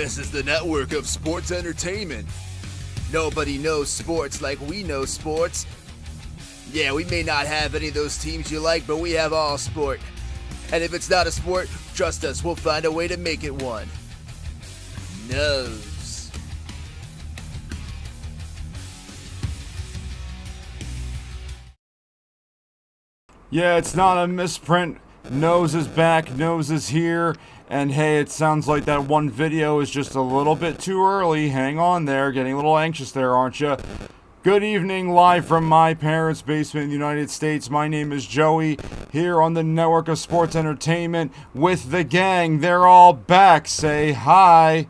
This is the network of sports entertainment. Nobody knows sports like we know sports. Yeah, we may not have any of those teams you like, but we have all sport. And if it's not a sport, trust us, we'll find a way to make it one. Nose. Yeah, it's not a misprint. Nose is back, Nose is here. And hey, it sounds like that one video is just a little bit too early. Hang on there, getting a little anxious there, aren't you? Good evening, live from my parents' basement in the United States. My name is Joey, here on the network of sports entertainment with the gang. They're all back. Say hi.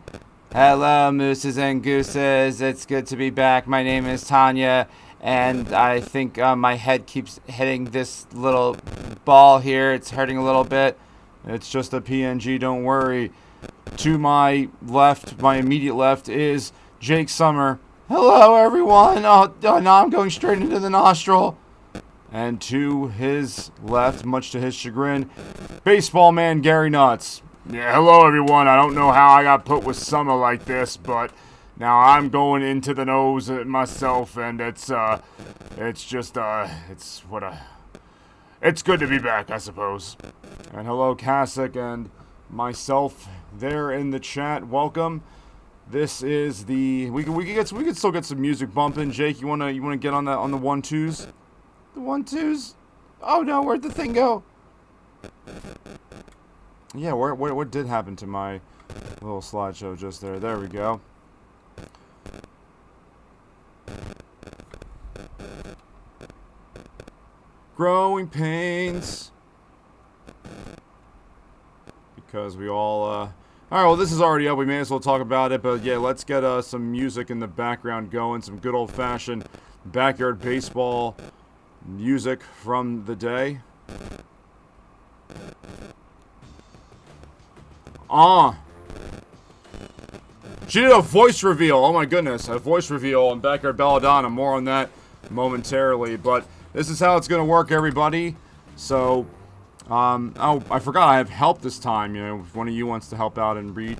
Hello, mooses and gooses. It's good to be back. My name is Tanya, and I think my head keeps hitting this little ball here. It's hurting a little bit. It's just a PNG, don't worry. To my left, my immediate left, is Jake Summer. Hello, everyone. Oh, now I'm going straight into the nostril. And to his left, much to his chagrin, baseball man Gary Nuts. Yeah, hello, everyone. I don't know how I got put with Summer like this, but now I'm going into the nose myself, and it's good to be back, I suppose. And hello, Kasich and myself there in the chat. Welcome. This is the we can still get some music bumping. Jake, you wanna get on that on the 1-2s? The 1-2s? Oh no, where'd the thing go? Yeah, what did happen to my little slideshow just there? There we go. Growing pains. Because we all, Alright, well, this is already up. We may as well talk about it. But, yeah, let's get some music in the background going. Some good old-fashioned backyard baseball music from the day. She did a voice reveal. Oh, my goodness. A voice reveal on Backyard Belladonna. More on that momentarily. But this is how it's going to work, everybody. So... oh, I forgot I have help this time, you know, if one of you wants to help out and read.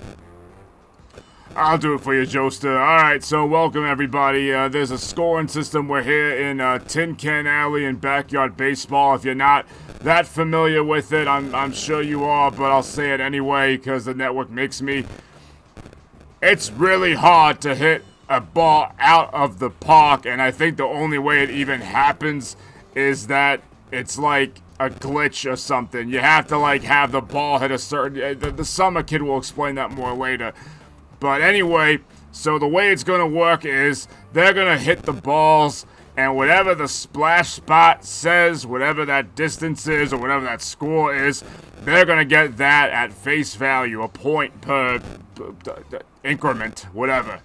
I'll do it for you, Joester. Alright, so welcome everybody. There's a scoring system. We're here in Tin Can Alley in Backyard Baseball. If you're not that familiar with it, I'm sure you are, but I'll say it anyway because the network makes me. It's really hard to hit a ball out of the park, and I think the only way it even happens is that it's like a glitch or something. You have to like have the ball hit a certain... The Summer kid will explain that more later. But anyway, so the way it's gonna work is they're gonna hit the balls, and whatever the splash spot says, whatever that distance is or whatever that score is, they're gonna get that at face value, a point per increment, whatever.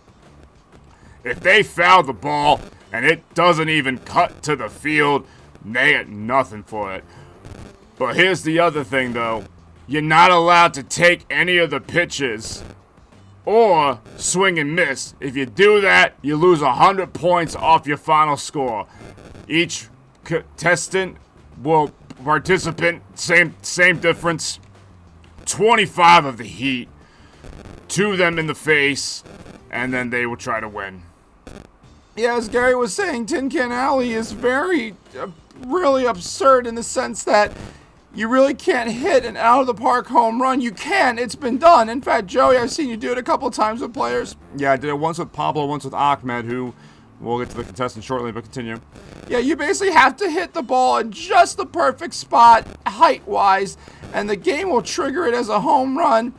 If they foul the ball and it doesn't even cut to the field, they get nothing for it. But here's the other thing, though. You're not allowed to take any of the pitches or swing and miss. If you do that, you lose 100 points off your final score. Each participant, same difference. 25 of the heat. 2 of them in the face, and then they will try to win. Yeah, as Gary was saying, Tin Can Alley is very, really absurd in the sense that you really can't hit an out-of-the-park home run. You can. It's been done. In fact, Joey, I've seen you do it a couple times with players. Yeah, I did it once with Pablo, once with Ahmed, who we'll get to the contestant shortly, but continue. Yeah, you basically have to hit the ball in just the perfect spot, height-wise, and the game will trigger it as a home run.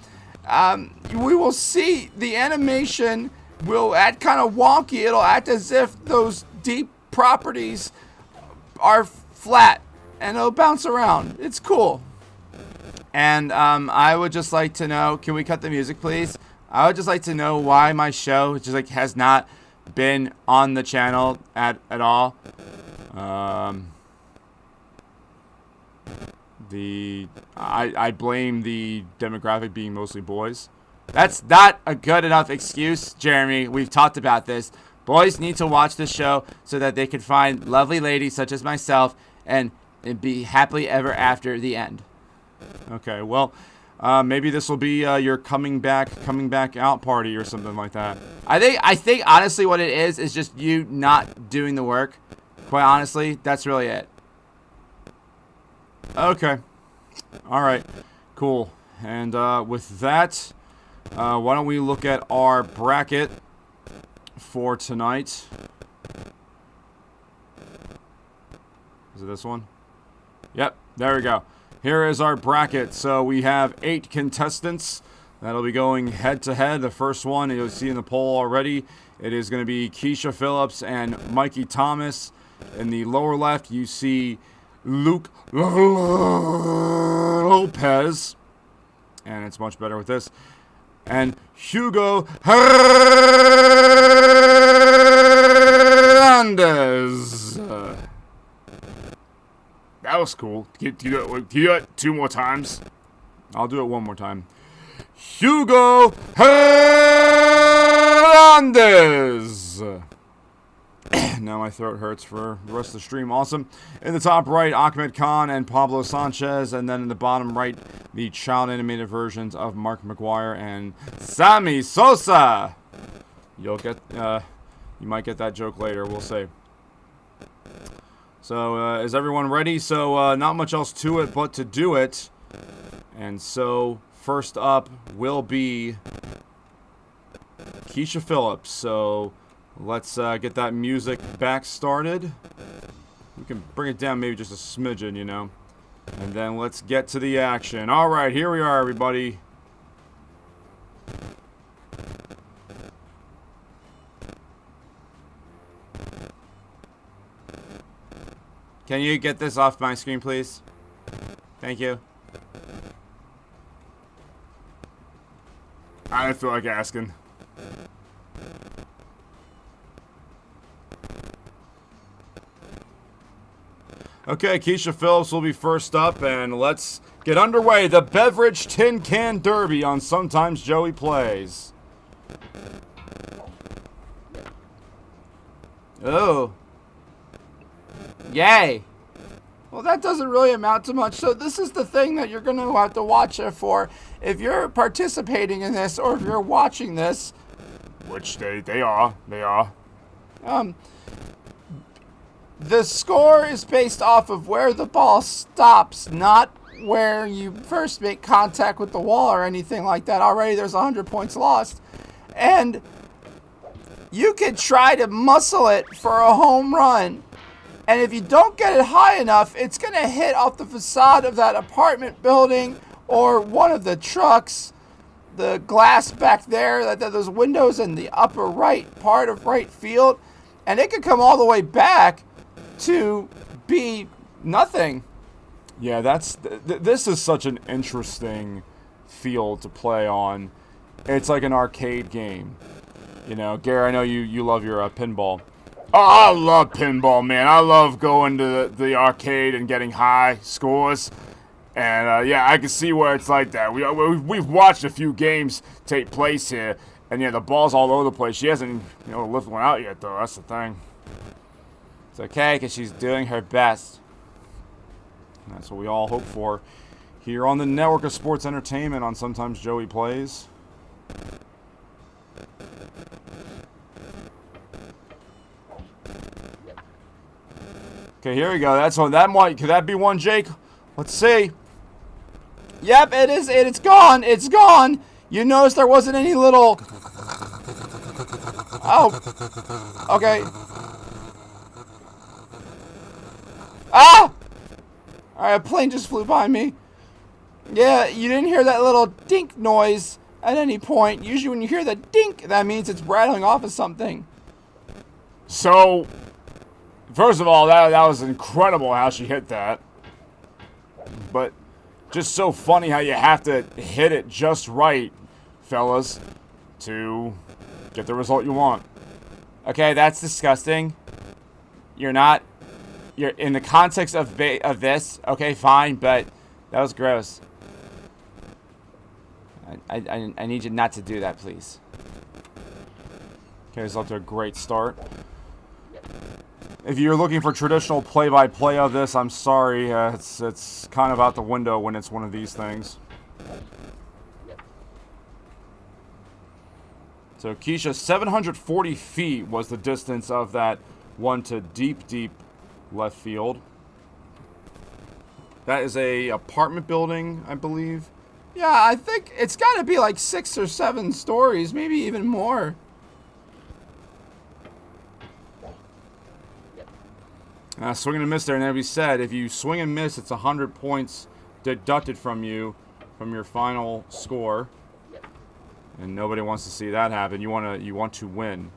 We will see the animation will act kind of wonky. It'll act as if those deep properties are flat, and it'll bounce around. It's cool. And I would just like to know, can we cut the music, please? I would just like to know why my show just like has not been on the channel at all. I blame the demographic being mostly boys. That's not a good enough excuse, Jeremy. We've talked about this. Boys need to watch this show so that they can find lovely ladies such as myself and be happily ever after the end. Okay, well, Maybe this will be your coming back out party or something like that. I think honestly what it is just you not doing the work. Quite honestly, that's really it. Okay. All right. Cool. And with that, why don't we look at our bracket for tonight? Is it this one? Yep. There we go. Here is our bracket. So we have 8 contestants that'll be going head to head. The first one you'll see in the poll already. It is going to be Keisha Phillips and Mikey Thomas. In the lower left, you see Luke Lopez. And it's much better with this. And Hugo Hernandez. That was cool. Can you do it 2 more times? I'll do it one more time. Hugo Hernandez. Now my throat hurts for the rest of the stream. Awesome. In the top right, Ahmed Khan and Pablo Sanchez. And then in the bottom right, the child animated versions of Mark McGuire and Sammy Sosa. You'll get, you might get that joke later. We'll see. So, is everyone ready? So, not much else to it but to do it. And so, first up will be Keisha Phillips. So, let's get that music back started. We can bring it down maybe just a smidgen, you know. And then let's get to the action. All right, here we are, everybody. Can you get this off my screen, please? Thank you. I didn't feel like asking. Okay, Keisha Phillips will be first up, and let's get underway. The Beverage Tin Can Derby on Sometimes Joey Plays. Oh. Yay. Well, that doesn't really amount to much. So this is the thing that you're going to have to watch it for. If you're participating in this or if you're watching this. Which they are. The score is based off of where the ball stops, not where you first make contact with the wall or anything like that. Already there's 100 points lost. And you could try to muscle it for a home run. And if you don't get it high enough, it's going to hit off the facade of that apartment building or one of the trucks. The glass back there, those windows in the upper right part of right field. And it could come all the way back to be nothing. Yeah, this is such an interesting field to play on. It's like an arcade game. You know, Gary, I know you love your pinball. Oh, I love pinball, man. I love going to the arcade and getting high scores. And, yeah, I can see where it's like that. We've watched a few games take place here. And, yeah, the ball's all over the place. She hasn't, lifted one out yet, though. That's the thing. It's okay, because she's doing her best. And that's what we all hope for here on the network of sports entertainment on Sometimes Joey Plays. Okay, here we go. That's one. Could that be one, Jake? Let's see. Yep, it is. It's gone. It's gone. You notice there wasn't any little. Oh. Okay. Ah! Alright, a plane just flew by me. Yeah, you didn't hear that little dink noise at any point. Usually when you hear the dink, that means it's rattling off of something. So, first of all, that was incredible how she hit that. But just so funny how you have to hit it just right, fellas, to get the result you want. Okay, that's disgusting. You're in the context of this, okay, fine, but that was gross. I need you not to do that, please. Okay, it's up to a great start. If you're looking for traditional play-by-play of this, I'm sorry, it's kind of out the window when it's one of these things. So Keisha, 740 feet was the distance of that one to deep, deep left field. That is a apartment building, I believe. Yeah, I think it's got to be like 6 or 7 stories, maybe even more. Swing and a miss there, and as we said, if you swing and miss, it's 100 points deducted from you, from your final score. And nobody wants to see that happen. You want to win.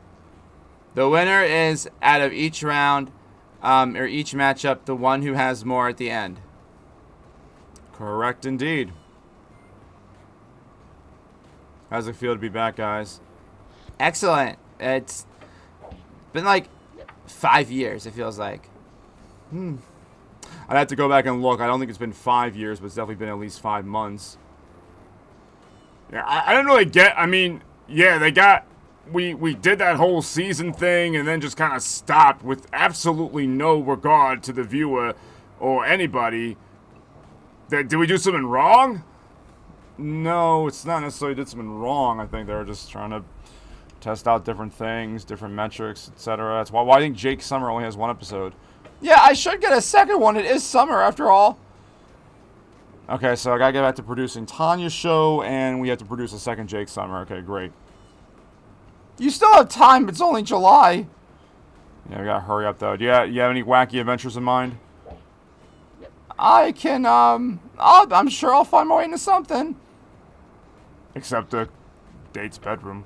The winner is, out of each round, or each matchup, the one who has more at the end. Correct indeed. How's it feel to be back, guys? Excellent. It's been like 5 years, it feels like. I'd have to go back and look. I don't think it's been 5 years, but it's definitely been at least 5 months. Yeah, I didn't really get. I mean, yeah, they got. We did that whole season thing and then just kind of stopped with absolutely no regard to the viewer or anybody. Did we do something wrong? No, it's not necessarily did something wrong. I think they were just trying to test out different things, different metrics, etc. That's why I think Jake Summer only has 1 episode. Yeah, I should get a second one. It is summer after all. Okay, so I gotta get back to producing Tanya's show, and we have to produce a second Jake Summer. Okay, great. You still have time. It's only July. Yeah, we gotta hurry up though. Do you have any wacky adventures in mind? I can, I'm sure I'll find my way into something. Except the date's bedroom.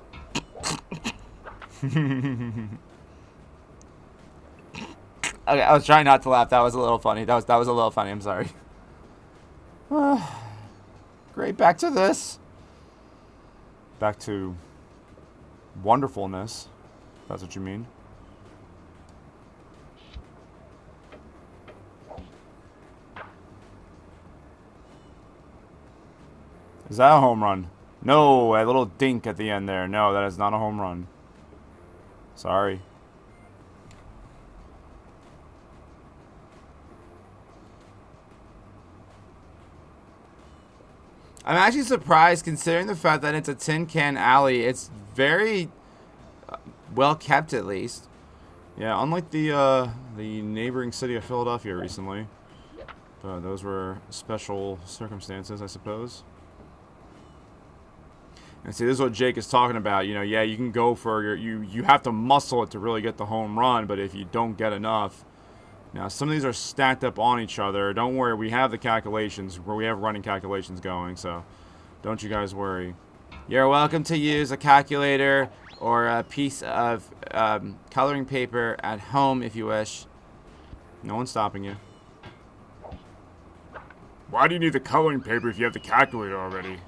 Okay, I was trying not to laugh. That was a little funny. That was a little funny. I'm sorry. Great, back to this. Back to wonderfulness. If that's what you mean. Is that a home run? No, a little dink at the end there. No, that is not a home run. Sorry. I'm actually surprised, considering the fact that it's a tin can alley. It's very well kept, at least. Yeah, unlike the neighboring city of Philadelphia recently. But those were special circumstances, I suppose. And see, this is what Jake is talking about. You know, yeah, you can go for you have to muscle it to really get the home run, but if you don't get enough. Now, some of these are stacked up on each other. Don't worry, we have the calculations, where we have running calculations going, so don't you guys worry. You're welcome to use a calculator or a piece of coloring paper at home if you wish. No one's stopping you. Why do you need the coloring paper if you have the calculator already?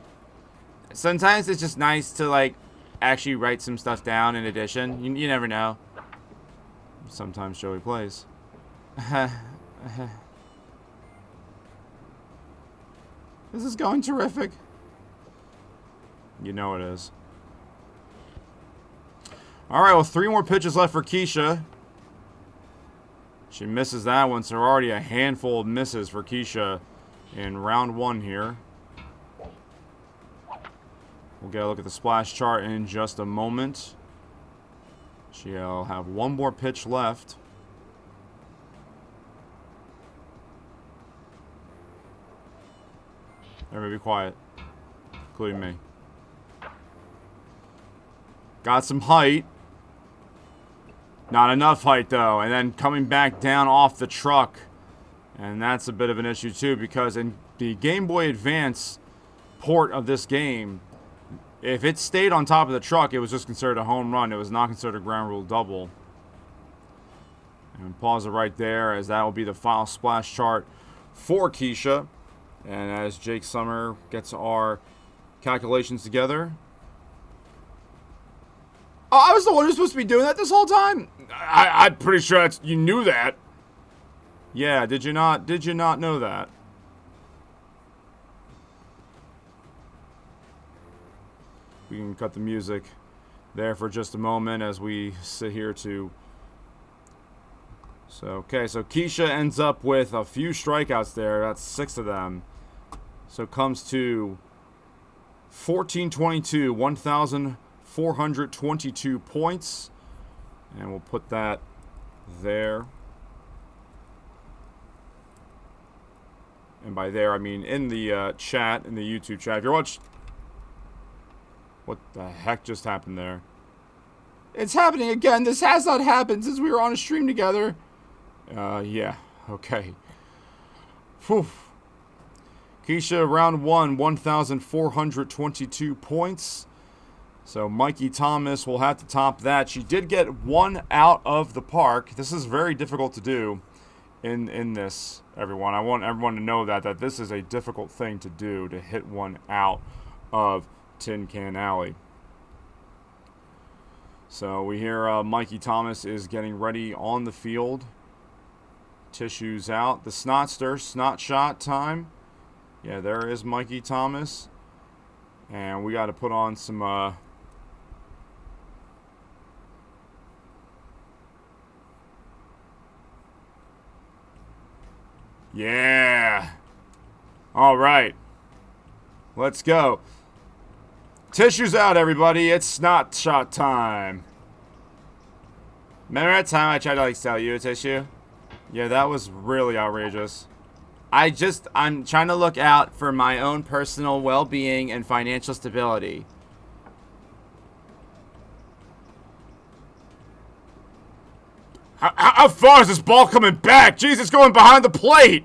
Sometimes it's just nice to, like, actually write some stuff down in addition. You never know. Sometimes Joey plays. This is going terrific. You know it is. Alright, well, 3 more pitches left for Keisha. She misses that one, so already a handful of misses for Keisha in round 1 here. We'll get a look at the splash chart in just a moment. She'll have 1 more pitch left. Everybody be quiet, including me. Got some height. Not enough height, though. And then coming back down off the truck. And that's a bit of an issue, too, because in the Game Boy Advance port of this game, if it stayed on top of the truck, it was just considered a home run. It was not considered a ground rule double. And pause it right there, as that will be the final splash chart for Keisha. And as Jake Summer gets our calculations together. Oh, I was the one who's supposed to be doing that this whole time? I'm pretty sure you knew that. Yeah, did you not know that? We can cut the music there for just a moment as we sit here to... So Keisha ends up with a few strikeouts there. That's 6 of them. So comes to 1422, 1,422 points. And we'll put that there. And by there, I mean in the chat, in the YouTube chat. If you're watching... What the heck just happened there? It's happening again. This has not happened since we were on a stream together. Yeah. Okay. Whew. Keisha, round 1, 1,422 points. So Mikey Thomas will have to top that. She did get one out of the park. This is very difficult to do in this, everyone. I want everyone to know that this is a difficult thing to do, to hit one out of Tin Can Alley. So we hear Mikey Thomas is getting ready on the field. Tissues out. The Snotster, snot shot time. Yeah, there is Mikey Thomas. And we got to put on some... Yeah. All right. Let's go. Tissues out, everybody. It's snot shot time. Remember that time I tried to sell you a tissue? Yeah, that was really outrageous. I'm trying to look out for my own personal well-being and financial stability. How far is this ball coming back? Jeez, it's going behind the plate.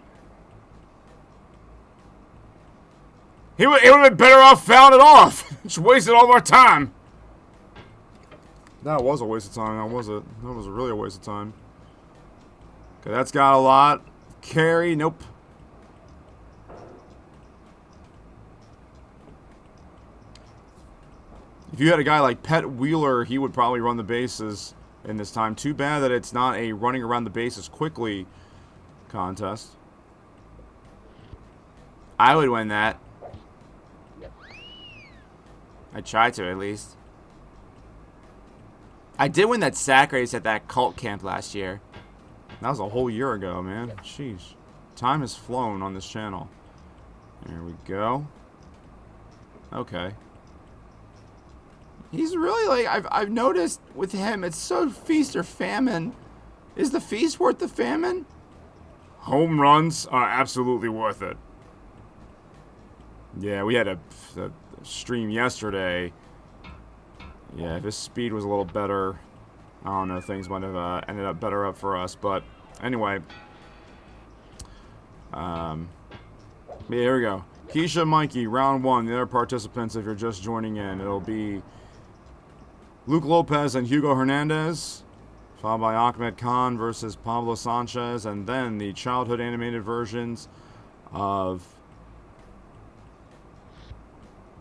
He would have been better off fouling it off. Just wasted all of our time. That was a waste of time. That was really a waste of time. Okay, that's got a lot. Carry, nope. If you had a guy like Pet Wheeler, he would probably run the bases in this time. Too bad that it's not a running around the bases quickly contest. I would win that. I tried to, at least. I did win that sack race at that cult camp last year. That was a whole year ago, man. Sheesh. Time has flown on this channel. There we go. Okay. He's really like, I've noticed with him, it's so feast or famine. Is the feast worth the famine? Home runs are absolutely worth it. Yeah, we had a stream yesterday. Yeah, if his speed was a little better, I don't know, things might have ended up better up for us. But anyway, yeah, here we go. Keisha, Mikey, round 1. The other participants, if you're just joining in, it'll be Luke Lopez and Hugo Hernandez, followed by Ahmed Khan versus Pablo Sanchez, and then the childhood animated versions of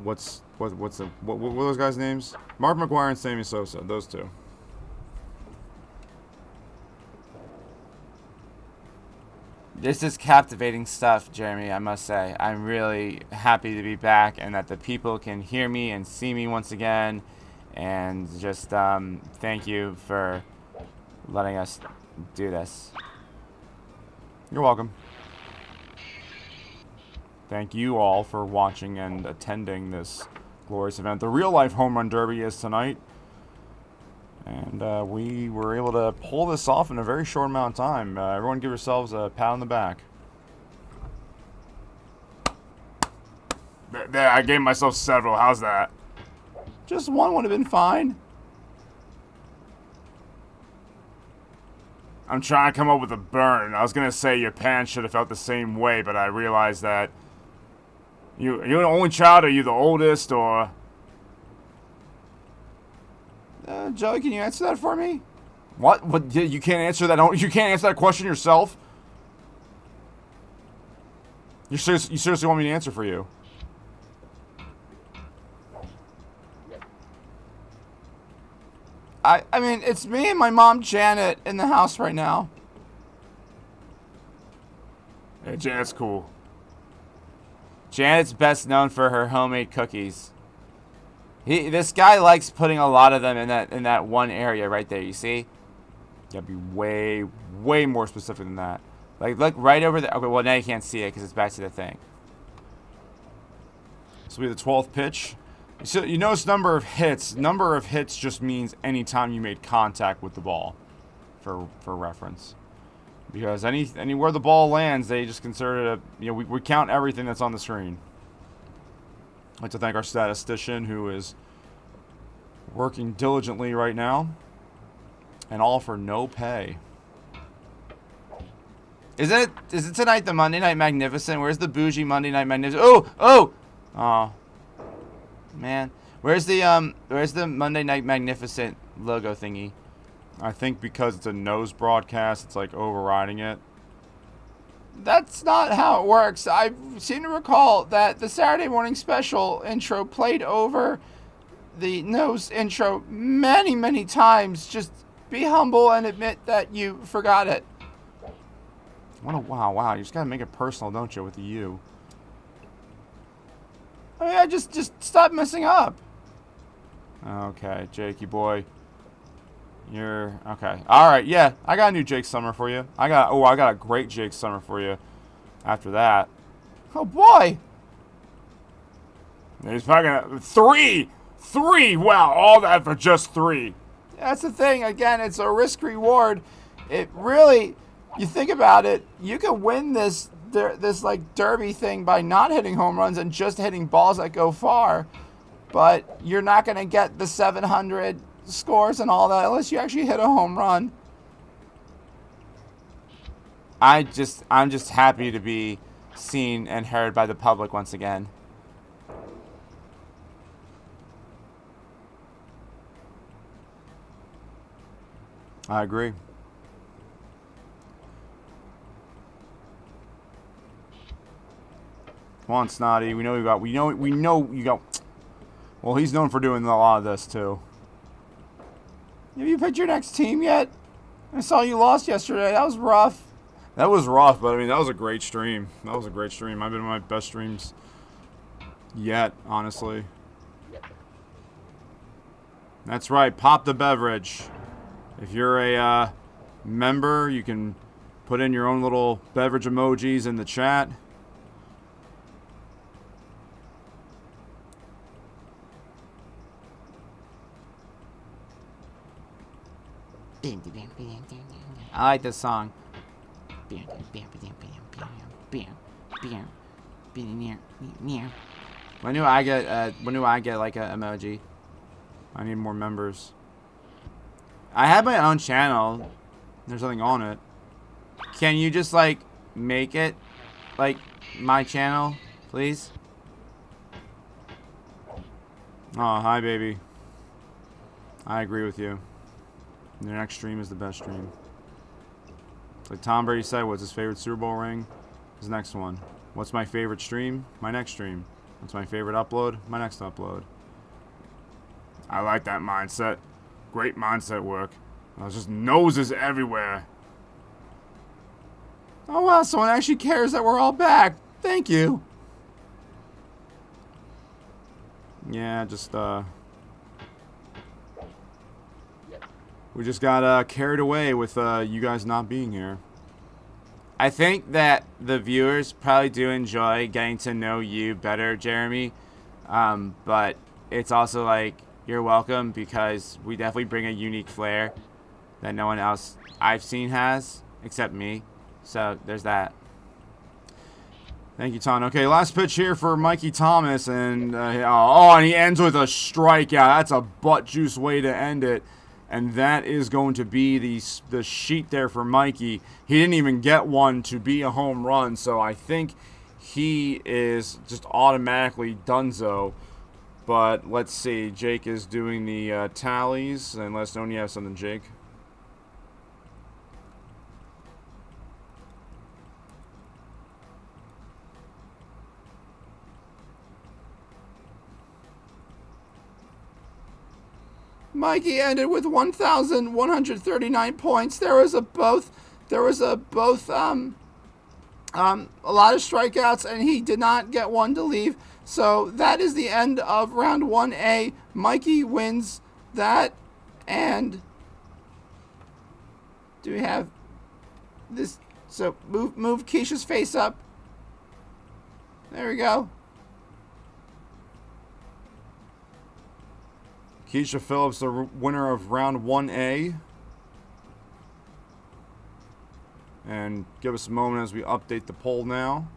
what were those guys' names? Mark McGuire and Sammy Sosa, those two. This is captivating stuff, Jeremy, I must say. I'm really happy to be back and that the people can hear me and see me once again. And just thank you for letting us do this. You're welcome. Thank you all for watching and attending this glorious event. The real life home run derby is tonight. And we were able to pull this off in a very short amount of time. Everyone give yourselves a pat on the back. There, I gave myself several. How's that? Just one would have been fine. I'm trying to come up with a burn. I was going to say your parents should have felt the same way, but I realized that you're the only child, or you the oldest, or... Joey, can you answer that for me? What? What? You can't answer that? You can't answer that question yourself? You seriously want me to answer for you? I mean, it's me and my mom, Janet, in the house right now. Yeah, Janet's cool. Janet's best known for her homemade cookies. This guy likes putting a lot of them in that one area right there. You see? You gotta be way more specific than that. Like, look right over there. Okay, well now you can't see it because it's back to the thing. This will be the 12th pitch. So you notice number of hits. Number of hits just means any time you made contact with the ball, for reference. Because anywhere the ball lands, they just consider it we count everything that's on the screen. I'd like to thank our statistician who is working diligently right now. And all for no pay. Is it tonight the Monday Night Magnificent? Where's the bougie Monday Night Magnificent? Oh, man. Where's the Monday Night Magnificent logo thingy? I think because it's a nose broadcast, it's like overriding it. That's not how it works. I seem to recall that the Saturday morning special intro played over the nose intro many, many times. Just be humble and admit that you forgot it. Wow. You just gotta make it personal, don't you, with the U. I mean, just stop messing up. Okay, Jakey boy. You're okay. All right, yeah. I got a new Jake Summer for you. I got a great Jake Summer for you. After that, Oh boy. He's fucking 3! Wow, all that for just 3. That's the thing. Again, it's a risk reward. It really, you think about it, you can win this like derby thing by not hitting home runs and just hitting balls that go far, but you're not going to get the 700 scores and all that unless you actually hit a home run. I'm just happy to be seen and heard by the public once again. I agree. Come on, Snotty. We know you got. Well, he's known for doing a lot of this too. Have you picked your next team yet? I saw you lost yesterday. That was rough. That was rough, but I mean that was a great stream. That was a great stream. I've been in my best streams yet, honestly. That's right. Pop the beverage. If you're a member, you can put in your own little beverage emojis in the chat. I like this song. When do I get like an emoji? I need more members. I have my own channel. There's nothing on it. Can you just like make it like my channel, please? Oh, hi, baby. I agree with you. Your next stream is the best stream. It's like Tom Brady said, what's his favorite Super Bowl ring? His next one. What's my favorite stream? My next stream. What's my favorite upload? My next upload. I like that mindset. Great mindset work. There's just noses everywhere. Oh wow, someone actually cares that we're all back. Thank you. Yeah, just we just got carried away with you guys not being here. I think that the viewers probably do enjoy getting to know you better, Jeremy. But it's also like, you're welcome, because we definitely bring a unique flair that no one else I've seen has, except me. So there's that. Thank you, Tom. Okay, last pitch here for Mikey Thomas, and and he ends with a strikeout. That's a butt juice way to end it. And that is going to be the sheet there for Mikey. He didn't even get one to be a home run, so I think he is just automatically donezo. But let's see. Jake is doing the tallies, and let us know when you have something, Jake. Mikey ended with 1,139 points. There was a lot of strikeouts, and he did not get one to leave. So that is the end of round 1A. Mikey wins that. And do we have this? So move Keisha's face up. There we go. Keisha Phillips, the winner of round 1A. And give us a moment as we update the poll now.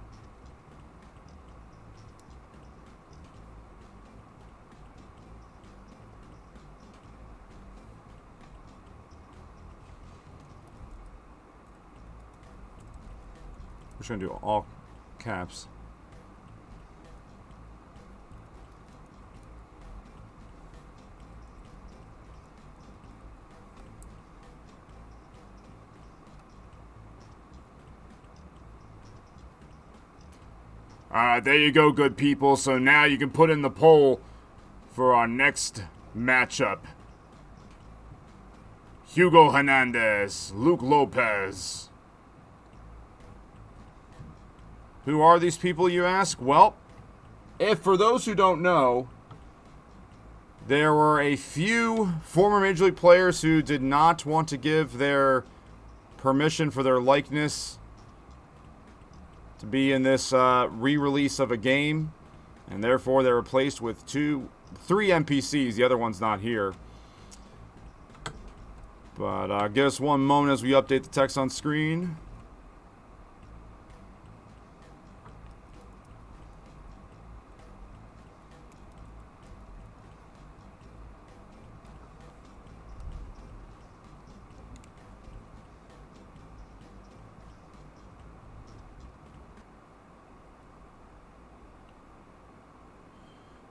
We're just going to do all caps. Alright, there you go, good people. So now you can put in the poll for our next matchup. Hugo Hernandez, Luke Lopez. Who are these people, you ask? Well, if for those who don't know, there were a few former Major League players who did not want to give their permission for their likeness to be in this re-release of a game, and therefore they're replaced with three NPCs. The other one's not here. But give us one moment as we update the text on screen.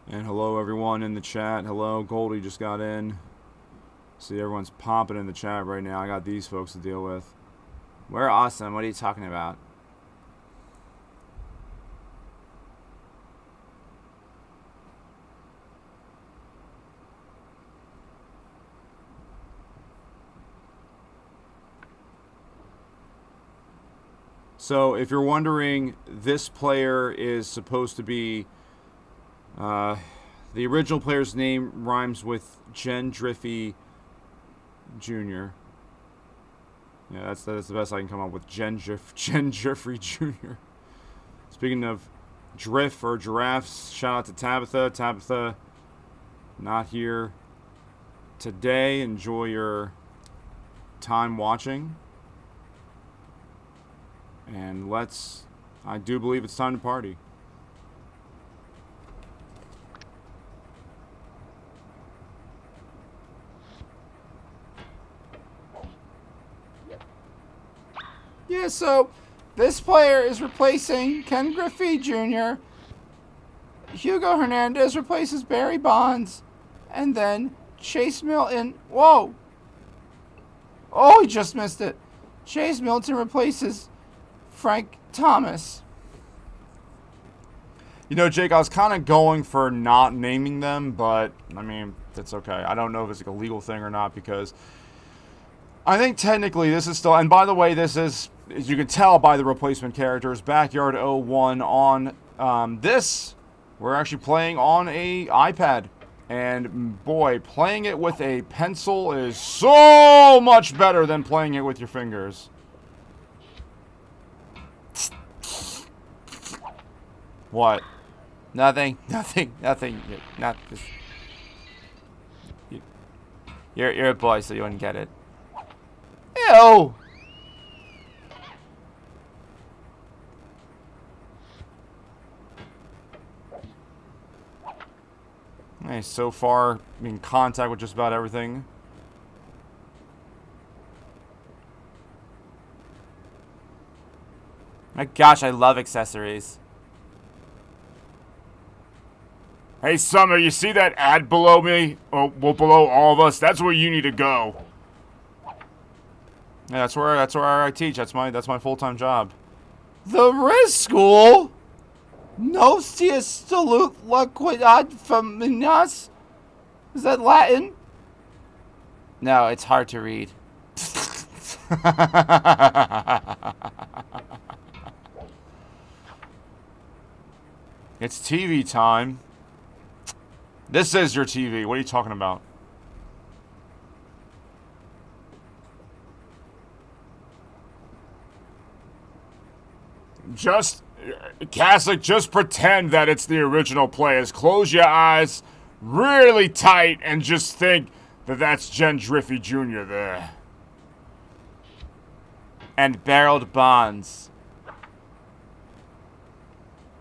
And hello everyone in the chat. Hello, Goldie just got in. See, everyone's popping in the chat right now. I got these folks to deal with. We're awesome. What are you talking about? So, if you're wondering, this player is supposed to be... the original player's name rhymes with Jen Driffy Jr. Yeah, that's the best I can come up with. Jen Driffy Jr. Speaking of drift or giraffes, shout out to Tabitha. Tabitha, not here today. Enjoy your time watching. And I do believe it's time to party. Yeah, so this player is replacing Ken Griffey Jr. Hugo Hernandez replaces Barry Bonds. And then Chase Milton. Whoa! Oh, he just missed it. Chase Milton replaces Frank Thomas. You know, Jake, I was kind of going for not naming them, but, I mean, that's okay. I don't know if it's like a legal thing or not, because I think technically this is still... And by the way, this is, as you can tell by the replacement characters, Backyard 01 on this. We're actually playing on a iPad. And, boy, playing it with a pencil is so much better than playing it with your fingers. What? Nothing. Not just. You're a boy, so you wouldn't get it. Ew! Hey, so far, in contact with just about everything. My gosh, I love accessories. Hey, Summer, you see that ad below me? Or well, below all of us? That's where you need to go. Yeah, that's where I teach. That's my full-time job. The Riz School? No salute liquidad feminas? Is that Latin? No, it's hard to read. It's TV time. This is your TV. What are you talking about? Catholic, just pretend that it's the original players. Close your eyes, really tight and just think that that's Jen Griffey Jr. there. And barreled bonds.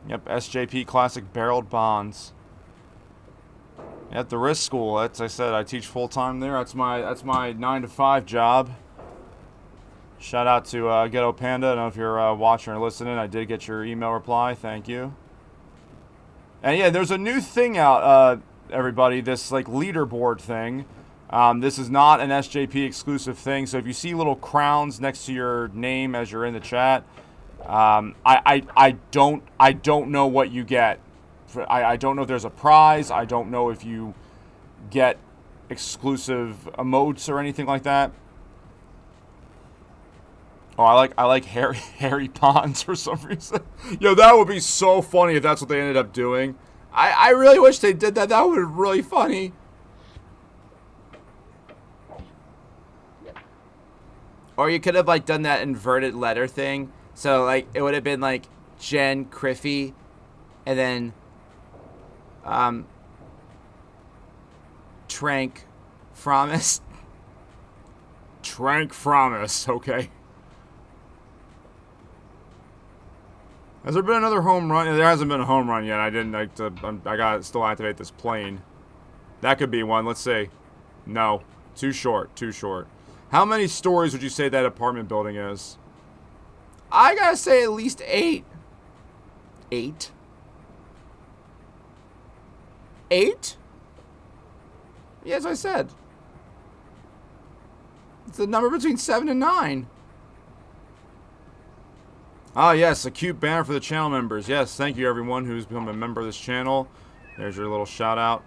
Yep, SJP Classic barreled bonds. At the risk school, as I said, I teach full time there. That's my 9 to 5 job. Shout out to Ghetto Panda. I don't know if you're watching or listening. I did get your email reply. Thank you. And yeah, there's a new thing out, everybody. This like leaderboard thing. This is not an SJP exclusive thing. So if you see little crowns next to your name as you're in the chat, I don't know what you get. I don't know if there's a prize. I don't know if you get exclusive emotes or anything like that. Oh, I like Harry Ponds for some reason. Yo, that would be so funny if that's what they ended up doing. I really wish they did that. That would be really funny. Or you could have like done that inverted letter thing. So like it would have been like Jen Griffey, and then Trank Fromis. Trank Fromis, okay. Has there been another home run? There hasn't been a home run yet. I didn't like to. I got to still activate this plane. That could be one. Let's see. No, too short. Too short. How many stories would you say that apartment building is? I gotta say at least 8. 8. 8? Yes, I said. It's the number between 7 and 9. Ah, yes, a cute banner for the channel members. Yes, thank you everyone who's become a member of this channel. There's your little shout out.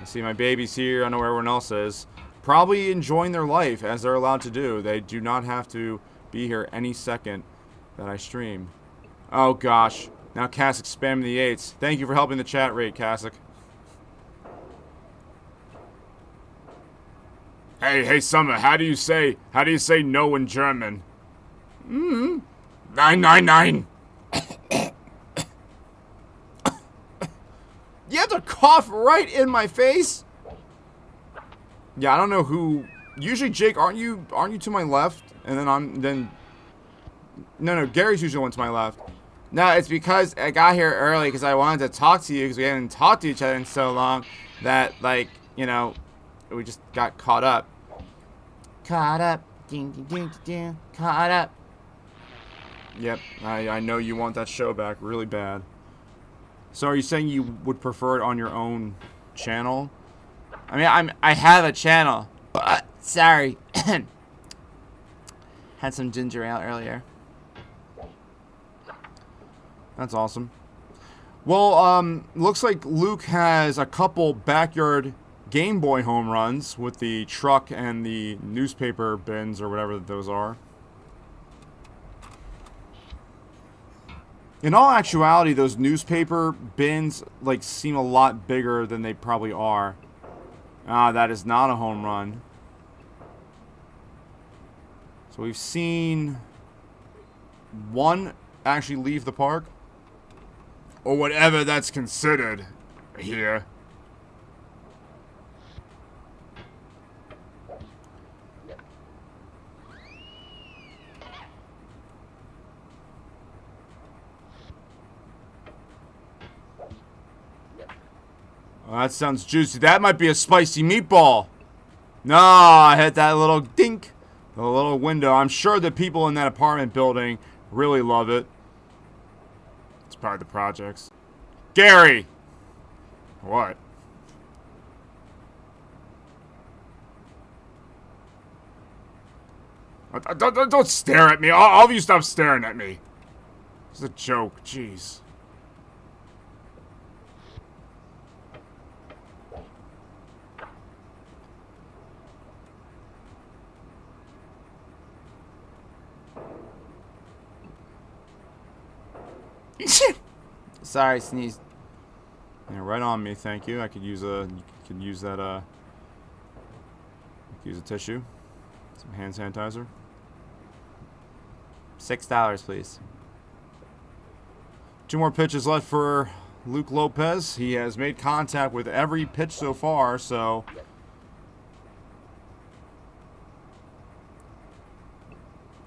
I see my babies here. I know where everyone else is. Probably enjoying their life as they're allowed to do. They do not have to be here any second that I stream. Oh gosh. Now Kasich spamming the 8s. Thank you for helping the chat rate, Kasich. Hey, Summer, how do you say no in German? 999. You have to cough right in my face? Yeah, I don't know who. Usually, Jake, aren't you to my left? And then No, Gary's usually the one to my left. No, it's because I got here early because I wanted to talk to you because we hadn't talked to each other in so long that, like, you know, we just got caught up. Caught up. Ding, ding, ding, ding. Caught up. Yep, I know you want that show back really bad. So are you saying you would prefer it on your own channel? I mean, I have a channel. Sorry. Had some ginger ale earlier. That's awesome. Well, looks like Luke has a couple backyard Game Boy home runs with the truck and the newspaper bins or whatever those are. In all actuality, those newspaper bins like seem a lot bigger than they probably are. Ah, that is not a home run. So we've seen one actually leave the park. Or whatever that's considered here. Oh, that sounds juicy. That might be a spicy meatball. No, I hit that little dink. The little window. I'm sure the people in that apartment building really love it. It's part of the projects. Gary! What? Don't stare at me. All of you stop staring at me. It's a joke. Jeez. Sorry, sneezed. Yeah, right on me, thank you. I could use a tissue. Some hand sanitizer. $6, please. 2 more pitches left for Luke Lopez. He has made contact with every pitch so far, so...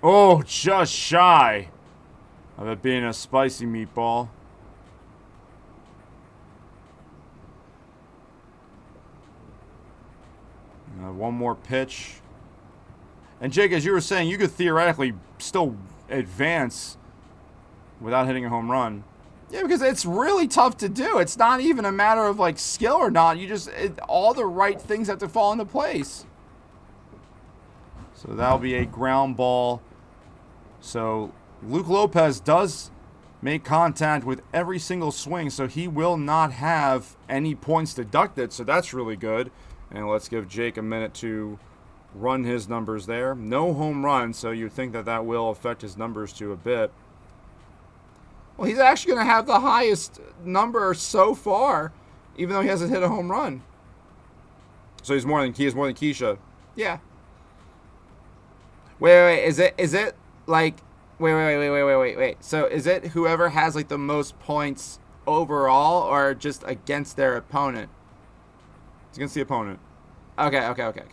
Oh, just shy of it being a spicy meatball. One more pitch. And Jake, as you were saying, you could theoretically still advance without hitting a home run. Yeah, because it's really tough to do. It's not even a matter of like skill or not. You just all the right things have to fall into place. So that'll be a ground ball. So Luke Lopez does make contact with every single swing, so he will not have any points deducted. So that's really good. And let's give Jake a minute to run his numbers there. No home run, so you'd think that that will affect his numbers to a bit. Well, he's actually going to have the highest number so far, even though he hasn't hit a home run. So he has more than Keisha. Yeah. Wait. Is it like? Wait. So is it whoever has like the most points overall, or just against their opponent? It's against the opponent. Okay. Gotcha.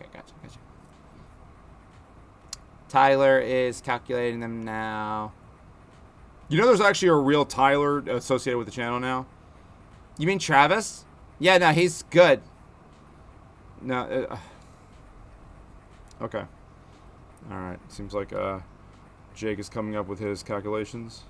Tyler is calculating them now. You know, there's actually a real Tyler associated with the channel now. You mean Travis? Yeah, no, he's good. No. Okay. All right. Seems like Jake is coming up with his calculations.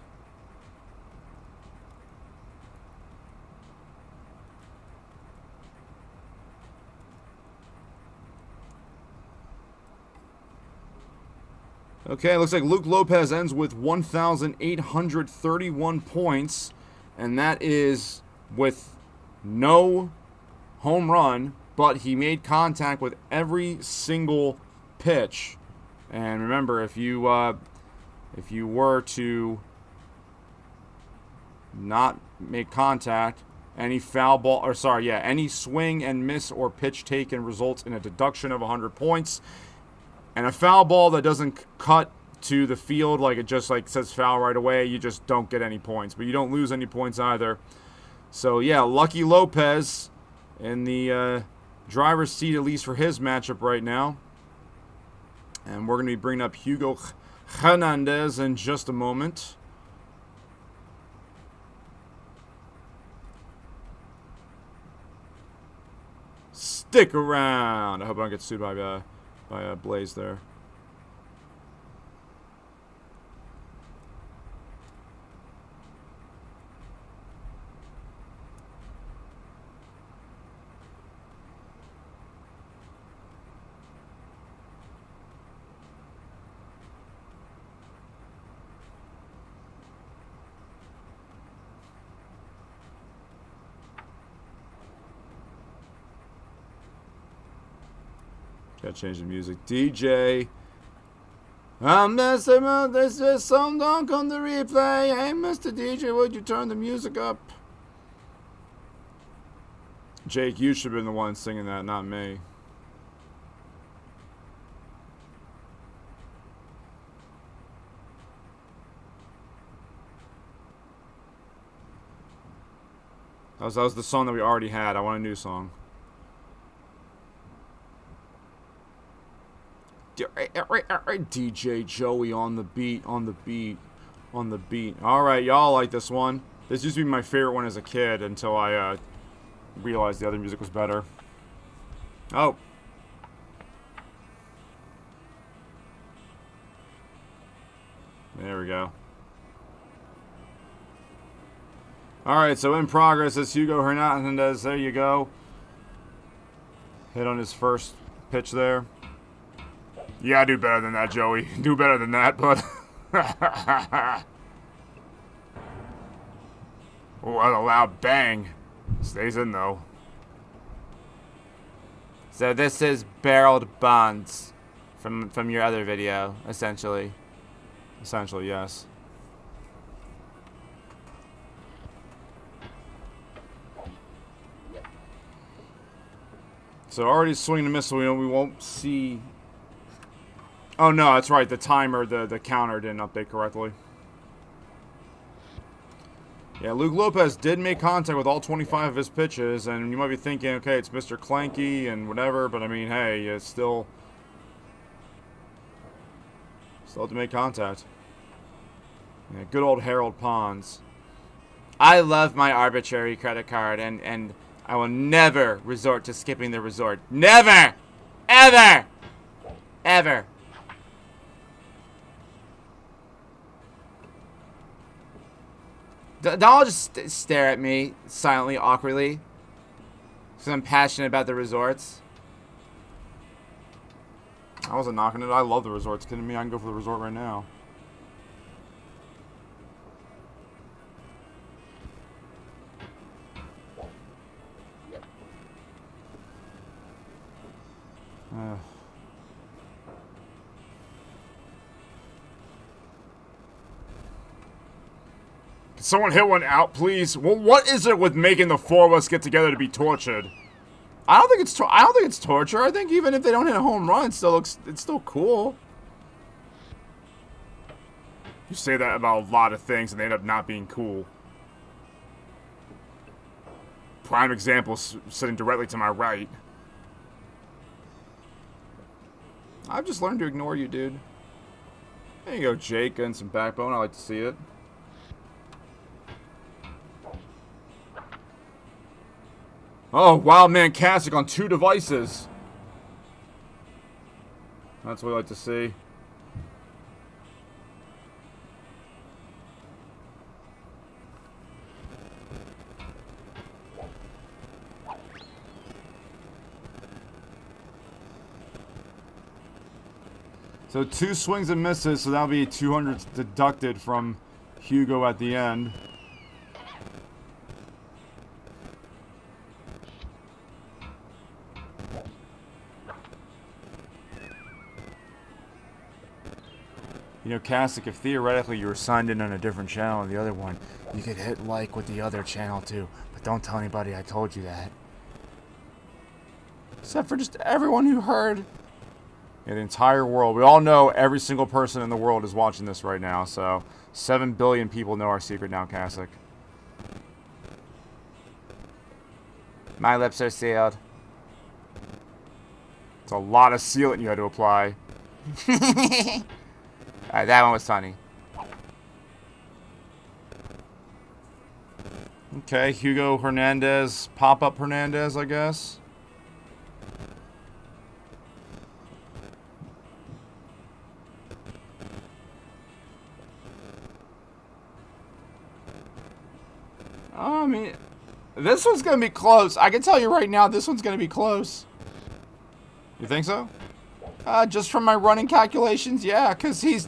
Okay, looks like Luke Lopez ends with 1,831 points, and that is with no home run, but he made contact with every single pitch. And remember, if you were to not make contact, any any swing and miss or pitch taken results in a deduction of 100 points. And a foul ball that doesn't cut to the field, like it just like says foul right away, you just don't get any points. But you don't lose any points either. So yeah, Lucky Lopez in the driver's seat, at least for his matchup right now. And we're going to be bringing up Hugo Hernandez in just a moment. Stick around. I hope I don't get sued by Blaze there. Gotta change the music. DJ. This is song don't come to replay. Hey, Mr. DJ, would you turn the music up? Jake, you should have been the one singing that, not me. That was the song that we already had. I want a new song. DJ Joey on the beat. Alright, y'all like this one. This used to be my favorite one as a kid until I realized the other music was better. Oh. There we go. Alright, so in progress is Hugo Hernandez. There you go. Hit on his first pitch there. Yeah, do better than that, Joey. Do better than that, but... Oh, what a loud bang. Stays in, though. So this is barreled bonds from your other video, essentially. Essentially, yes. So already swinging the missile, we won't see... Oh no, that's right, the timer, the counter didn't update correctly. Yeah, Luke Lopez did make contact with all 25 of his pitches, and you might be thinking, okay, it's Mr. Clanky and whatever, but I mean, hey, it's still have to make contact. Yeah, good old Harold Pons. I love my arbitrary credit card, and I will never resort to skipping the resort. Never! Ever! Ever. Don't all just stare at me silently, awkwardly. Because I'm passionate about the resorts. I wasn't knocking it. I love the resorts. Kidding me? I can go for the resort right now. Can someone hit one out, please? Well, what is it with making the four of us get together to be tortured? I don't think it's torture. I think even if they don't hit a home run, it's still cool. You say that about a lot of things and they end up not being cool. Prime example sitting directly to my right. I've just learned to ignore you, dude. There you go, Jake, and some backbone. I like to see it. Oh, Wildman Kasich on 2 devices. That's what we like to see. So 2 swings and misses, so that'll be 200 deducted from Hugo at the end. You know, Kasich, if theoretically you were signed in on a different channel than the other one, you could hit like with the other channel too. But don't tell anybody I told you that. Except for just everyone who heard. Yeah, the entire world. We all know every single person in the world is watching this right now, so 7 billion people know our secret now, Kasich. My lips are sealed. It's a lot of sealant you had to apply. Alright, that one was funny. Okay, Hugo Hernandez, pop-up Hernandez, I guess. I mean, this one's going to be close. I can tell you right now, this one's going to be close. You think so? Just from my running calculations, yeah. Because he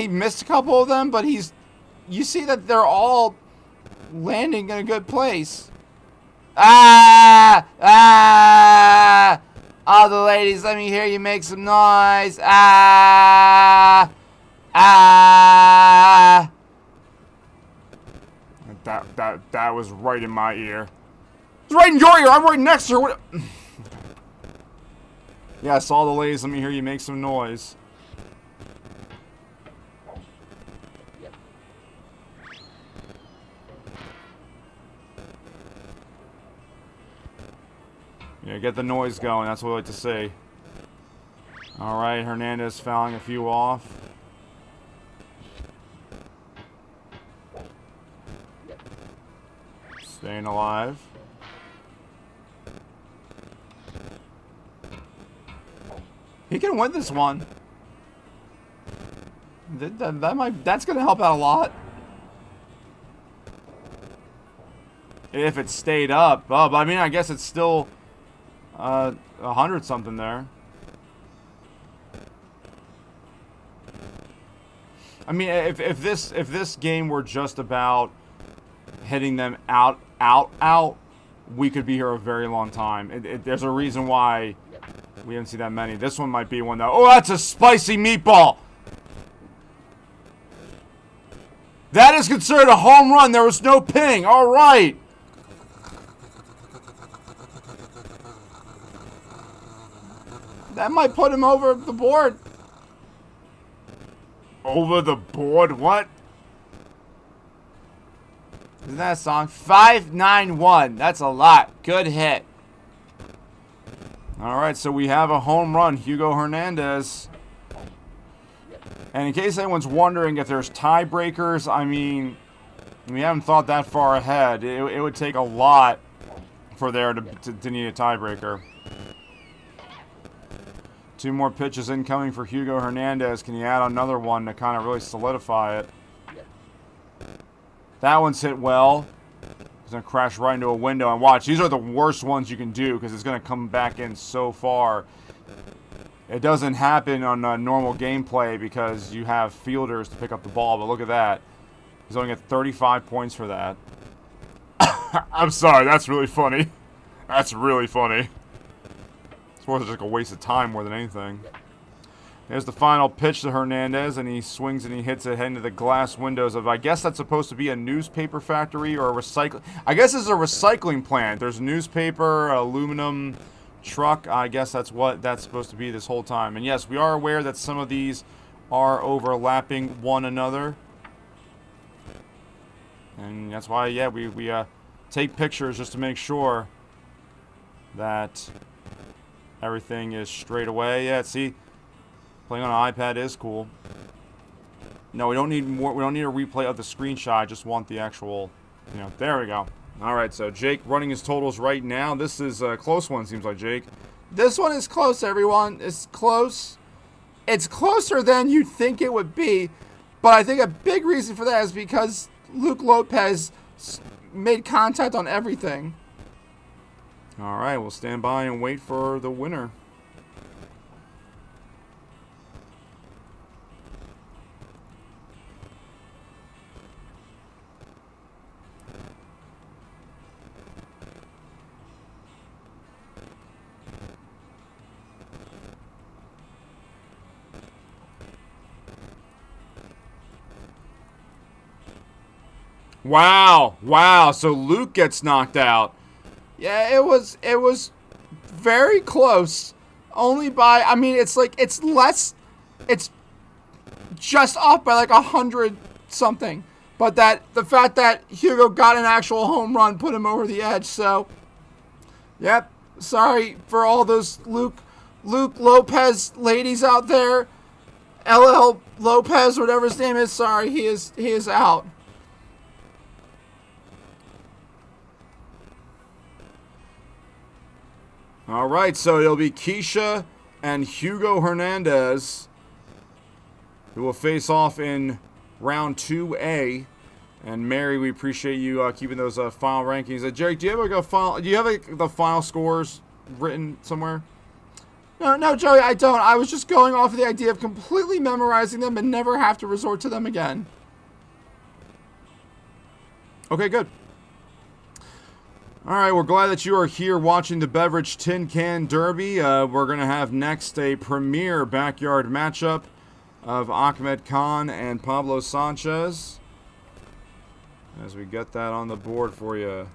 missed a couple of them, but you see that they're all landing in a good place. Ah! Ah! All the ladies, let me hear you make some noise. Ah! Ah! That was right in my ear. It's right in your ear. I'm right next to her. What? Yeah, I saw the ladies. Let me hear you make some noise. Yeah, get the noise going. That's what I like to see. All right, Hernandez fouling a few off. Staying alive. He can win this one. That's gonna help out a lot. If it stayed up. Oh, but I mean, I guess it's still 100 something there. I mean, if this game were just about hitting them out, we could be here a very long time. There's a reason why we haven't seen that many. This one might be one that... Oh, that's a spicy meatball! That is considered a home run. There was no ping. All right. That might put him over the board. Over the board? What? Isn't that a song? 591. That's a lot. Good hit. All right, so we have a home run, Hugo Hernandez. And in case anyone's wondering if there's tiebreakers, I mean, we haven't thought that far ahead. It would take a lot for there to need a tiebreaker. 2 more pitches incoming for Hugo Hernandez. Can he add another one to kind of really solidify it? That one's hit well. It's going to crash right into a window. And watch, these are the worst ones you can do because it's going to come back in so far. It doesn't happen on normal gameplay because you have fielders to pick up the ball. But look at that. He's only got 35 points for that. I'm sorry, that's really funny. That's really funny. It's more just like a waste of time more than anything. There's the final pitch to Hernandez, and he swings and he hits it into the glass windows of, I guess that's supposed to be a newspaper factory or a recycling. I guess it's a recycling plant. There's newspaper, aluminum, truck. I guess that's what that's supposed to be this whole time. And yes, we are aware that some of these are overlapping one another. And that's why, yeah, we take pictures just to make sure that everything is straight away. Yeah, see? Playing on an iPad is cool. No, we don't need more. We don't need a replay of the screenshot. I just want the actual, there we go. All right, so Jake running his totals right now. This is a close one, seems like, Jake. This one is close, everyone. It's close. It's closer than you'd think it would be. But I think a big reason for that is because Luke Lopez made contact on everything. All right, we'll stand by and wait for the winner. Wow. So Luke gets knocked out. Yeah, it was very close. Only by, I mean, it's just off by like 100 something. But the fact that Hugo got an actual home run put him over the edge. So, yep. Sorry for all those Luke Lopez ladies out there. LL Lopez, whatever his name is. Sorry, he is out. All right, so it'll be Keisha and Hugo Hernandez who will face off in round 2A. And Mary, we appreciate you keeping those final rankings. Jerry, do you have the final scores written somewhere? No, Joey, I don't. I was just going off of the idea of completely memorizing them and never have to resort to them again. Okay, good. All right, we're glad that you are here watching the Beverage Tin Can Derby. We're going to have next a premier backyard matchup of Ahmed Khan and Pablo Sanchez. As we get that on the board for you.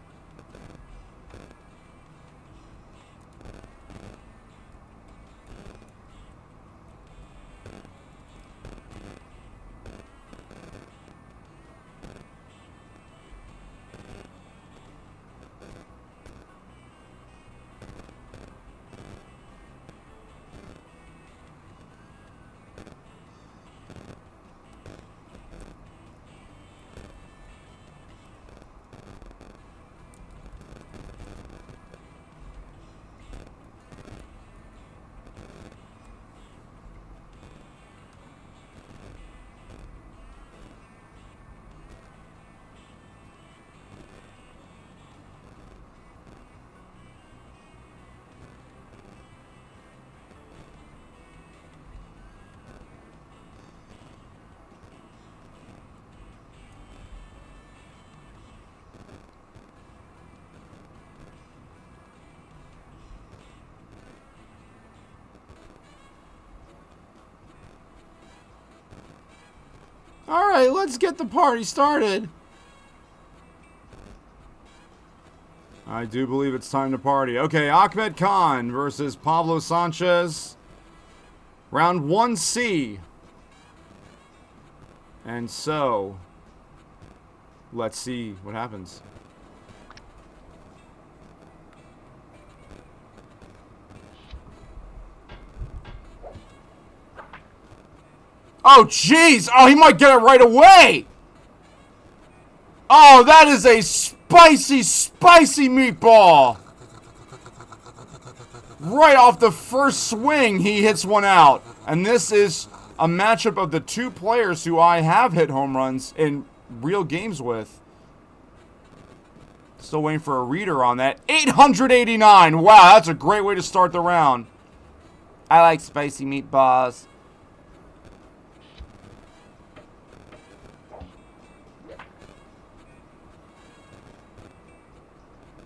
All right, let's get the party started. I do believe it's time to party. Okay, Ahmed Khan versus Pablo Sanchez. Round 1C. And so, let's see what happens. Oh, jeez! Oh, he might get it right away! Oh, that is a spicy, spicy meatball! Right off the first swing, he hits one out. And this is a matchup of the two players who I have hit home runs in real games with. Still waiting for a reader on that. 889! Wow, that's a great way to start the round. I like spicy meatballs.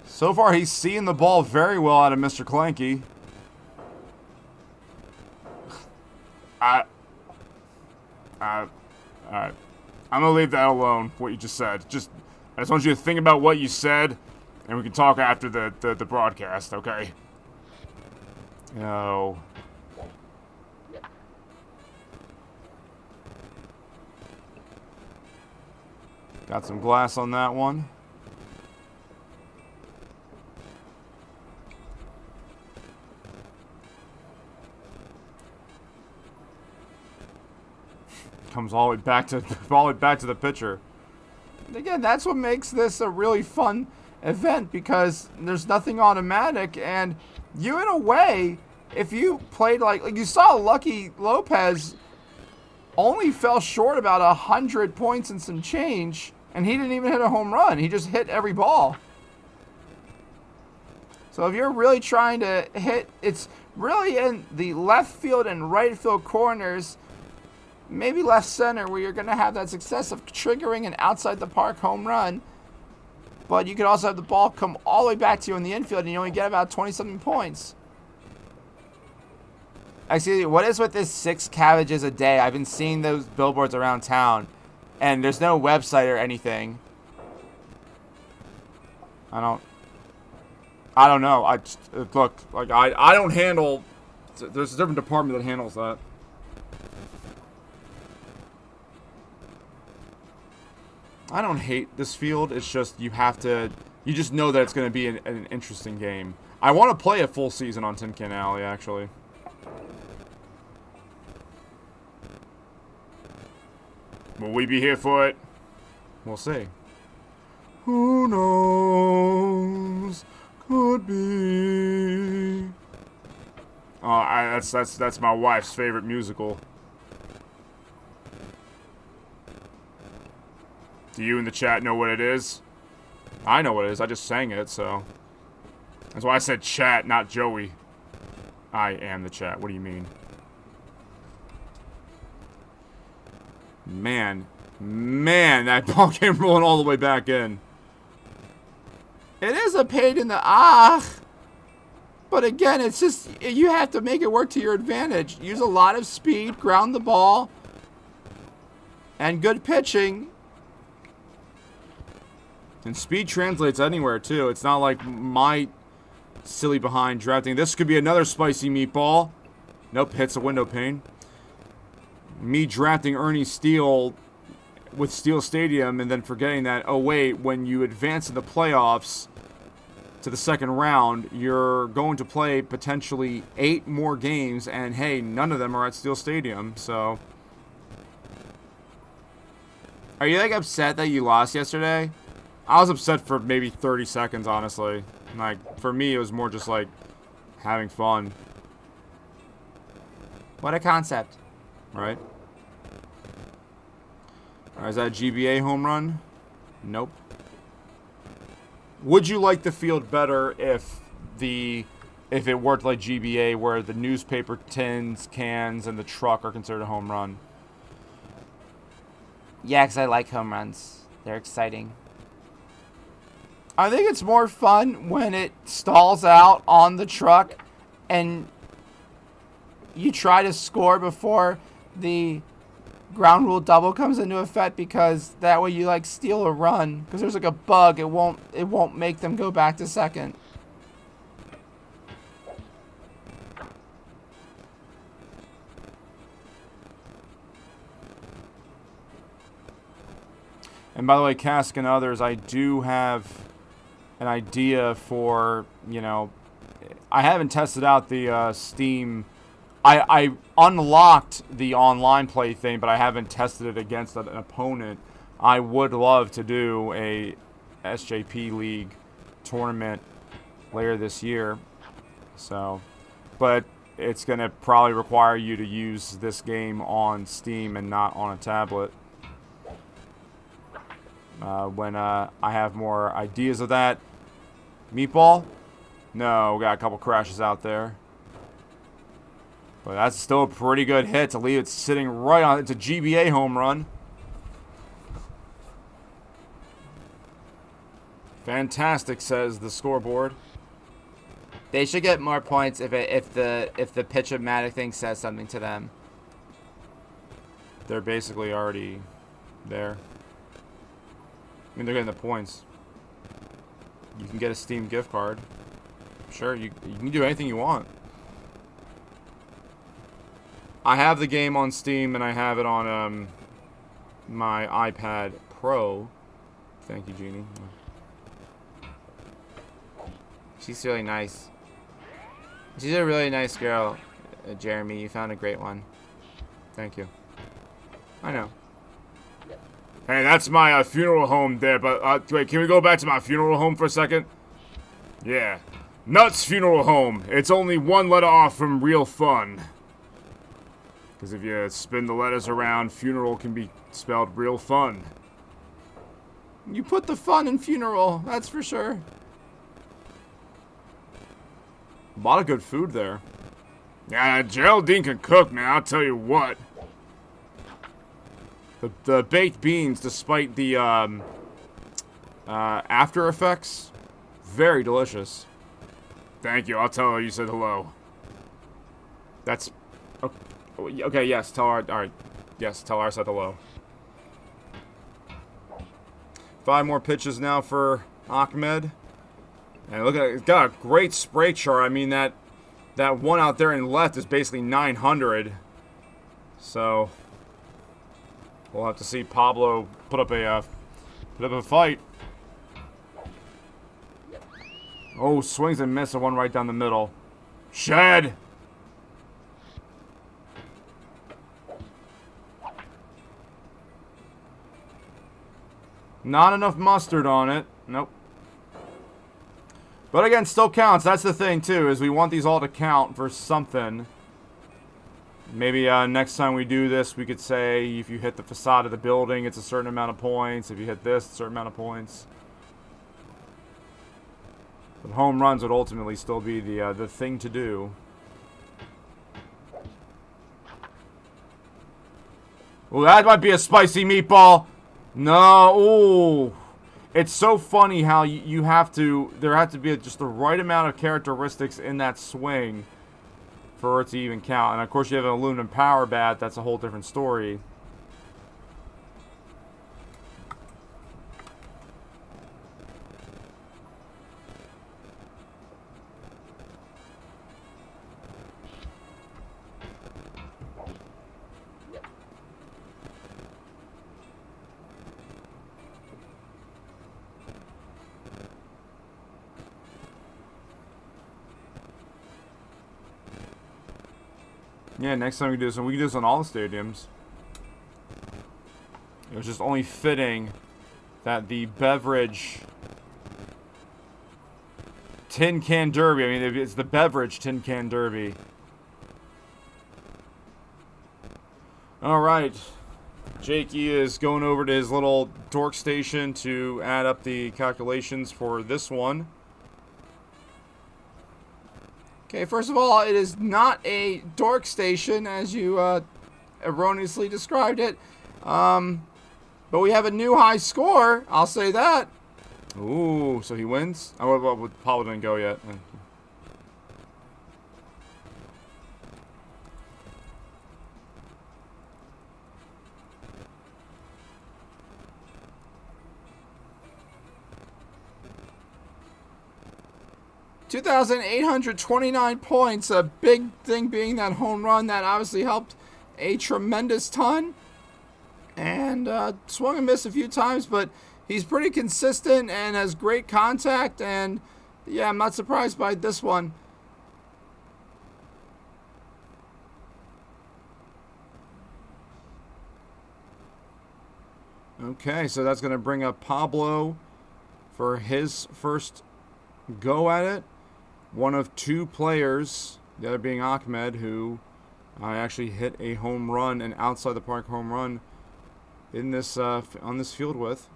So far, he's seeing the ball very well out of Mr. Clanky. Alright. I'm gonna leave that alone, what you just said. I just want you to think about what you said, and we can talk after the broadcast, okay? No. Got some glass on that one. Comes all the way back to the pitcher. Again, that's what makes this a really fun event, because there's nothing automatic, and you, in a way, if you played like you saw, Lucky Lopez only fell short about 100 points and some change, and he didn't even hit a home run. He just hit every ball. So if you're really trying to hit, it's really in the left field and right field corners, maybe left center, where you're going to have that success of triggering an outside the park home run. But you could also have the ball come all the way back to you in the infield, and you only get about 20-something points. Excuse me, what is with this 6 cabbages a day? I've been seeing those billboards around town, and there's no website or anything. I don't know. Look, like I don't handle. There's a different department that handles that. I don't hate this field. It's just you just know that it's going to be an interesting game. I want to play a full season on Tin Can Alley, actually. Will we be here for it? We'll see. Who knows? Could be. Oh, that's my wife's favorite musical. Do you in the chat know what it is? I know what it is. I just sang it, so. That's why I said chat, not Joey. I am the chat. What do you mean? Man, that ball came rolling all the way back in. It is a pain in the but again, it's just, you have to make it work to your advantage. Use a lot of speed, ground the ball, and good pitching. And speed translates anywhere, too. It's not like my silly behind drafting. This could be another spicy meatball. Nope, hits a window pane. Me drafting Ernie Steele with Steel Stadium and then forgetting that, oh wait, when you advance in the playoffs to the second round, you're going to play potentially 8 more games, and hey, none of them are at Steel Stadium, so. Are you like upset that you lost yesterday? I was upset for maybe 30 seconds, honestly. Like, for me, it was more just like having fun. What a concept. Right? Is that a GBA home run? Nope. Would you like the field better if it worked like GBA, where the newspaper tins, cans, and the truck are considered a home run? Yeah, because I like home runs. They're exciting. I think it's more fun when it stalls out on the truck and you try to score before the ground rule double comes into effect, because that way you like steal a run, because there's like a bug, it won't make them go back to second. And by the way, Cask and others, I do have an idea for, you know, I haven't tested out the Steam. I unlocked the online play thing, but I haven't tested it against an opponent. I would love to do a SJP League tournament later this year. So, but it's going to probably require you to use this game on Steam and not on a tablet. When I have more ideas of that. Meatball? No, we got a couple crashes out there. But that's still a pretty good hit to leave it sitting right on. It's a GBA home run. Fantastic, says the scoreboard. They should get more points if the pitch-o-matic thing says something to them. They're basically already there. I mean, they're getting the points. You can get a Steam gift card. Sure, you can do anything you want. I have the game on Steam and I have it on my iPad Pro. Thank you, Jeannie. She's really nice. She's a really nice girl, Jeremy. You found a great one. Thank you. I know. Hey, that's my funeral home there, but wait, can we go back to my funeral home for a second? Yeah. Nuts Funeral Home. It's only one letter off from real fun. Because if you spin the letters around, funeral can be spelled real fun. You put the fun in funeral, that's for sure. A lot of good food there. Yeah, Geraldine can cook, man, I'll tell you what. The baked beans, despite the after effects, very delicious. Thank you, I'll tell her you said hello. That's... Okay, yes, tell her... Alright. Yes, tell her I said hello. 5 more pitches now for Ahmed. And look at it, it's got a great spray chart. I mean, that one out there in left is basically 900. So... we'll have to see Pablo put up a fight. Oh, swings and misses, one right down the middle. Shed! Not enough mustard on it. Nope. But again, still counts. That's the thing, too, is we want these all to count for something. Maybe next time we do this, we could say if you hit the facade of the building, it's a certain amount of points. If you hit this, a certain amount of points. But home runs would ultimately still be the thing to do. Well, that might be a spicy meatball. No, ooh. It's so funny how you have to, there have to be just the right amount of characteristics in that swing for it to even count. And of course you have an aluminum power bat, that's a whole different story. Yeah, next time we do this, and we can do this on all the stadiums. It was just only fitting that the Beverage Tin Can Derby, I mean, it's the Beverage Tin Can Derby. Alright. Jakey is going over to his little dork station to add up the calculations for this one. Okay, first of all, it is not a dork station, as you erroneously described it. But we have a new high score, I'll say that. Ooh, so he wins? Oh, well, Paulo didn't go yet. 2,829 points. A big thing being that home run that obviously helped a tremendous ton. And and swung and missed a few times, but he's pretty consistent and has great contact, and yeah, I'm not surprised by this one. Okay, so that's going to bring up Pablo for his first go at it. One of two players, the other being Ahmed, who actually hit a home run, an outside the park home run in this on this field with.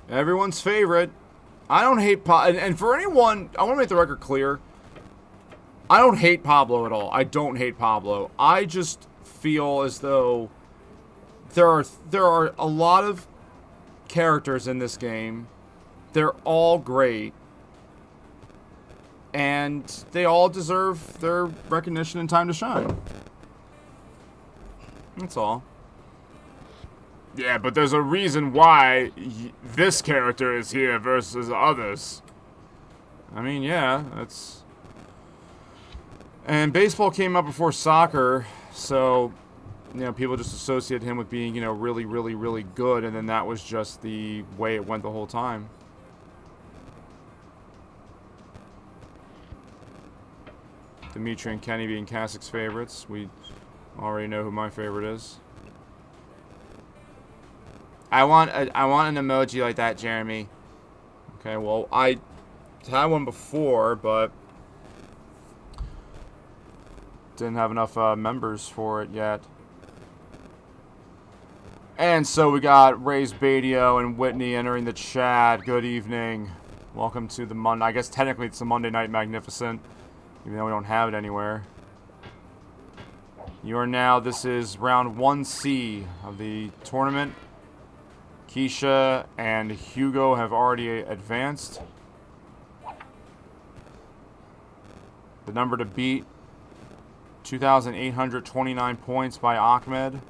Everyone's favorite. I don't hate and for anyone, I want to make the record clear. I don't hate Pablo at all. I don't hate Pablo. I just feel as though there are a lot of characters in this game. They're all great. And they all deserve their recognition and time to shine. That's all. Yeah, but there's a reason why this character is here versus others. I mean, yeah, that's... And baseball came up before soccer, so, you know, people just associate him with being, you know, really, really, really good, and then that was just the way it went the whole time. Dimitri and Kenny being Kasik's favorites. We already know who my favorite is. I want an emoji like that, Jeremy. Okay, well, I had one before, but didn't have enough members for it yet. And so we got Ray's Badio and Whitney entering the chat. Good evening. Welcome to the Monday. I guess technically it's the Monday Night Magnificent, even though we don't have it anywhere. You are now, this is round 1C of the tournament. Keisha and Hugo have already advanced. The number to beat, 2,829 points by Ahmed.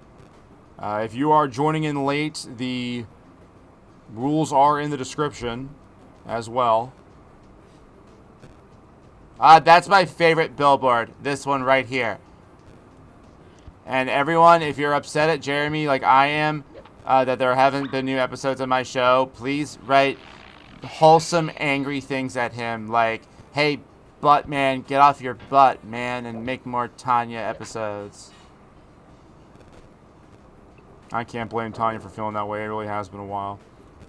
If you are joining in late, the rules are in the description as well. That's my favorite billboard. This one right here. And everyone, if you're upset at Jeremy like I am, that there haven't been new episodes of my show, please write wholesome, angry things at him. Like, hey, butt man, get off your butt, man, and make more Tanya episodes. I can't blame Tanya for feeling that way. It really has been a while.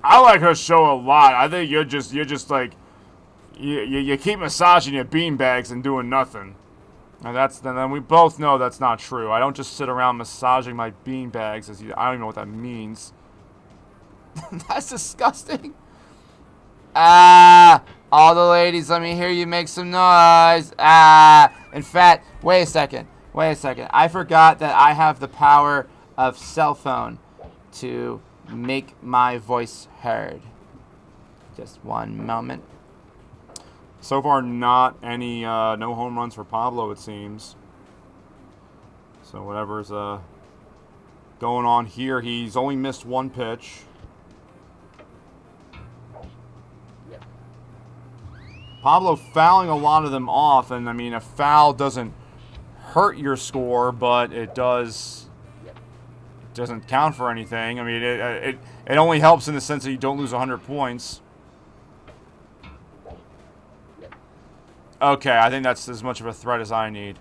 I like her show a lot. I think you're just like, you keep massaging your beanbags and doing nothing. And then we both know that's not true. I don't just sit around massaging my beanbags. I don't even know what that means. That's disgusting. All the ladies, let me hear you make some noise. In fact, wait a second. I forgot that I have the power of cell phone to make my voice heard. Just one moment. So far, not any no home runs for Pablo, it seems. So whatever's going on here, he's only missed one pitch. Pablo fouling a lot of them off, and I mean, a foul doesn't hurt your score, but it doesn't count for anything. I mean, it only helps in the sense that you don't lose 100 points. Okay, I think that's as much of a threat as I need.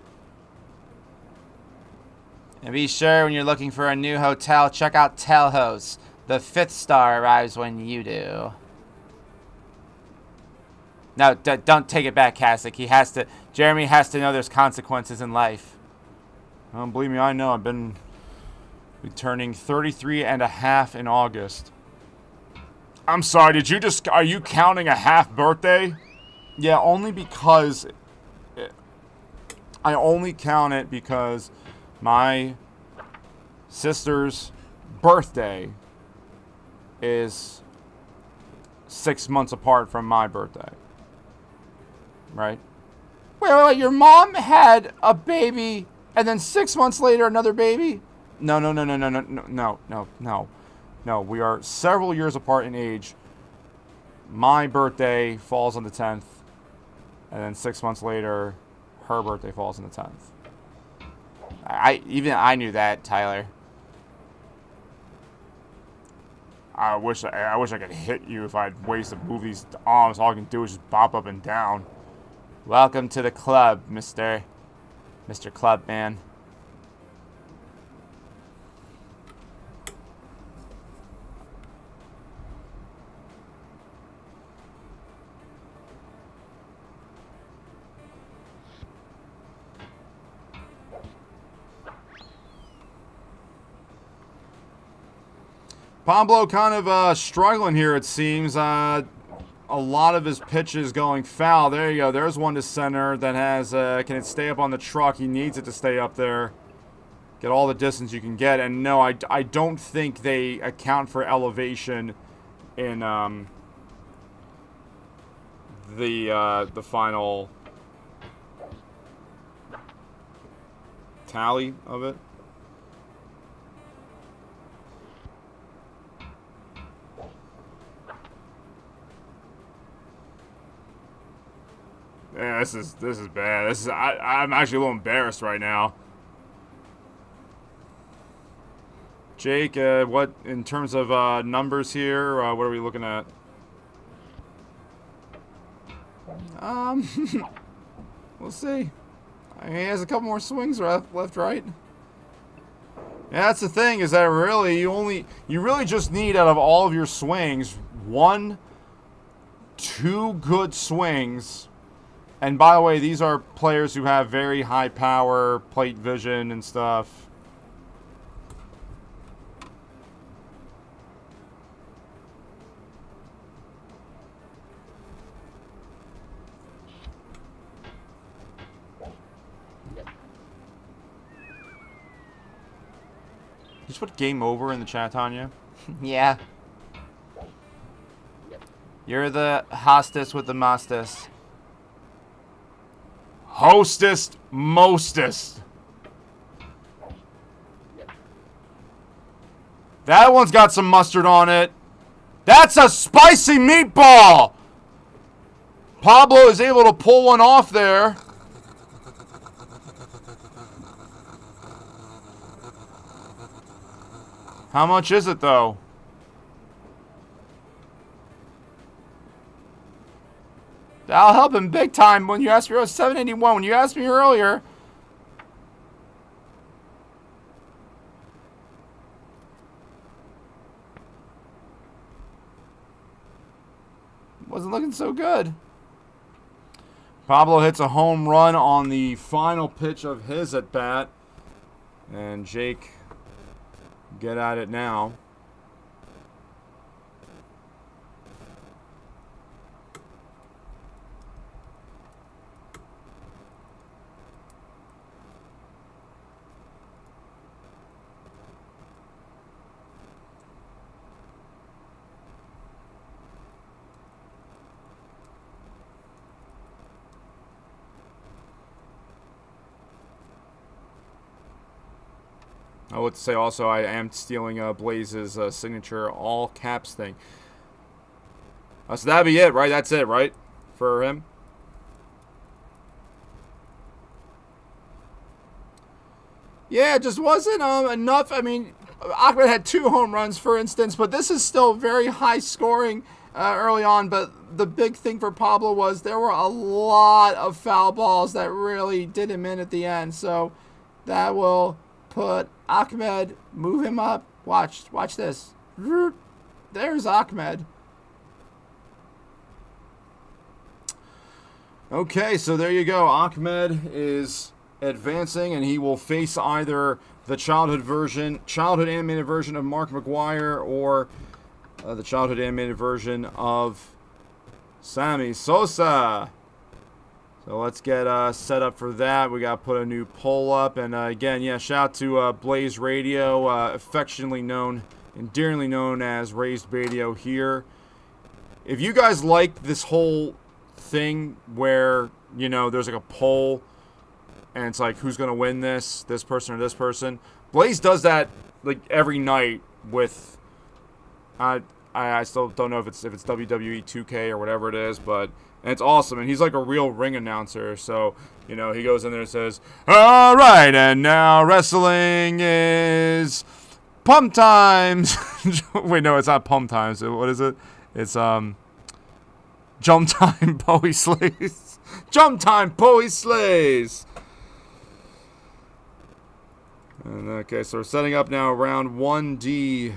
And be sure when you're looking for a new hotel, check out Telhouse. The 5th star arrives when you do. No, don't take it back, Kasich. Jeremy has to know there's consequences in life. Believe me, I know. I've been turning 33 and a half in August. I'm sorry, are you counting a half birthday? Yeah, only because I only count it because my sister's birthday is 6 months apart from my birthday. Right? Wait, your mom had a baby and then 6 months later another baby? No, no, no, no, no, no, no, no, no, no. No, we are several years apart in age. My birthday falls on the 10th, and then 6 months later, her birthday falls on the 10th. I knew that, Tyler. I wish I could hit you if I had ways to move these arms. All I can do is just bop up and down. Welcome to the club, Mr. Clubman. Pablo kind of struggling here, it seems. A lot of his pitches going foul. There you go. There's one to center that has, can it stay up on the truck? He needs it to stay up there. Get all the distance you can get. And no, I don't think they account for elevation in the final tally of it. Yeah, this is bad. I'm actually a little embarrassed right now. Jake, what in terms of numbers here? What are we looking at? We'll see. I mean, he has a couple more swings left, right? Yeah, that's the thing, is that really you really just need, out of all of your swings, 1, 2 good swings. And by the way, these are players who have very high power, plate vision and stuff. You just put game over in the chat, Tanya? Yeah. You're the hostess with the mostest. Hostest mostest. That one's got some mustard on it. That's a spicy meatball. Pablo is able to pull one off there. How much is it, though? That'll help him big time. When you asked me, it was 781. When you asked me earlier, wasn't looking so good. Pablo hits a home run on the final pitch of his at bat, and Jake get at it now. I would say also I am stealing Blaze's signature all caps thing. So that'd be it, right? That's it, right? For him? Yeah, it just wasn't enough. I mean, Ahmed had 2 home runs, for instance, but this is still very high scoring early on. But the big thing for Pablo was there were a lot of foul balls that really did him in at the end. So that will put Ahmed, move him up. Watch this. There's Ahmed. Okay, so there you go. Ahmed is advancing, and he will face either the childhood animated version of Mark McGuire, or the childhood animated version of Sammy Sosa. So let's get set up for that. We got to put a new poll up. And again, yeah, shout out to Blaze Radio, affectionately known, endearingly known as Raised Radio here. If you guys like this whole thing where, you know, there's like a poll and it's like, who's going to win this person or this person, Blaze does that like every night with. I still don't know if it's WWE 2K or whatever it is, but and it's awesome. And he's like a real ring announcer, so you know he goes in there and says, "All right, and now wrestling is pump times." Wait, no, it's not pump times. What is it? It's jump time. Bowie slays. Jump time. Bowie slays. And okay, so we're setting up now round 1D.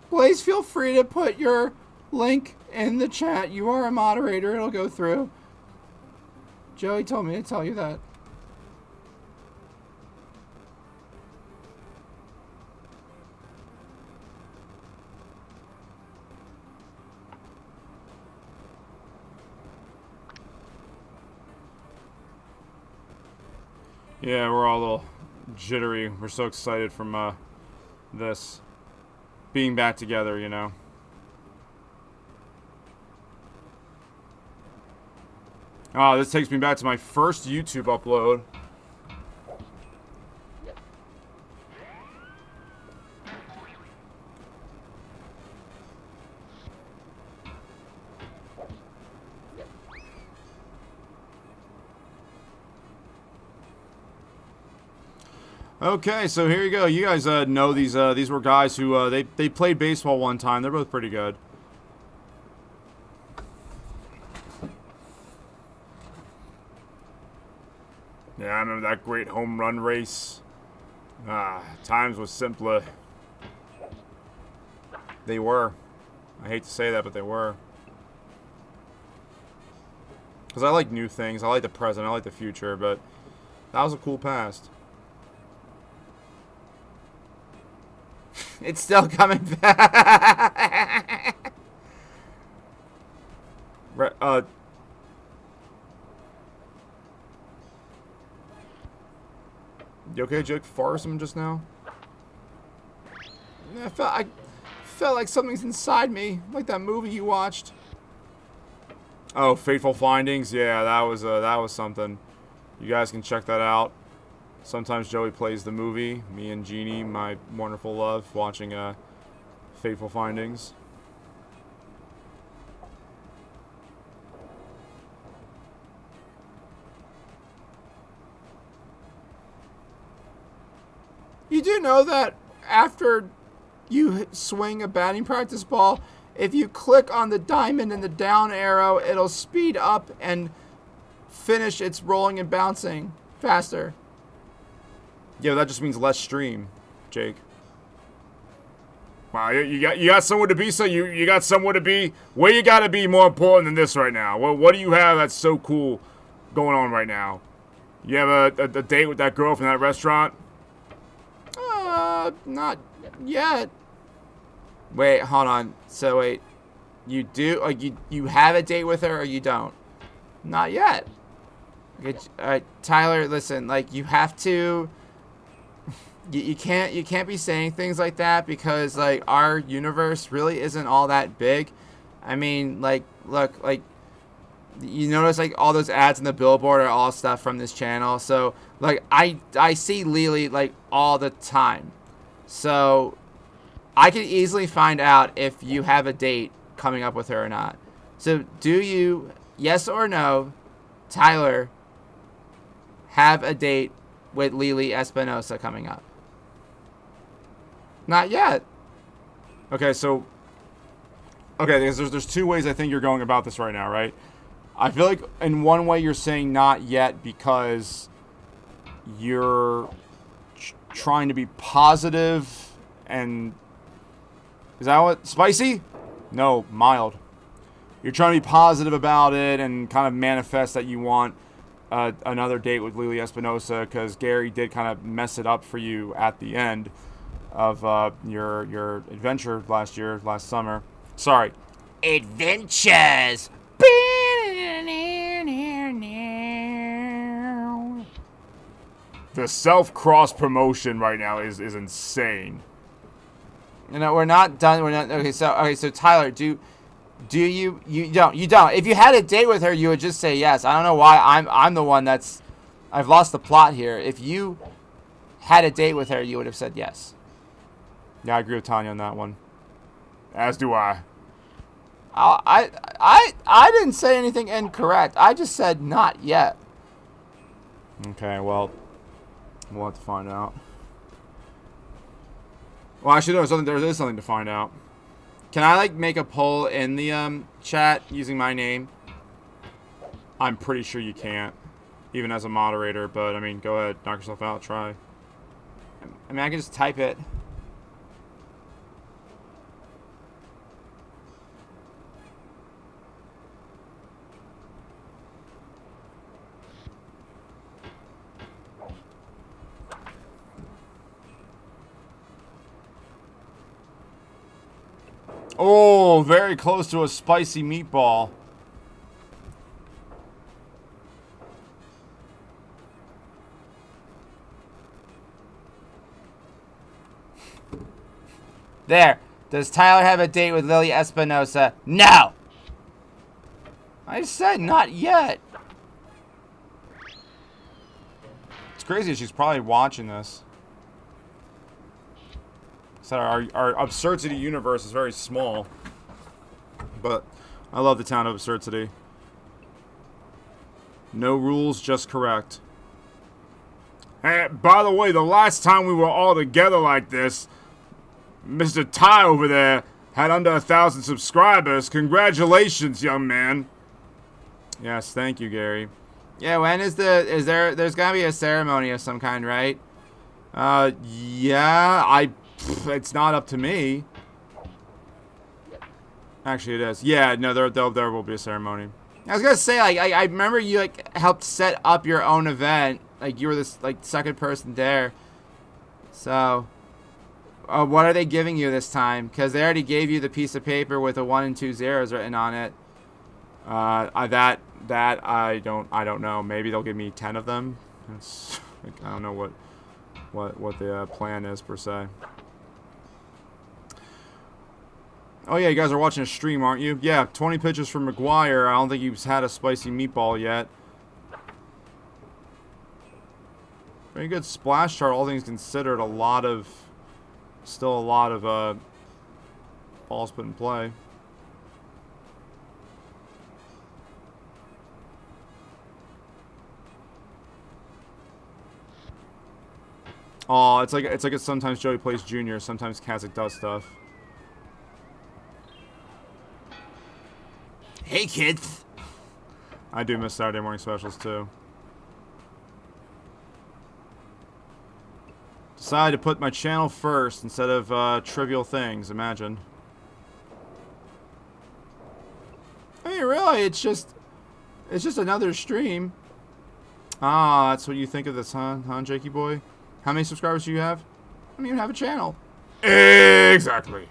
Blaze, feel free to put your link in the chat. You are a moderator. It'll go through. Joey told me to tell you that. Yeah, we're all a little jittery. We're so excited from this being back together, you know. Oh, this takes me back to my first YouTube upload. Okay, so here you go. You guys know these were guys who they played baseball one time. They're both pretty good. Yeah, I remember that great home run race. Times was simpler. They were. I hate to say that, but they were. Because I like new things. I like the present. I like the future, but that was a cool past. It's still coming back. You okay, Jake? Farted him just now? I felt like something's inside me, like that movie you watched. Oh, Fateful Findings. Yeah, that was something. You guys can check that out. Sometimes Joey plays the movie. Me and Jeannie, my wonderful love, watching Fateful Findings. You do know that after you swing a batting practice ball, if you click on the diamond and the down arrow, it'll speed up and finish its rolling and bouncing faster. Yeah, that just means less stream, Jake. Wow, you got somewhere to be, so you got somewhere to be. Where you gotta be more important than this right now? What do you have that's so cool going on right now? You have a date with that girl from that restaurant? Not yet. Wait, hold on. So wait, you do? Like you have a date with her, or you don't? Not yet. Okay, Tyler, listen. Like you have to. You can't be saying things like that because like our universe really isn't all that big. I mean, like look, like you notice like all those ads in the billboard are all stuff from this channel. So like I see Lily like all the time. So I can easily find out if you have a date coming up with her or not. So do you, yes or no, Tyler, have a date with Lily Espinosa coming up? Not yet. Okay, so... Okay, there's two ways I think you're going about this right now, right? I feel like in one way you're saying not yet because you're trying to be positive and... Is that what... Spicy? No, mild. You're trying to be positive about it and kind of manifest that you want another date with Lily Espinosa because Gary did kind of mess it up for you at the end of your adventure last summer. Sorry. Adventures. The self-cross promotion right now is insane. You know, we're not done. We're not. Okay, so Tyler, do you don't. If you had a date with her, you would just say yes. I don't know why I'm the one I've lost the plot here. If you had a date with her, you would have said yes. Yeah, I agree with Tanya on that one. As do I. I didn't say anything incorrect. I just said not yet. Okay, well, we'll have to find out. Well, actually, there is something to find out. Can I, like, make a poll in the chat using my name? I'm pretty sure you can't, even as a moderator, but, I mean, go ahead. Knock yourself out. Try. I mean, I can just type it. Oh, very close to a spicy meatball. There. Does Tyler have a date with Lily Espinosa? No. I said not yet. It's crazy. She's probably watching this. So our absurdity universe is very small. But I love the town of absurdity. No rules, just correct. Hey, by the way, the last time we were all together like this, Mr. Ty over there had under 1,000 subscribers. Congratulations, young man. Yes, thank you, Gary. Yeah, when there's gotta be a ceremony of some kind, right? Yeah, it's not up to me. Actually, it is. Yeah, no, there will be a ceremony. I was gonna say, like, I remember you, like, helped set up your own event. Like, you were this, like, second person there. So, what are they giving you this time? Because they already gave you the piece of paper with a 1 and 2 zeros written on it. That I don't know. Maybe they'll give me 10 of them. It's, like, I don't know what the plan is per se. Oh yeah, you guys are watching a stream, aren't you? Yeah, 20 pitches from McGuire. I don't think he's had a spicy meatball yet. Very good splash chart, all things considered. Still a lot of balls put in play. Oh, it's like sometimes Joey plays junior, sometimes Kazik does stuff. Hey, kids. I do miss Saturday morning specials too. Decided to put my channel first instead of trivial things. Imagine. I mean, really, it's just another stream. Ah, that's what you think of this, huh, Jakey boy? How many subscribers do you have? I don't even have a channel. Exactly.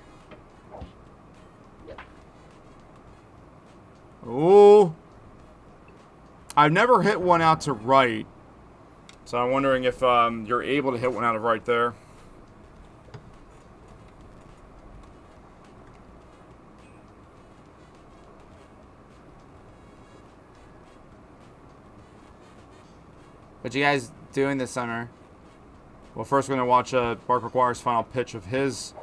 Oh, I've never hit one out to right, so I'm wondering if you're able to hit one out of right there. What you guys doing this summer? Well, first we're going to watch Mark McGuire's final pitch of his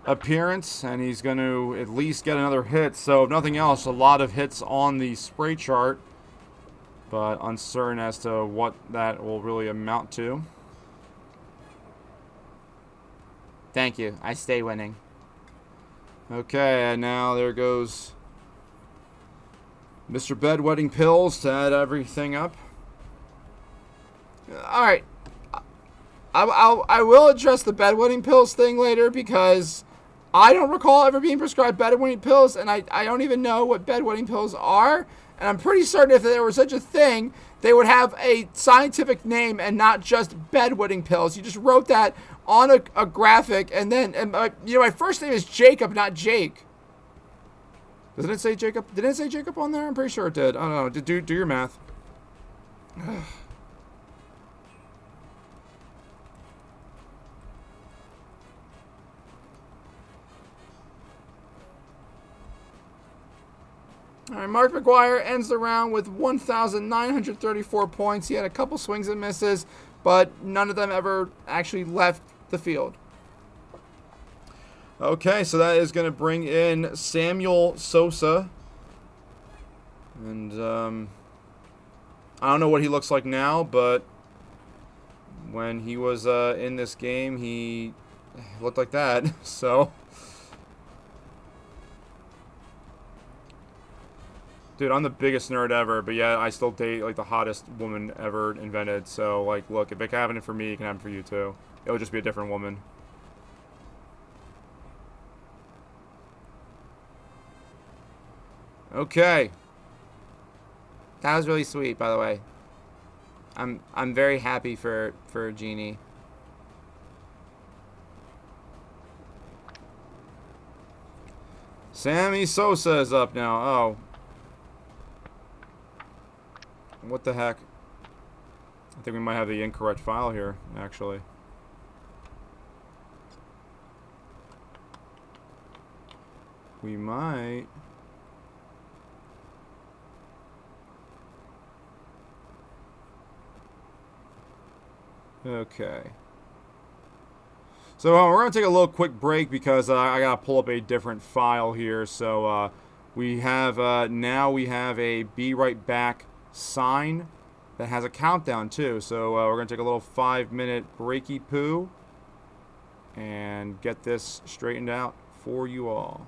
appearance, and he's going to at least get another hit. So, if nothing else, a lot of hits on the spray chart, but uncertain as to what that will really amount to. Thank you. I stay winning. Okay, and now there goes Mr. Bedwetting Pills to add everything up. All right. I will address the bedwetting pills thing later because I don't recall ever being prescribed bedwetting pills, and I don't even know what bedwetting pills are. And I'm pretty certain if there were such a thing, they would have a scientific name and not just bedwetting pills. You just wrote that on a graphic, and then, my first name is Jacob, not Jake. Doesn't it say Jacob? Didn't it say Jacob on there? I'm pretty sure it did. I don't know. Do your math. All right, Mark McGuire ends the round with 1,934 points. He had a couple swings and misses, but none of them ever actually left the field. Okay, so that is going to bring in Samuel Sosa. And I don't know what he looks like now, but when he was in this game, he looked like that. So, dude, I'm the biggest nerd ever, but yeah, I still date like the hottest woman ever invented. So, like, look, if it can happen for me, it can happen for you too. It'll just be a different woman. Okay. That was really sweet, by the way. I'm very happy for Jeannie. Sammy Sosa is up now. Oh. What the heck? I think we might have the incorrect file here, actually. We might. Okay. So we're going to take a little quick break because I got to pull up a different file here. So we have now we have a Be Right Back sign that has a countdown too. So we're going to take a little 5-minute breaky poo and get this straightened out for you all.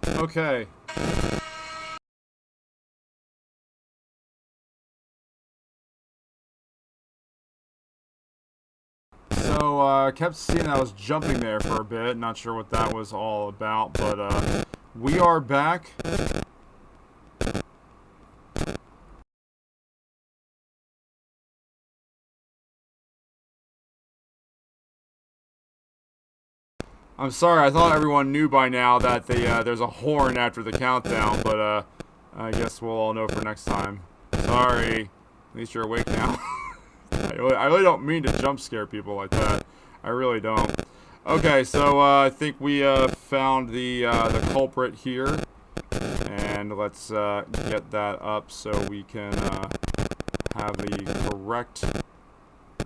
Okay. So, kept seeing I was jumping there for a bit. Not sure what that was all about, but, we are back. I'm sorry, I thought everyone knew by now that there's a horn after the countdown, but, I guess we'll all know for next time. Sorry. At least you're awake now. I really don't mean to jump scare people like that. I really don't. Okay, so I think we found the culprit here, and let's get that up so we can have the correct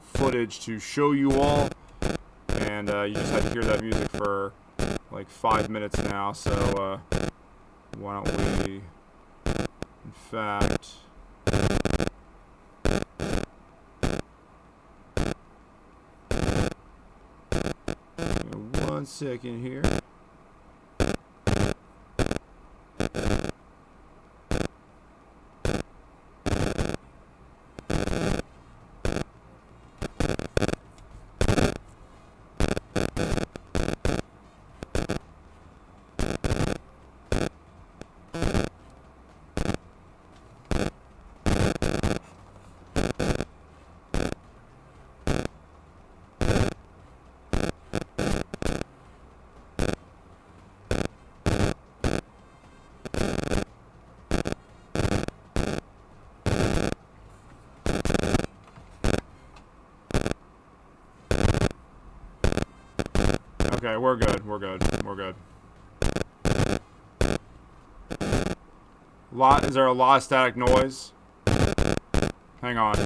footage to show you all. And you just had to hear that music for like 5 minutes now, so why don't we, in fact, 1 second here. Okay, we're good. Is there a lot of static noise? Hang on.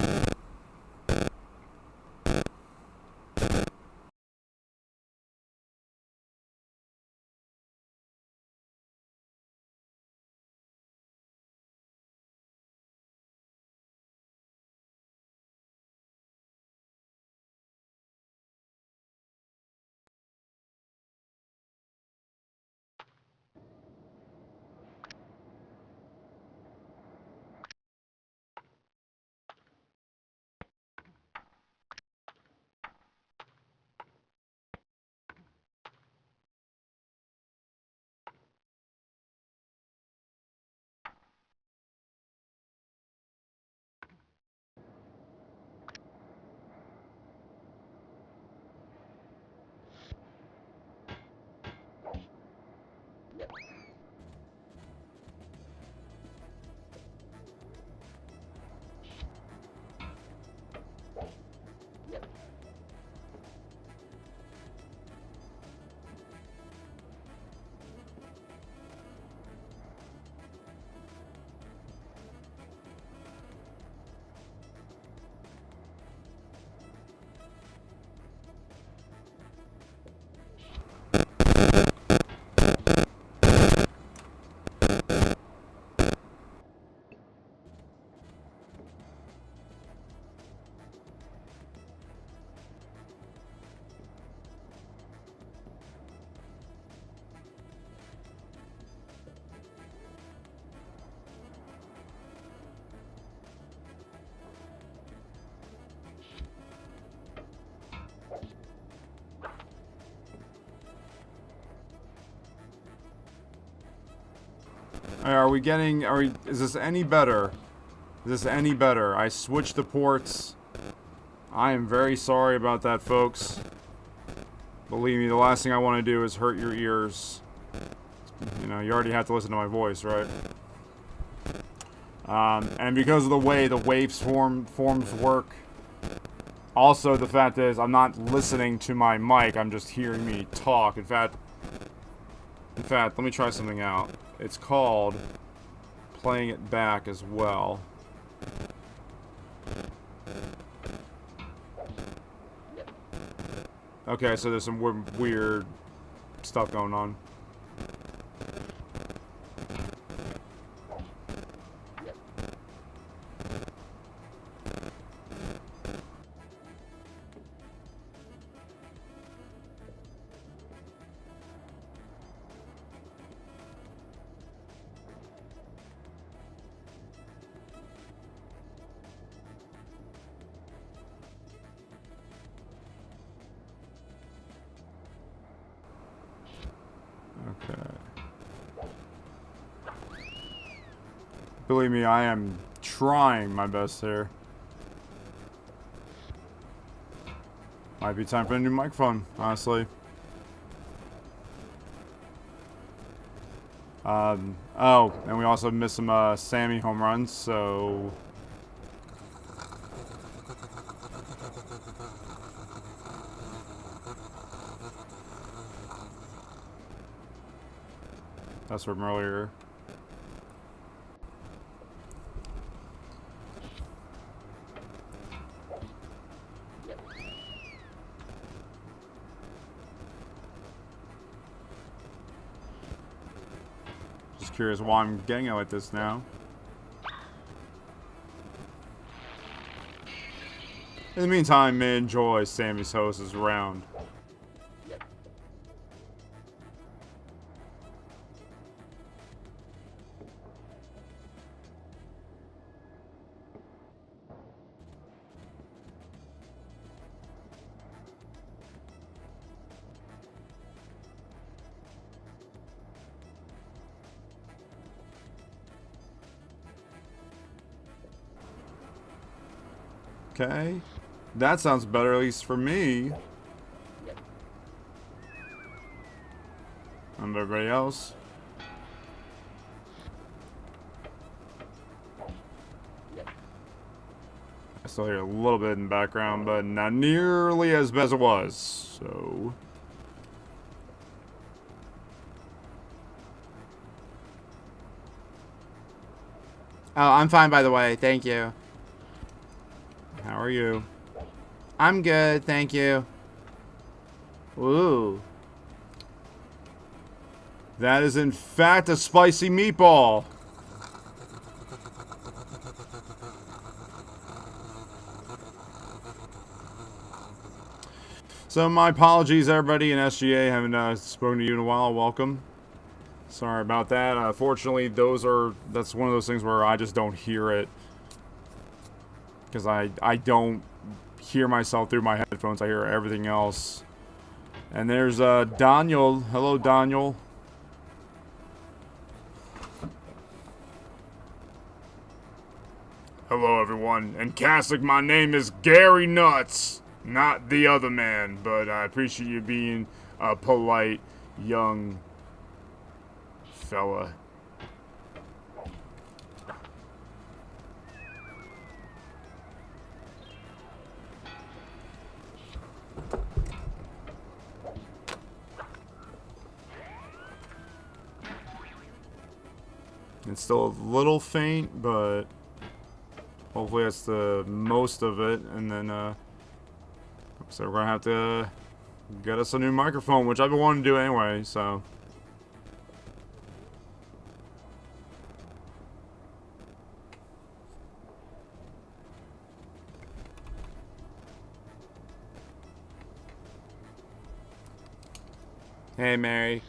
Is this any better? Is this any better? I switched the ports. I am very sorry about that, folks. Believe me, the last thing I want to do is hurt your ears. You know, you already have to listen to my voice, right? And because of the way the waveforms work, also the fact is I'm not listening to my mic, I'm just hearing me talk. In fact, let me try something out. It's called playing it back as well. Okay, so there's some weird stuff going on. Believe me, I am trying my best here. Might be time for a new microphone, honestly. Oh, and we also missed some Sammy home runs, so... That's from earlier. Just curious why I'm getting it like this now. In the meantime, may enjoy Sammy Sosa's round. Okay. That sounds better, at least for me. And everybody else. I still hear a little bit in the background, but not nearly as bad as it was. So... Oh, I'm fine, by the way. Thank you. How are you? I'm good, thank you. Ooh. That is in fact a spicy meatball. So my apologies, everybody in SGA. Haven't spoken to you in a while. Welcome. Sorry about that. Fortunately, that's one of those things where I just don't hear it. Because I don't hear myself through my headphones. I hear everything else. And there's Daniel. Hello, Daniel. Hello, everyone. And Catholic, my name is Gary Nuts. Not the other man, but I appreciate you being a polite, young fella. It's still a little faint, but hopefully that's the most of it. And then, so we're gonna have to get us a new microphone, which I've been wanting to do anyway, so. Hey, Mary.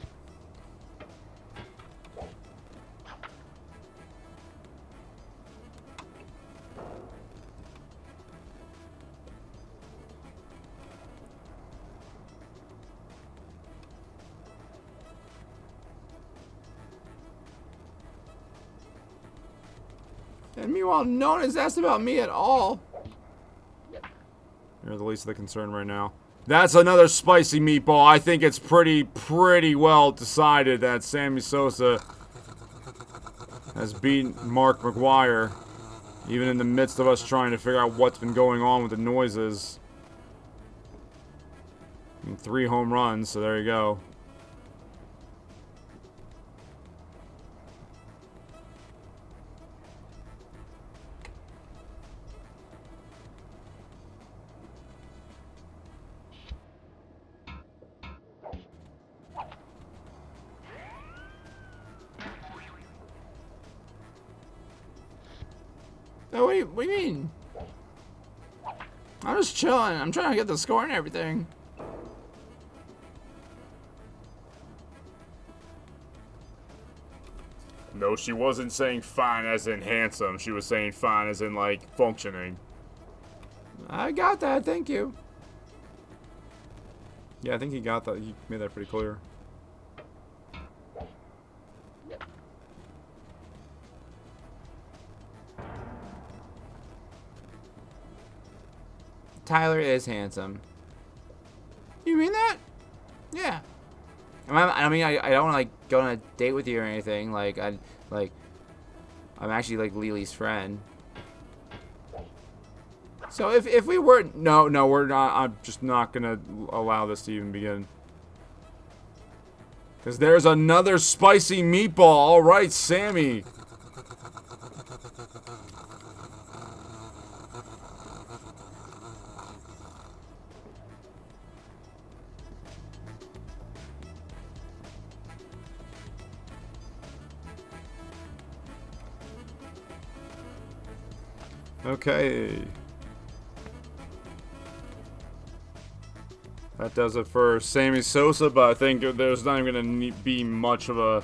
And meanwhile, no one has asked about me at all. You're the least of the concern right now. That's another spicy meatball. I think it's pretty well decided that Sammy Sosa has beaten Mark McGwire, even in the midst of us trying to figure out what's been going on with the noises. And 3 home runs, so there you go. Oh, what do you mean? I'm just chilling. I'm trying to get the score and everything. No, she wasn't saying fine as in handsome. She was saying fine as in, like, functioning. I got that, thank you. Yeah, I think he got that. He made that pretty clear. Tyler is handsome. You mean that? Yeah. I mean, I don't want to, like, go on a date with you or anything. Like, I'm actually, like, Lily's friend. So if we were... No, we're not. I'm just not going to allow this to even begin. Because there's another spicy meatball. All right, Sammy. Okay. That does it for Sammy Sosa, but I think there's not even going to be much of a...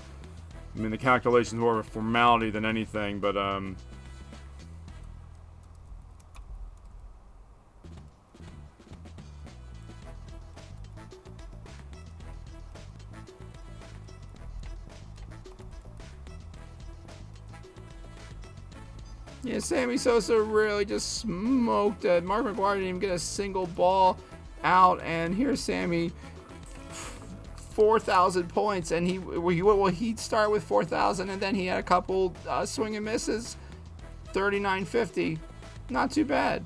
I mean, the calculation's more of a formality than anything, but, Yeah, Sammy Sosa really just smoked it. Mark McGwire didn't even get a single ball out, and here's Sammy, 4,000 points, and he'd start with 4,000, and then he had a couple swing and misses, 39.50, not too bad.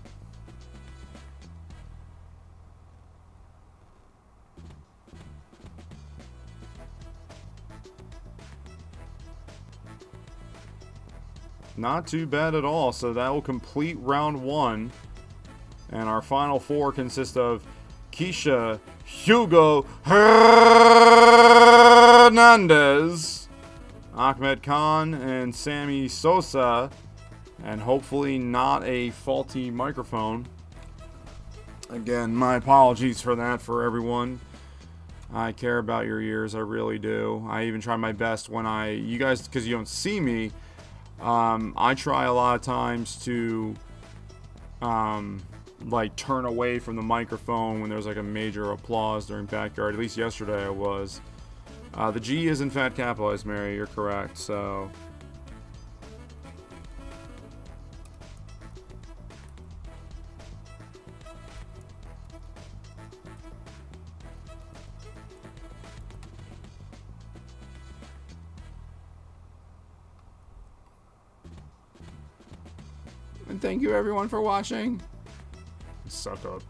not too bad at all. So that will complete round one. And our final four consist of Keisha, Hugo Hernandez, Ahmed Khan, and Sammy Sosa. And hopefully not a faulty microphone. Again, my apologies for that for everyone. I care about your ears, I really do. I even try my best when you guys, because you don't see me, I try a lot of times to like turn away from the microphone when there's like a major applause during backyard. At least yesterday I was. The G is in fact capitalized, Mary. You're correct. So. And thank you everyone for watching. Suck up.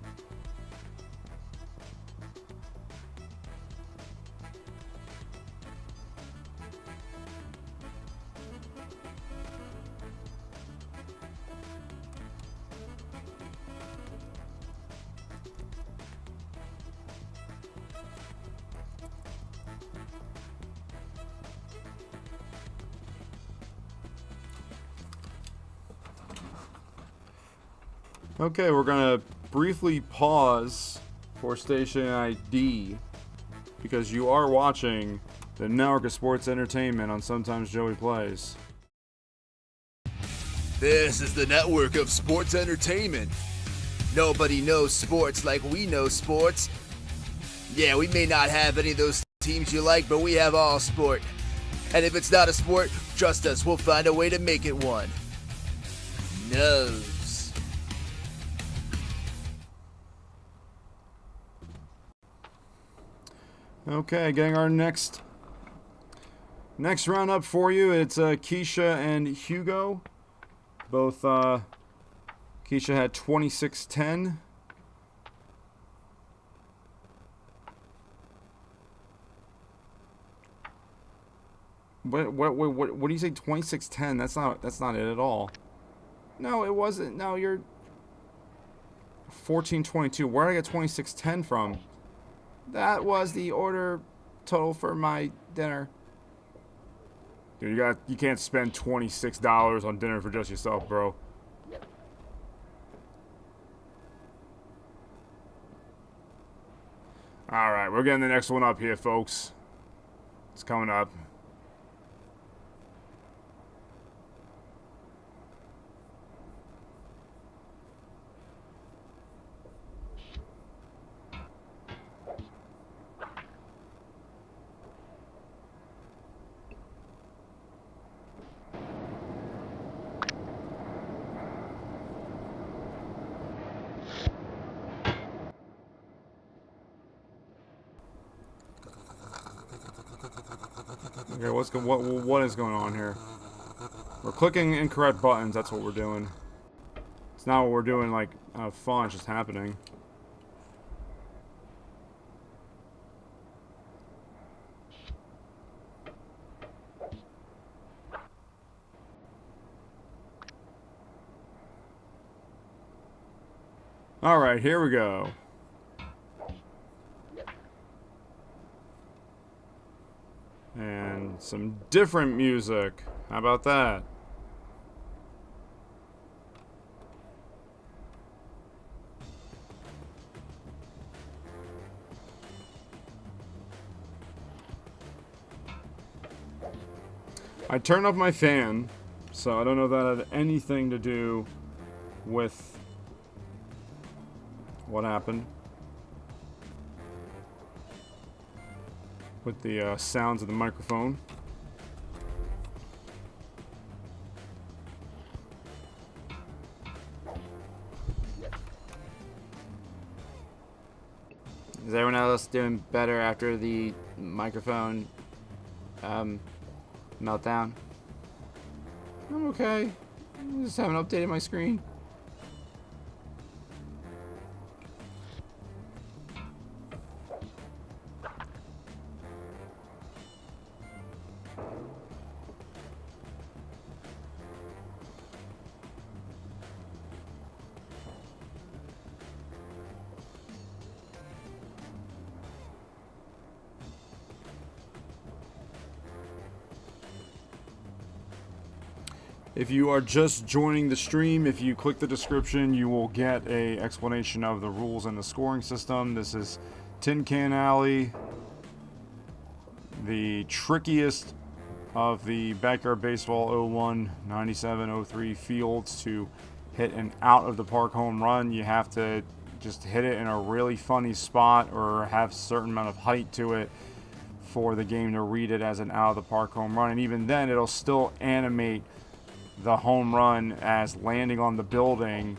Okay, we're gonna briefly pause for station ID because you are watching the Network of Sports Entertainment on Sometimes Joey Plays. This is the network of sports entertainment. Nobody knows sports like we know sports. Yeah, we may not have any of those teams you like, but we have all sport. And if it's not a sport, trust us, we'll find a way to make it one. Nose. Okay, getting our next round up for you. It's Keisha and Hugo. Both Keisha had 26-10. What do you say? 26-10? That's not it at all. No, it wasn't. No, you're 14-22. Where did I get 26-10 from? That was the order total for my dinner. Dude, you can't spend $26 on dinner for just yourself, bro. All right, we're getting the next one up here, folks. It's coming up. Okay, what is going on here? We're clicking incorrect buttons. That's what we're doing. It's not what we're doing like fun. It's just happening. All right, here we go. And some different music. How about that? I turned off my fan, so I don't know if that had anything to do with what happened with the sounds of the microphone. Is everyone else doing better after the microphone meltdown? I'm okay. I just haven't updated my screen. If you are just joining the stream, if you click the description, you will get a explanation of the rules and the scoring system. This is Tin Can Alley, the trickiest of the Backyard Baseball 01, 97, 03 fields to hit an out of the park home run. You have to just hit it in a really funny spot or have a certain amount of height to it for the game to read it as an out of the park home run. And even then, it'll still animate the home run as landing on the building,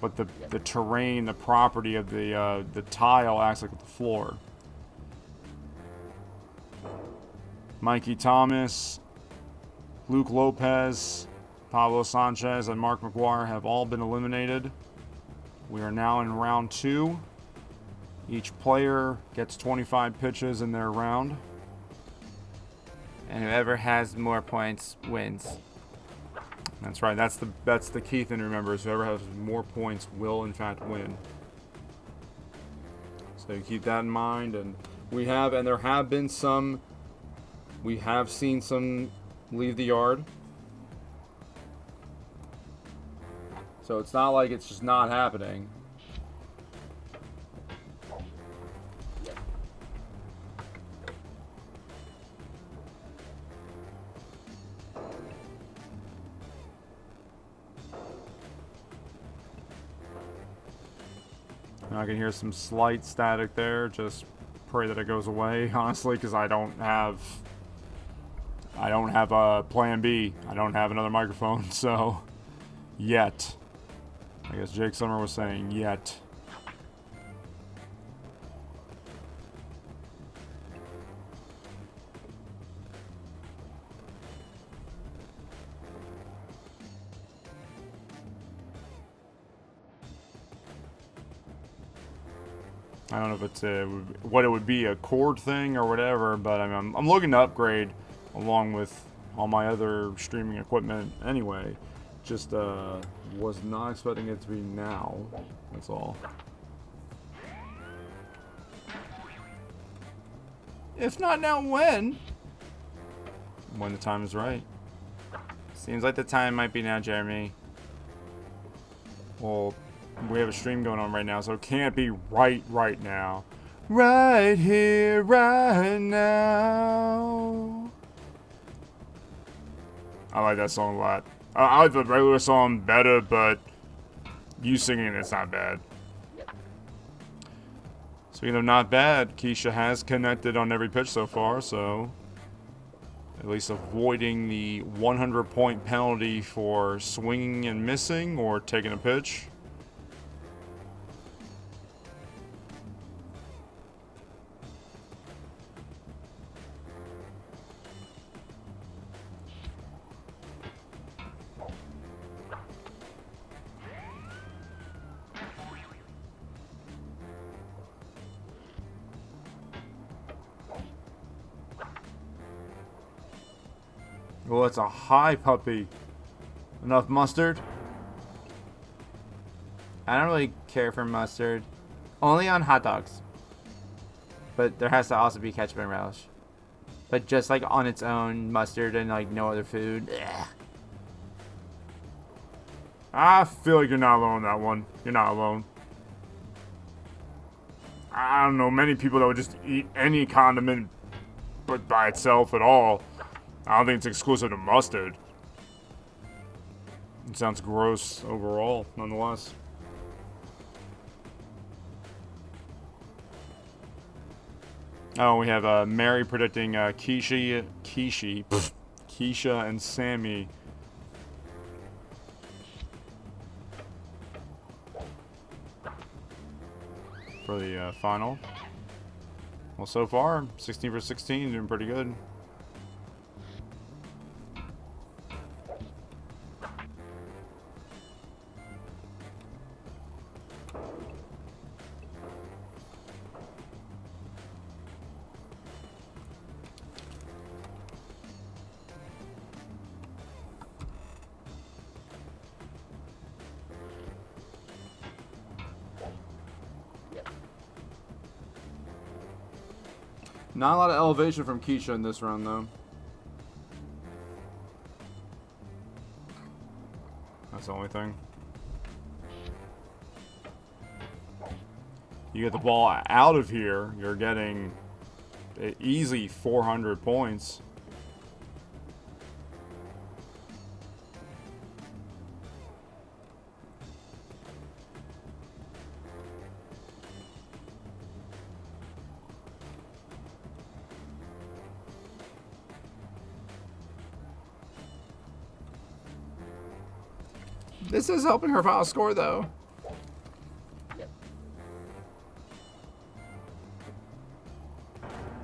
but the terrain, the property of the tile acts like the floor. Mikey Thomas, Luke Lopez, Pablo Sanchez, and Mark McGuire have all been eliminated. We are now in round 2. Each player gets 25 pitches in their round. And whoever has more points wins. That's right. That's the key thing to remember, is whoever has more points will in fact win. So you keep that in mind. And we have seen some leave the yard. So it's not like it's just not happening. I can hear some slight static there. Just pray that it goes away, honestly, because I don't have a plan B. I don't have another microphone, so yet. I guess Jake Summer was saying yet. I don't know if it's what it would be, a cord thing or whatever, but I mean, I'm looking to upgrade along with all my other streaming equipment anyway. Just was not expecting it to be now. That's all. If not now, when? When the time is right. Seems like the time might be now, Jeremy. Well, we have a stream going on right now, so it can't be right now. Right here, right now. I like that song a lot. I like the regular song better, but you singing it's not bad. Speaking of not bad, Keisha has connected on every pitch so far, so at least avoiding the 100-point penalty for swinging and missing or taking a pitch. Oh, it's a high puppy. Enough mustard? I don't really care for mustard. Only on hot dogs. But there has to also be ketchup and relish. But just like on its own, mustard and like no other food. Ugh. I feel like you're not alone on that one. You're not alone. I don't know many people that would just eat any condiment but by itself at all. I don't think it's exclusive to mustard. It sounds gross overall, nonetheless. Oh, we have Mary predicting Keisha and Sammy. For the final. Well, so far, 16 for 16, doing pretty good. Not a lot of elevation from Keisha in this round, though. That's the only thing. You get the ball out of here, you're getting easy 400 points. This is helping her final score, though.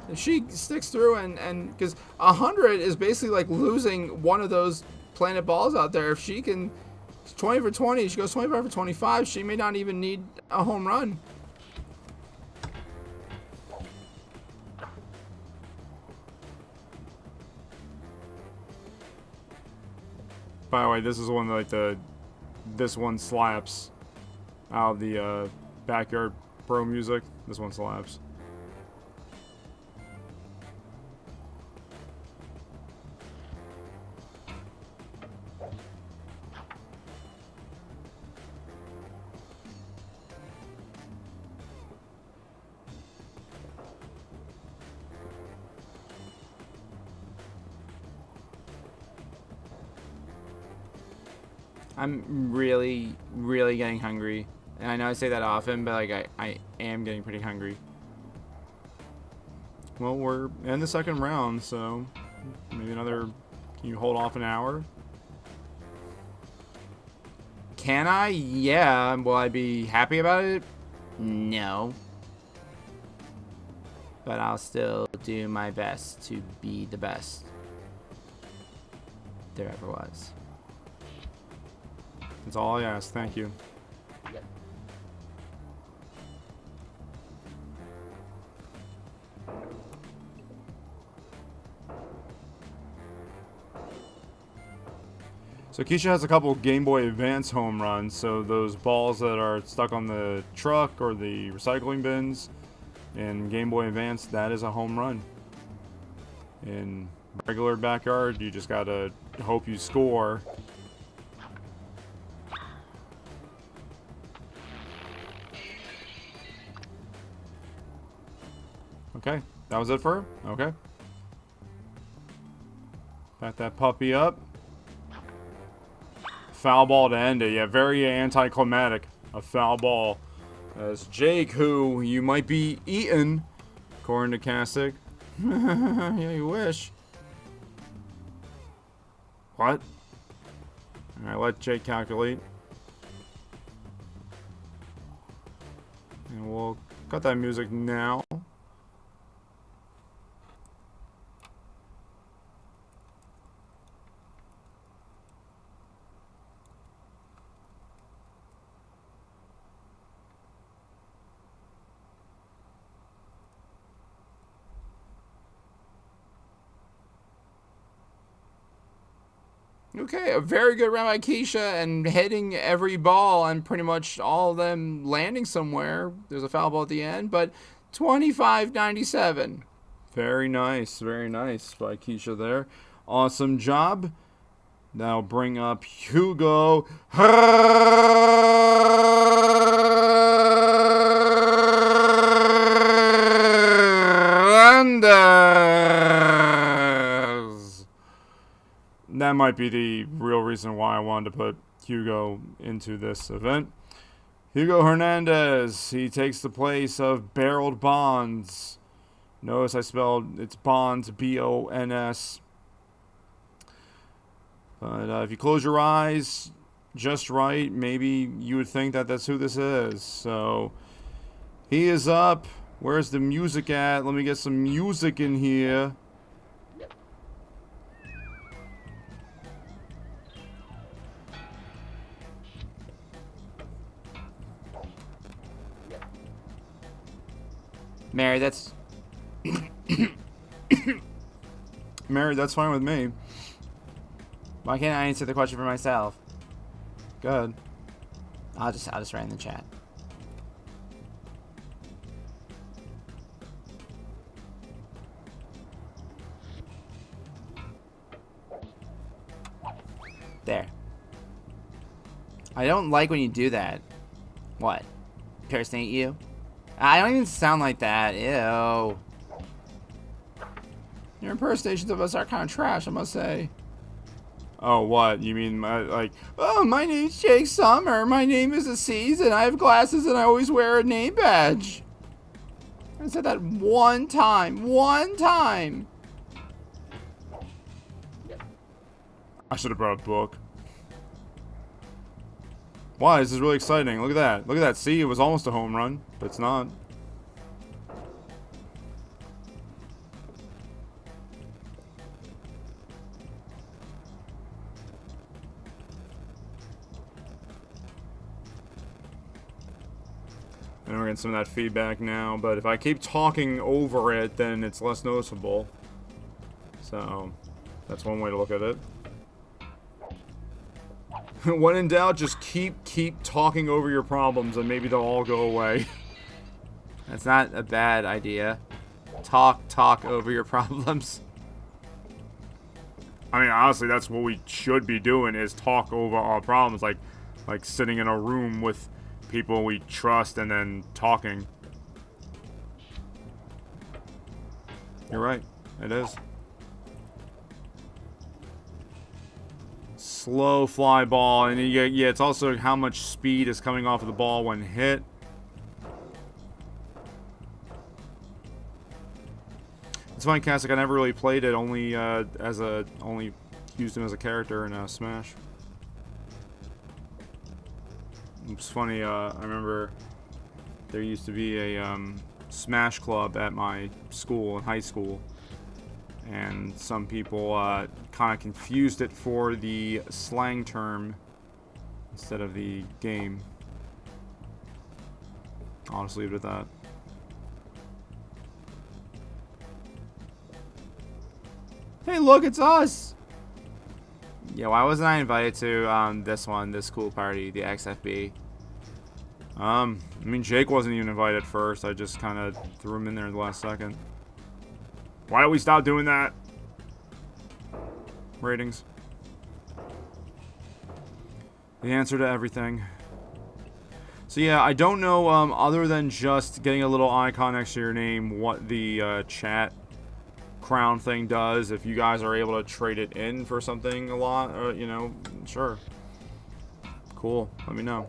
If she sticks through and because 100 is basically like losing one of those planet balls out there. If she can, 20 for 20, she goes 25 for 25, she may not even need a home run. By the way, this is one like this one slaps out of the backyard pro music. This one slaps. I'm really, really getting hungry. And I know I say that often, but like I am getting pretty hungry. Well, we're in the second round, so maybe another. Can you hold off an hour? Can I? Yeah. Will I be happy about it? No. But I'll still do my best to be the best there ever was. That's all I ask. Thank you. So Keisha has a couple Game Boy Advance home runs. So those balls that are stuck on the truck or the recycling bins in Game Boy Advance, that is a home run. In regular backyard, you just gotta hope you score. Okay, that was it for her? Okay. Back that puppy up. Foul ball to end it. Yeah, very anticlimactic. A foul ball. As Jake, who you might be eating, according to Kasich. Yeah, you wish. What? Alright, let Jake calculate. And we'll cut that music now. Okay, a very good round by Keisha and hitting every ball and pretty much all of them landing somewhere. There's a foul ball at the end, but 25-97. Very nice by Keisha there. Awesome job. Now bring up Hugo Hernandez. That might be the real reason why I wanted to put Hugo into this event. Hugo Hernandez, he takes the place of Barreled Bonds. Notice I spelled it's Bonds, B-O-N-S. But if you close your eyes just right, maybe you would think that that's who this is. So he is up. Where's the music at? Let me get some music in here. Mary, that's Mary, that's fine with me. why can't I answer the question for myself? Go ahead. I'll just write in the chat. There. I don't like when you do that. What? Impersonate you? I don't even sound like that. Ew. Your impersonations of us are kind of trash, I must say. Oh, what? You mean like? Oh, my name's Jake Summer. My name is Aziz, and I have glasses, and I always wear a name badge. I said that one time. One time. I should have brought a book. Why? This is really exciting. Look at that. Look at that. See, it was almost a home run, but it's not. And we're getting some of that feedback now, but if I keep talking over it, then it's less noticeable. So, that's one way to look at it. When in doubt, just keep talking over your problems and maybe they'll all go away. That's not a bad idea. Talk over your problems. I mean, honestly, that's what we should be doing, is talk over our problems, like sitting in a room with people we trust and then talking. You're right. It is. Slow fly ball, and yeah, it's also how much speed is coming off of the ball when hit. It's funny, Cassick, I never really played it, only only used him as a character in Smash. It's funny, I remember there used to be a Smash club at my school in high school, and some people kind of confused it for the slang term instead of the game. I'll just leave it at that. Hey, look, it's us. Yeah, why wasn't I invited to this cool party, the XFB? I mean, Jake wasn't even invited first. I just kind of threw him in there at the last second. Why don't we stop doing that? Ratings. The answer to everything. So yeah, I don't know, other than just getting a little icon next to your name, what the chat crown thing does. If you guys are able to trade it in for something a lot, you know, sure. Cool. Let me know.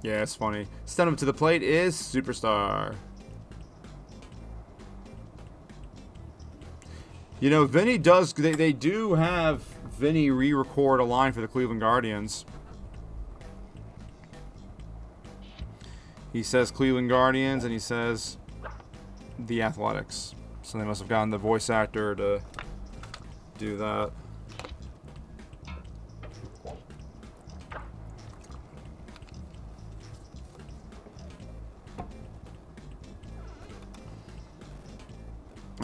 Yeah, it's funny. Send up to the plate is Superstar. You know, Vinny does... They do have Vinny re-record a line for the Cleveland Guardians. He says Cleveland Guardians, and he says the Athletics. So they must have gotten the voice actor to do that.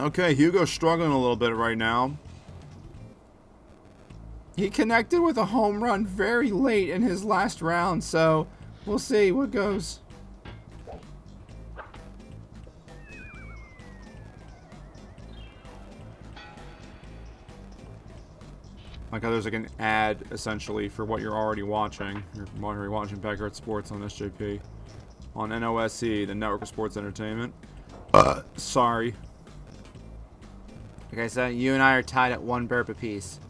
Okay, Hugo's struggling a little bit right now. He connected with a home run very late in his last round, so we'll see what goes. Like how there's like an ad essentially for what you're already watching. You're already watching Backyard Sports on SJP. On NOSE, the Network of Sports Entertainment. Sorry. Okay, so you and I are tied at 1 burp apiece.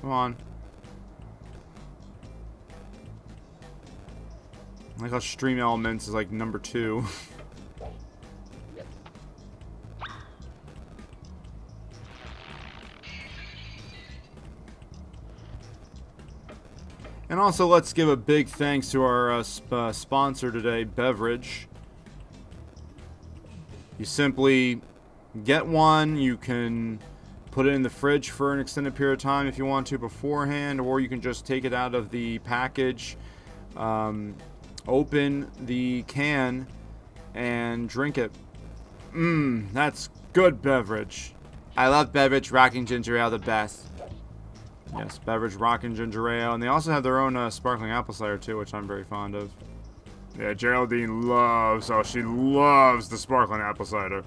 Come on. I like how Stream Elements is like number 2. And also, let's give a big thanks to our sponsor today, Beverage. You simply get one. You can put it in the fridge for an extended period of time if you want to beforehand, or you can just take it out of the package, open the can, and drink it. That's good beverage. I love Beverage. Rocking Ginger Ale, the best. Yes, Beverage, Rockin' Ginger Ale, and they also have their own sparkling apple cider too, which I'm very fond of. Yeah, Geraldine loves, she loves the sparkling apple cider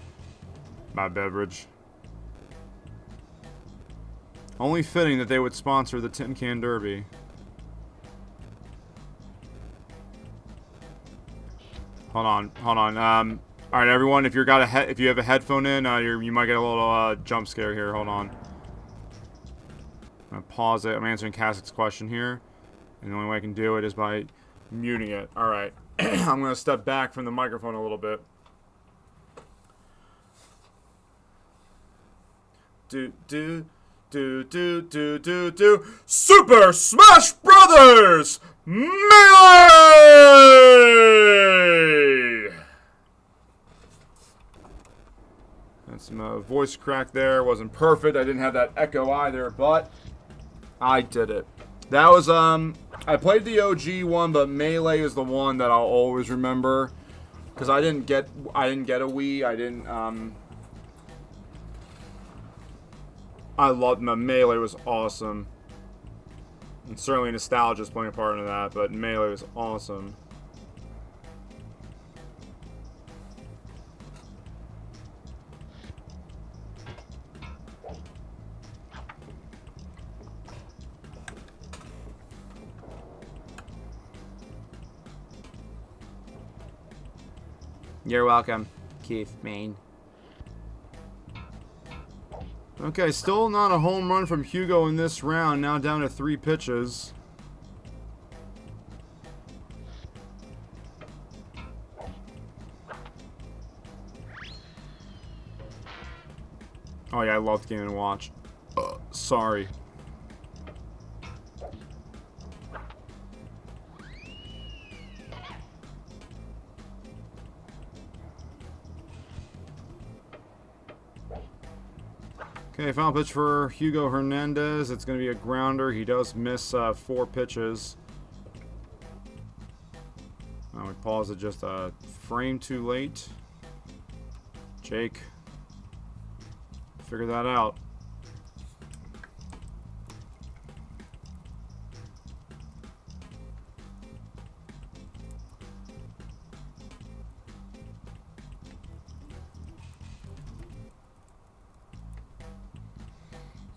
by Beverage. Only fitting that they would sponsor the Tin Can Derby. Hold on. All right, everyone, if you have a headphone in, you might get a little jump scare here. Hold on. I'm gonna pause it. I'm answering Kasic's question here, and the only way I can do it is by muting it. All right. I'm gonna step back from the microphone a little bit. Super Smash Brothers Melee! That's some voice crack there. Wasn't perfect. I didn't have that echo either, but I did it. That was, I played the OG one, but Melee is the one that I'll always remember. Because I didn't get a Wii. I loved Melee was awesome. And certainly nostalgia is playing a part in that, but Melee was awesome. You're welcome, Keith, Maine. Okay, still not a home run from Hugo in this round. Now down to 3 pitches. Oh yeah, I loved Game & Watch. Sorry. Okay, final pitch for Hugo Hernandez. It's going to be a grounder. He does miss 4 pitches. We pause it just a frame too late. Jake, figure that out.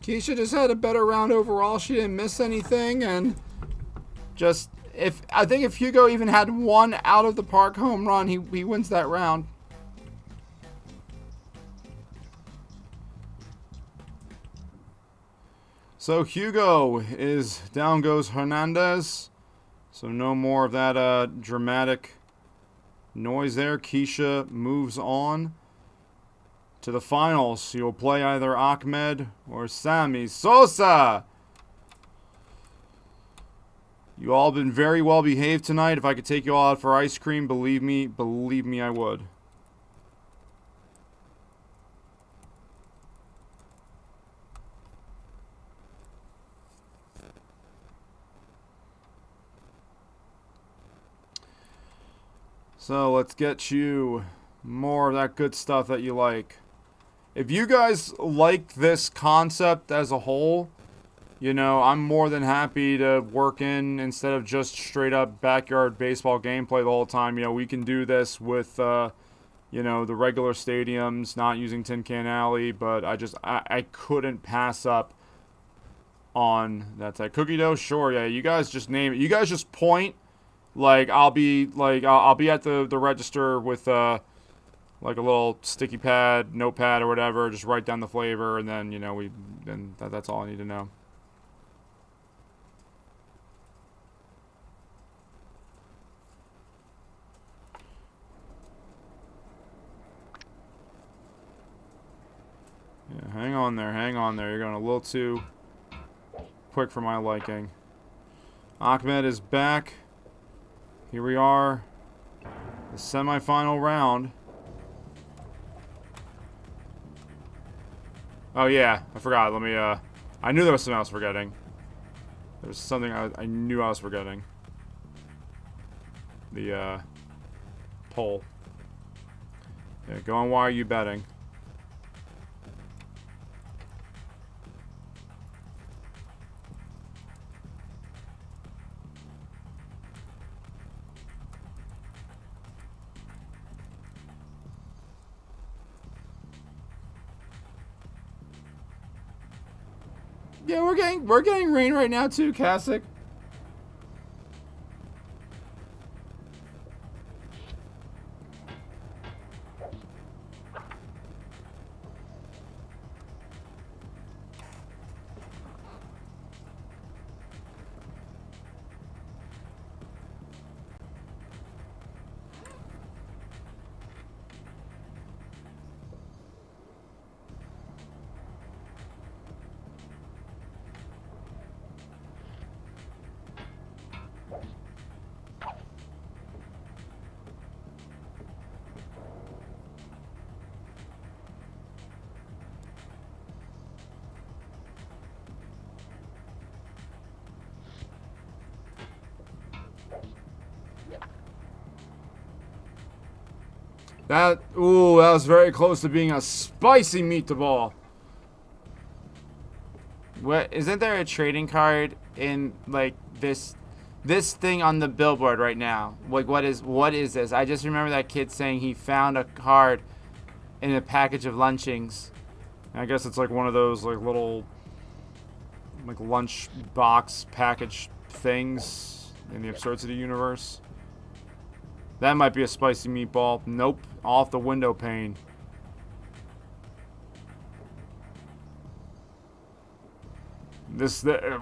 Keisha just had a better round overall. She didn't miss anything, and just I think if Hugo even had one out of the park home run, he wins that round. So Hugo is down goes Hernandez. So no more of that dramatic noise there. Keisha moves on to the finals. You'll play either Ahmed or Sammy Sosa. You all been very well behaved tonight. If I could take you all out for ice cream, believe me, I would. So let's get you more of that good stuff that you like. If you guys like this concept as a whole, you know, I'm more than happy to work in instead of just straight up backyard baseball gameplay the whole time. You know, we can do this with, you know, the regular stadiums, not using Tin Can Alley, but I couldn't pass up on that type. Cookie dough, sure, yeah. You guys just name it. You guys just point. Like I'll be at the register with like a little sticky pad, notepad or whatever. Just write down the flavor, and then you know that's all I need to know. Yeah, hang on there, hang on there. You're going a little too quick for my liking. Ahmed is back. Here we are. The semifinal round. Oh yeah, I forgot. Let me, I knew there was something I was forgetting. There was something I knew I was forgetting. The, poll. Yeah, go on, why are you betting? Yeah, we're getting rain right now too, Kasich. That was very close to being a spicy meatball. What isn't there a trading card in like this thing on the billboard right now? Like what is this? I just remember that kid saying he found a card in a package of lunchings. I guess it's like one of those like little like lunch box package things in the Absurdity universe. That might be a spicy meatball. Nope, off the window pane.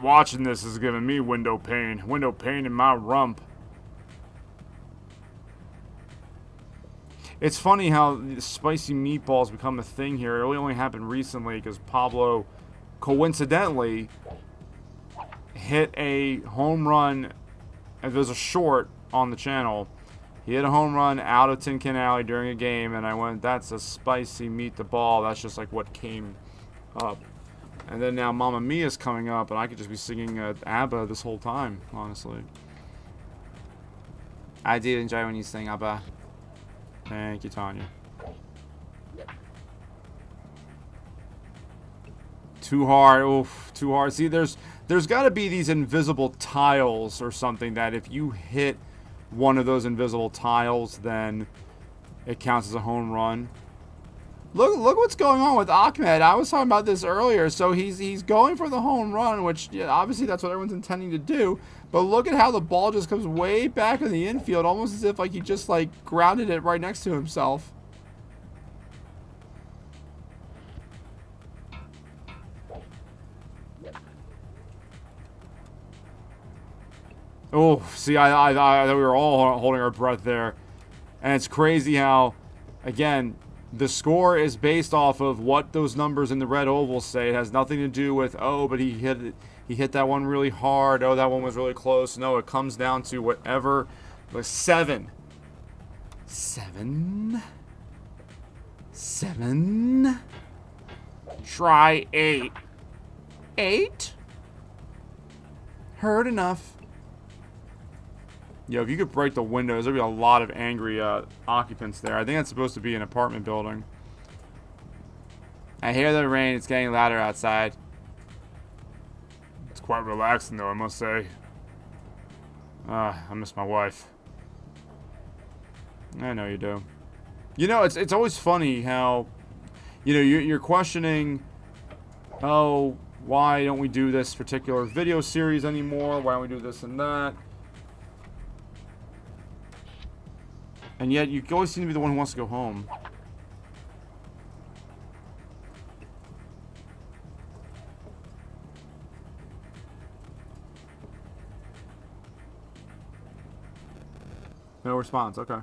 Watching this is giving me window pane. Window pane in my rump. It's funny how spicy meatballs become a thing here. It really only happened recently because Pablo coincidentally hit a home run. There's a short on the channel. He hit a home run out of Tin Can Alley during a game, and I went, that's a spicy meat the ball. That's just like what came up. And then now Mamma Mia's coming up, and I could just be singing ABBA this whole time, honestly. I do enjoy when you sing ABBA. Thank you, Tanya. Too hard. Oof, too hard. See, there's got to be these invisible tiles or something that if you hit one of those invisible tiles, then it counts as a home run. Look what's going on with Ahmed. I was talking about this earlier. So he's going for the home run, which yeah, obviously that's what everyone's intending to do. But look at how the ball just comes way back in the infield, almost as if like he just like grounded it right next to himself. Oh, see, I thought we were all holding our breath there. And it's crazy how, again, the score is based off of what those numbers in the red oval say. It has nothing to do with, oh, but he hit that one really hard. Oh, that one was really close. No, it comes down to whatever. Like 7. Try 8. 8? Heard enough. Yo, if you could break the windows, there'd be a lot of angry occupants there. I think that's supposed to be an apartment building. I hear the rain. It's getting louder outside. It's quite relaxing, though, I must say. I miss my wife. I know you do. You know, it's always funny how, you know, you're questioning, oh, why don't we do this particular video series anymore? Why don't we do this and that? And yet, you always seem to be the one who wants to go home. No response, okay.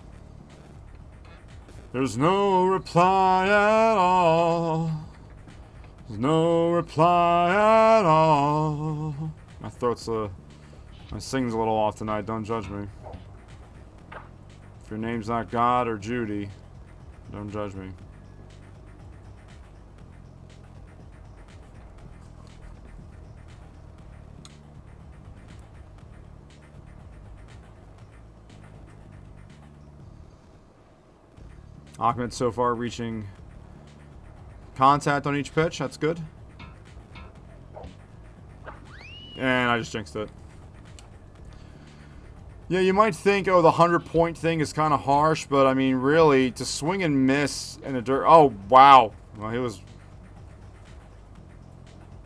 There's no reply at all. There's no reply at all. My sing's a little off tonight, don't judge me. If your name's not God or Judy, don't judge me. Ahmed so far reaching contact on each pitch. That's good. And I just jinxed it. Yeah, you might think, oh, the 100-point thing is kind of harsh, but I mean, really, to swing and miss in the dirt. Oh, wow. Well, he was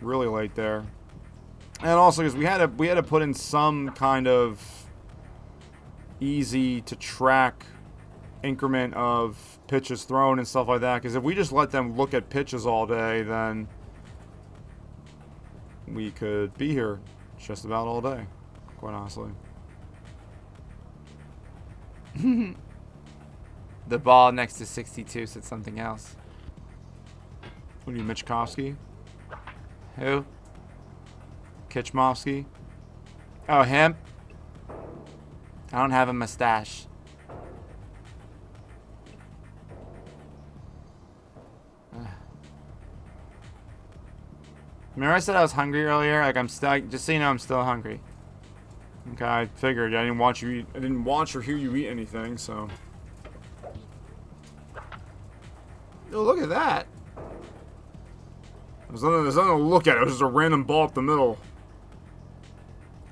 really late there. And also, because we had to put in some kind of easy to track increment of pitches thrown and stuff like that, because if we just let them look at pitches all day, then we could be here just about all day, quite honestly. The ball next to 62 said something else. What are you, Michkovsky? Who? Kitchmovsky? Oh, him? I don't have a mustache. Remember I said I was hungry earlier? Like, I'm still, just so you know, I'm still hungry. Okay, I figured. I didn't watch or hear you eat anything, so. Oh, look at that. There's nothing to look at. It was just a random ball up the middle.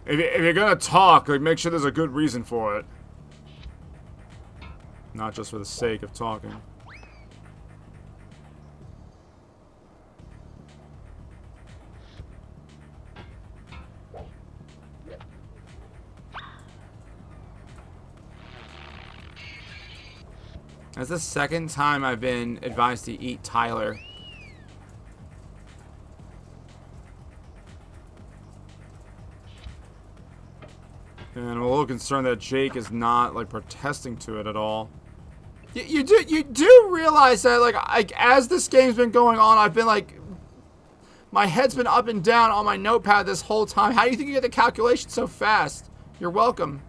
If you're gonna talk, like, make sure there's a good reason for it. Not just for the sake of talking. That's the second time I've been advised to eat Tyler. And I'm a little concerned that Jake is not, like, protesting to it at all. You do realize that, like as this game's been going on, I've been like, my head's been up and down on my notepad this whole time. How do you think you get the calculation so fast? You're welcome.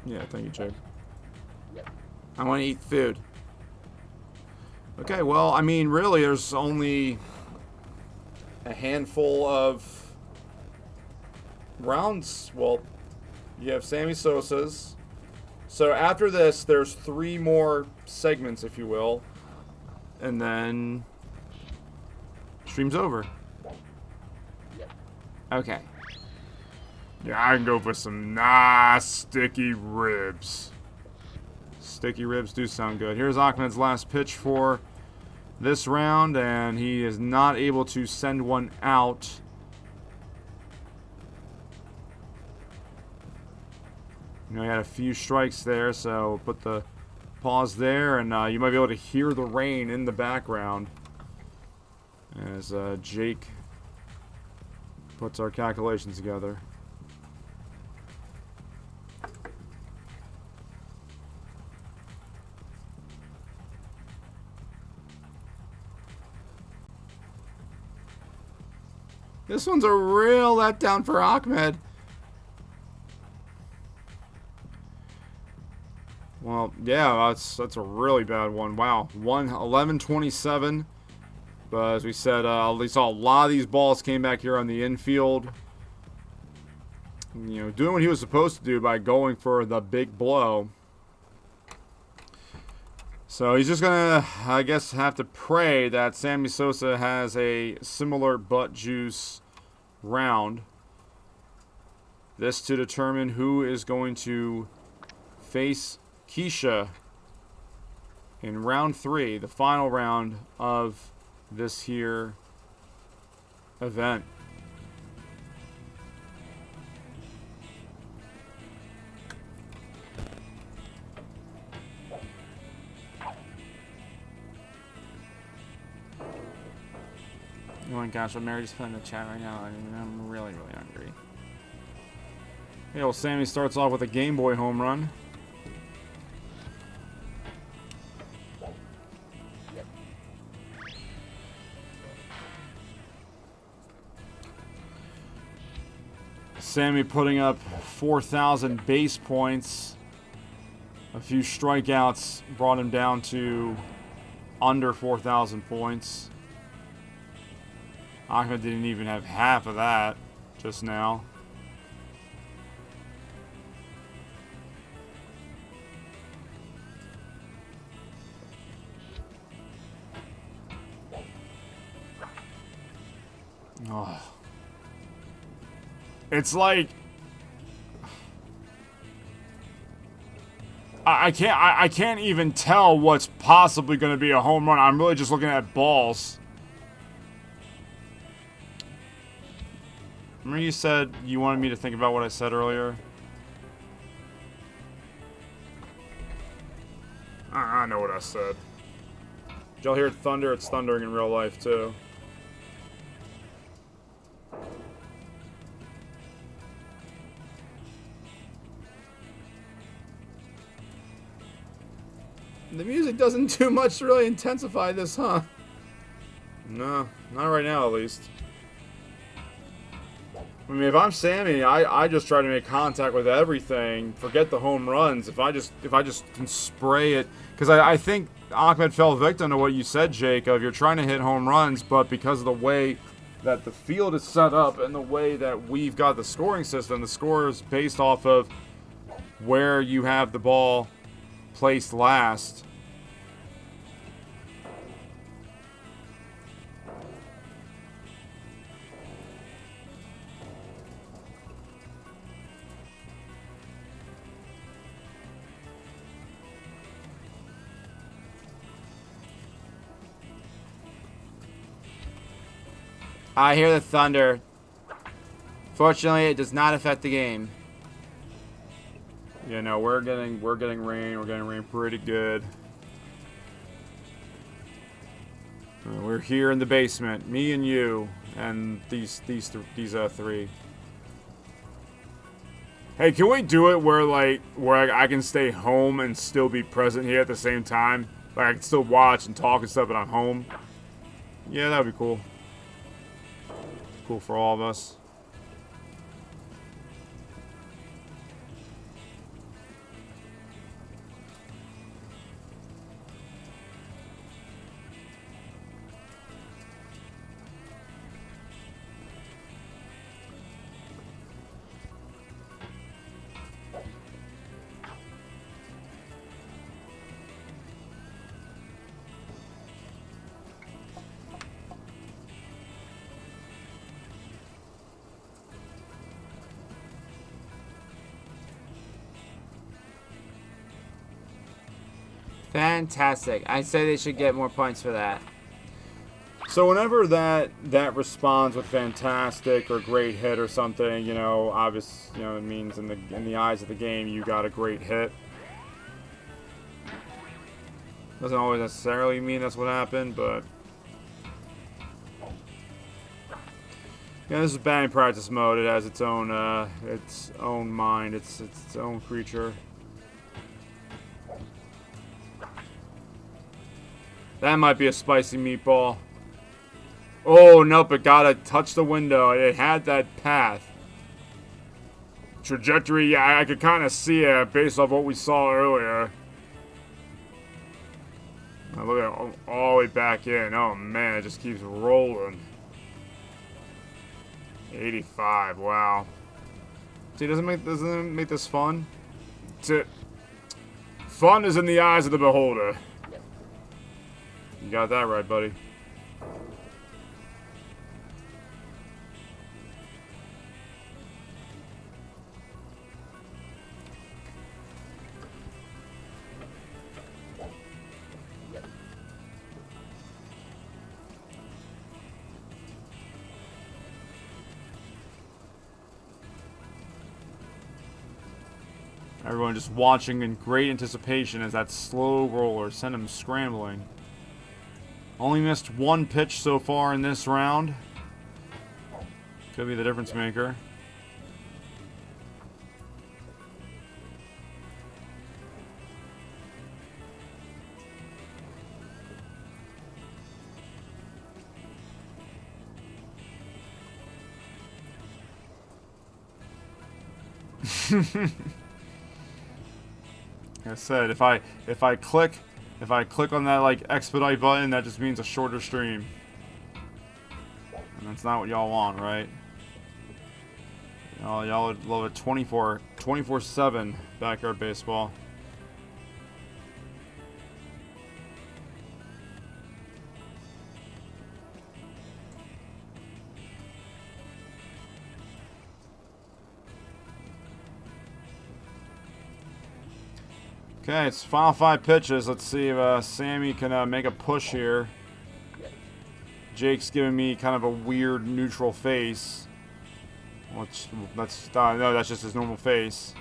Yeah, thank you, Jake. I want to eat food. Okay, well, I mean, really, there's only a handful of rounds. Well, you have Sammy Sosa's. So after this, there's 3 more segments, if you will. And then stream's over. Okay. Yeah, I can go for some nice sticky ribs. Sticky ribs do sound good. Here's Ahmed's last pitch for this round, and he is not able to send one out. You know, he had a few strikes there, so put the pause there, and you might be able to hear the rain in the background as Jake puts our calculations together. This one's a real letdown for Ahmed. Well, yeah, that's a really bad one. Wow, 11-27. But as we said, we saw a lot of these balls came back here on the infield. doing what he was supposed to do by going for the big blow. So he's just gonna, I guess, have to pray that Sammy Sosa has a similar butt juice round. This to determine who is going to face Keisha in round 3, the final round of this here event. Oh my gosh, what Mary just put in the chat right now. I'm really, really hungry. Yeah, well, Sammy starts off with a Game Boy home run. Sammy putting up 4,000 base points. A few strikeouts brought him down to under 4,000 points. Ahmed didn't even have half of that just now. Oh. It's like I can't even tell what's possibly going to be a home run. I'm really just looking at balls. Remember you said you wanted me to think about what I said earlier? I know what I said. Did y'all hear thunder? It's thundering in real life, too. The music doesn't do much to really intensify this, huh? No, not right now, at least. I mean, if I'm Sammy, I just try to make contact with everything. Forget the home runs. If I just can spray it, because I think Ahmed fell victim to what you said, Jacob. You're trying to hit home runs, but because of the way that the field is set up and the way that we've got the scoring system, the score is based off of where you have the ball placed last. I hear the thunder. Fortunately, it does not affect the game. Yeah, no, we're getting rain. We're getting rain pretty good. We're here in the basement, me and you, and these three. Hey, can we do it where I can stay home and still be present here at the same time? Like I can still watch and talk and stuff, but I'm home. Yeah, that'd be cool. Cool for all of us. Fantastic. I say they should get more points for that. So whenever that responds with fantastic or great hit or something, obviously, it means in the eyes of the game you got a great hit. Doesn't always necessarily mean that's what happened, but yeah, this is batting practice mode. It has its own mind, its own creature. That might be a spicy meatball. Oh, nope, it gotta touch the window. It had that path. Trajectory, yeah, I could kind of see it based off what we saw earlier. Now look at it all the way back in. Oh, man, it just keeps rolling. 85, wow. See, doesn't it make this fun? Fun is in the eyes of the beholder. You got that right, buddy. Everyone just watching in great anticipation as that slow roller sent him scrambling. Only missed one pitch so far in this round. Could be the difference maker. Like I said, if I click on that like expedite button, that just means a shorter stream. And that's not what y'all want, right? Y'all would love a 24/7 backyard baseball. Okay, it's final 5 pitches. Let's see if Sammy can make a push here. Jake's giving me kind of a weird neutral face. No, that's just his normal face.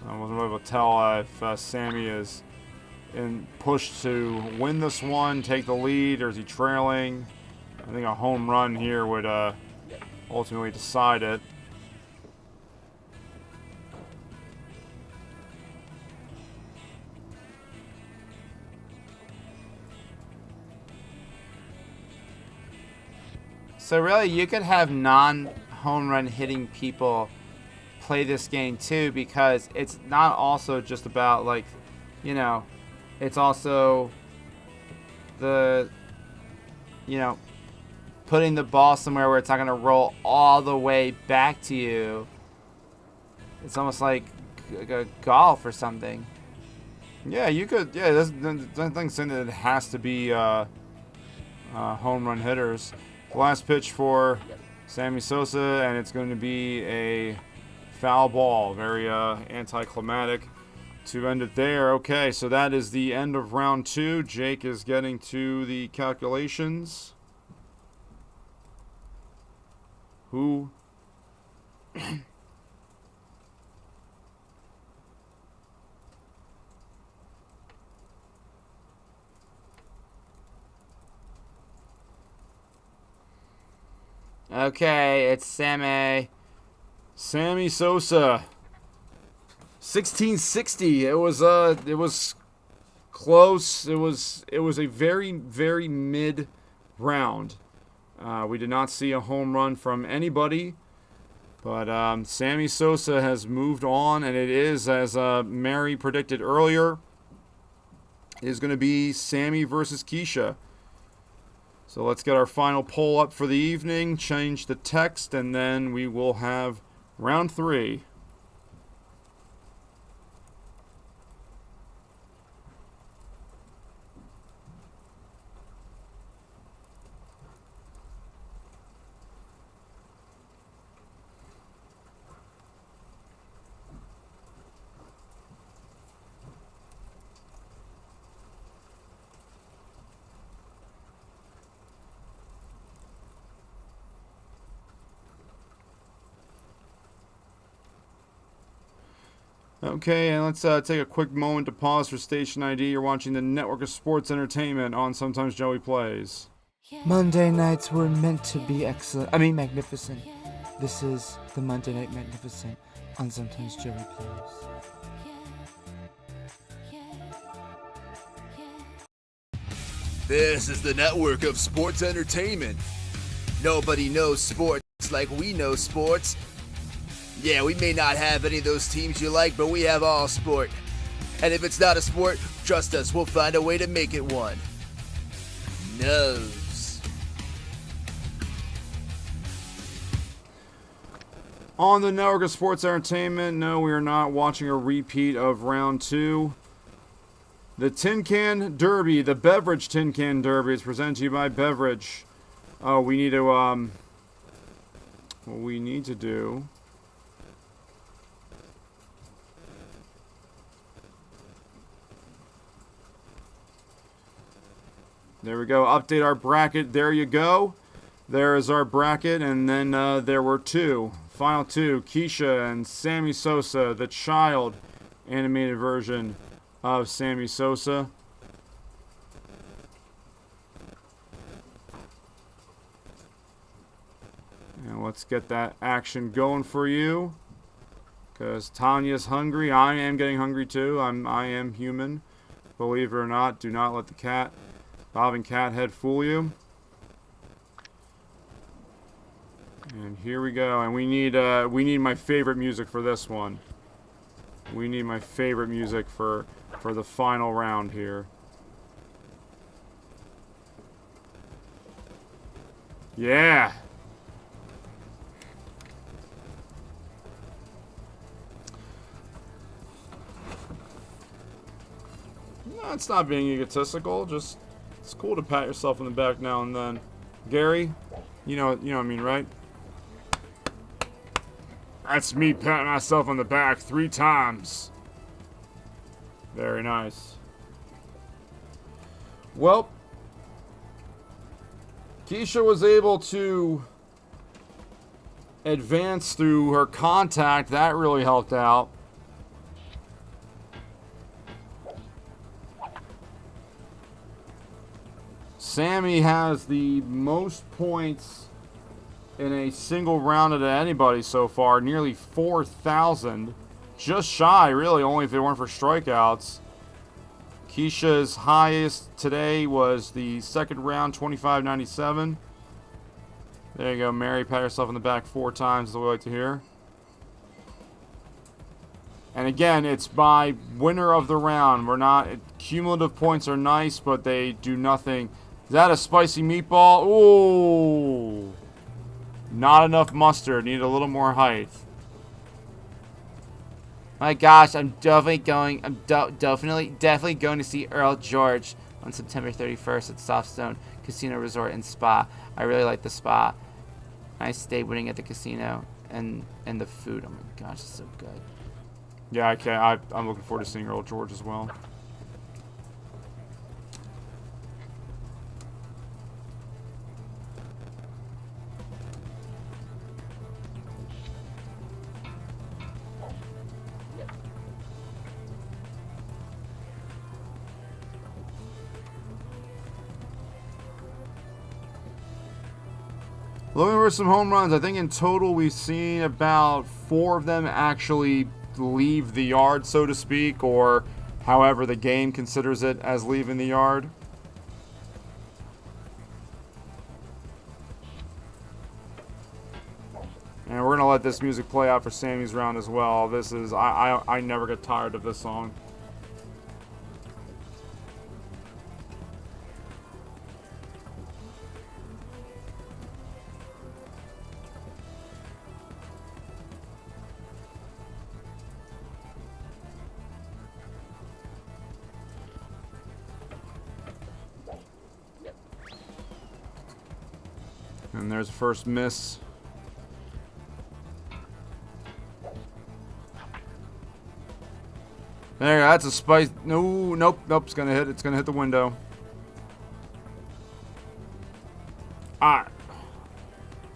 I wasn't able to tell if Sammy is in push to win this one, take the lead, or is he trailing? I think a home run here would ultimately decide it. So really, you could have non-home run hitting people play this game too, because it's not also just about like, you know, it's also the, you know, putting the ball somewhere where it's not going to roll all the way back to you. It's almost like a golf or something. Yeah, you could. Yeah, there's nothing saying that it has to be home run hitters. Last pitch for Sammy Sosa, and it's going to be a foul ball. Very anticlimactic to end it there. Okay, so that is the end of round 2. Jake is getting to the calculations. Who? Okay, it's Sammy Sosa. 1660. It was close. It was a very, very mid round. We did not see a home run from anybody, but Sammy Sosa has moved on, and it is, as Mary predicted earlier, is going to be Sammy versus Keisha. So let's get our final poll up for the evening, change the text, and then we will have round 3. Okay, and let's take a quick moment to pause for station ID. You're watching the network of sports entertainment on Sometimes Joey Plays. Monday nights were meant to be magnificent. This is the Monday Night Magnificent on Sometimes Joey Plays. This is the network of sports entertainment. Nobody knows sports like we know sports. Yeah, we may not have any of those teams you like, but we have all sport. And if it's not a sport, trust us, we'll find a way to make it one. Nose. On the network of sports entertainment, no, we are not watching a repeat of round 2. The Tin Can Derby, the Beverage Tin Can Derby, is presented to you by Beverage. Oh, we need to, what we need to do... There we go. Update our bracket. There you go. There is our bracket. And then there were two. Final two. Keisha and Sammy Sosa. The child animated version of Sammy Sosa. And let's get that action going for you. Because Tanya's hungry. I am getting hungry too. I am human. Believe it or not. Do not let the cat... Bob and Cat Head fool you. And here we go. And we need my favorite music for this one. We need my favorite music for the final round here. Yeah. No, it's not being egotistical, just it's cool to pat yourself on the back now and then. Gary, you know what I mean, right? That's me patting myself on the back 3 times. Very nice. Well, Keisha was able to advance through her contact. That really helped out. Sammy has the most points in a single round of anybody so far, nearly 4,000. Just shy, really, only if it weren't for strikeouts. Keisha's highest today was the second round, 25.97. There you go, Mary. Pat yourself on the back 4 times, is what we like to hear. And again, it's by winner of the round. We're not... Cumulative points are nice, but they do nothing. Is that a spicy meatball? Ooh. Not enough mustard. Need a little more height. My gosh, I'm definitely going. Definitely going to see Earl George on September 31st at Softstone Casino Resort and Spa. I really like the spa. Nice day winning at the casino and the food. Oh my gosh, it's so good. Yeah, I'm looking forward to seeing Earl George as well. Looking for some home runs. I think in total we've seen about 4 of them actually leave the yard, so to speak, or however the game considers it as leaving the yard. And we're going to let this music play out for Sammy's round as well. This is, I never get tired of this song. And there's the first miss. There, that's a spice. No, nope. It's gonna hit. It's gonna hit the window. Alright.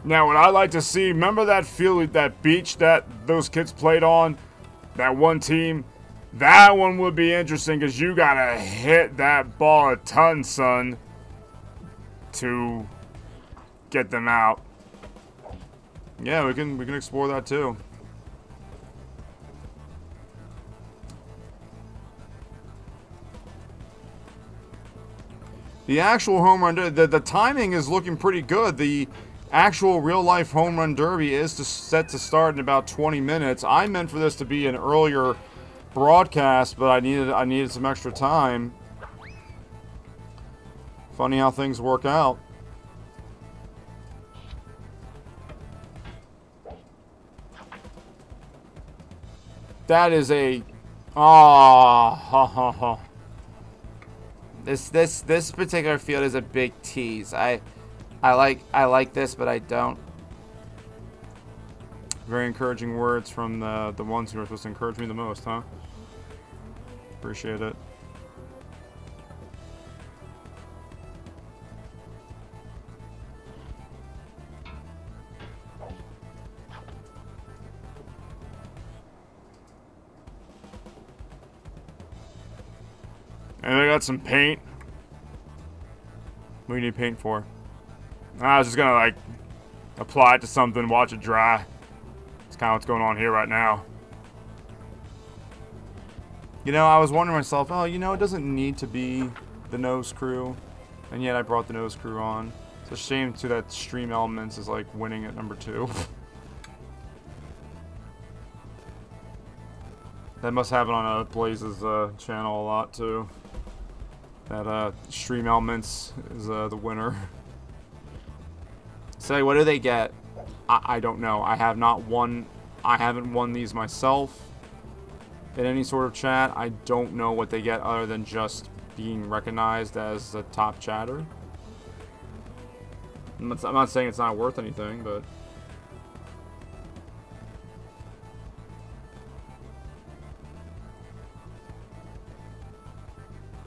Now, what I like to see, remember that field, that beach that those kids played on? That one team? That one would be interesting because you gotta hit that ball a ton, son, to get them out. Yeah, we can explore that too. The actual home run, the timing is looking pretty good. The actual real-life home run derby is set to start in about 20 minutes. I meant for this to be an earlier broadcast, but I needed some extra time. Funny how things work out. That is a... Oh, This particular field is a big tease. I like this, but I don't. very encouraging words from the ones who are supposed to encourage me the most, huh? Appreciate it. And I got some paint. What do you need paint for? I was just gonna like apply it to something, watch it dry. It's kind of what's going on here right now. You know, I was wondering myself, oh, you know, it doesn't need to be the nose crew, and yet I brought the nose crew on. It's a shame too that Stream Elements is like winning at number 2. That must happen on Blaze's channel a lot too. That Stream Elements is the winner. So what do they get? I don't know. I haven't won these myself in any sort of chat. I don't know what they get other than just being recognized as a top chatter. I'm not saying it's not worth anything, but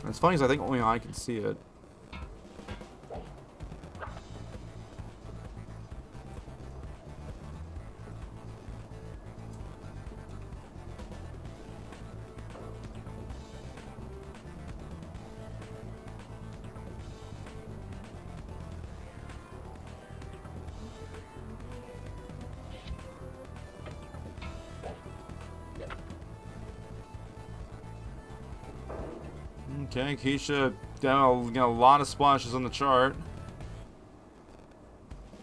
it's funny because I think only I can see it. Okay, Keisha getting a lot of splashes on the chart.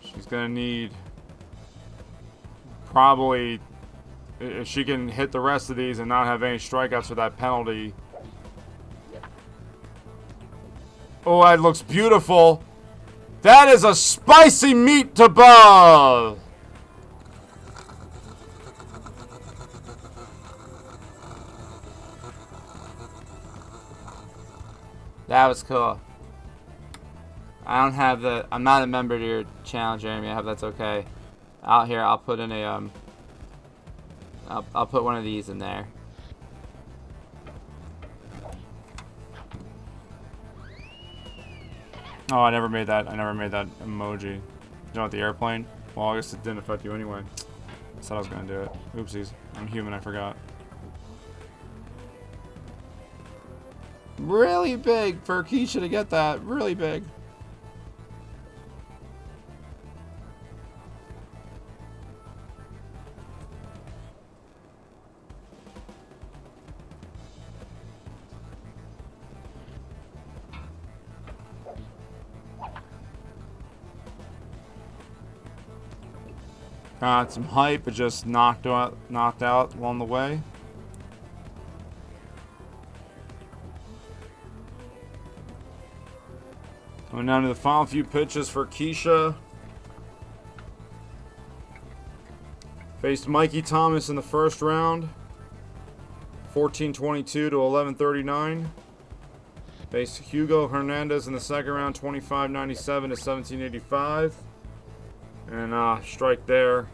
She's gonna need probably, if she can hit the rest of these and not have any strikeouts for that penalty. Oh, that looks beautiful. That is a spicy meat to bow. That was cool. I don't have the... I'm not a member to your channel, Jeremy. I hope that's okay. Out here, I'll put in a... I'll put one of these in there. Oh, I never made that. I never made that emoji. You know, with the airplane? Well, I guess it didn't affect you anyway. I said I was gonna do it. Oopsies. I'm human. I forgot. Really big for Keisha to get that. Really big. Got some hype, but just knocked out along the way. Coming down to the final few pitches for Keisha. Faced Mikey Thomas in the first round. 14-22 to 11-39. Faced Hugo Hernandez in the second round. 25-97 to 17-85. And strike there.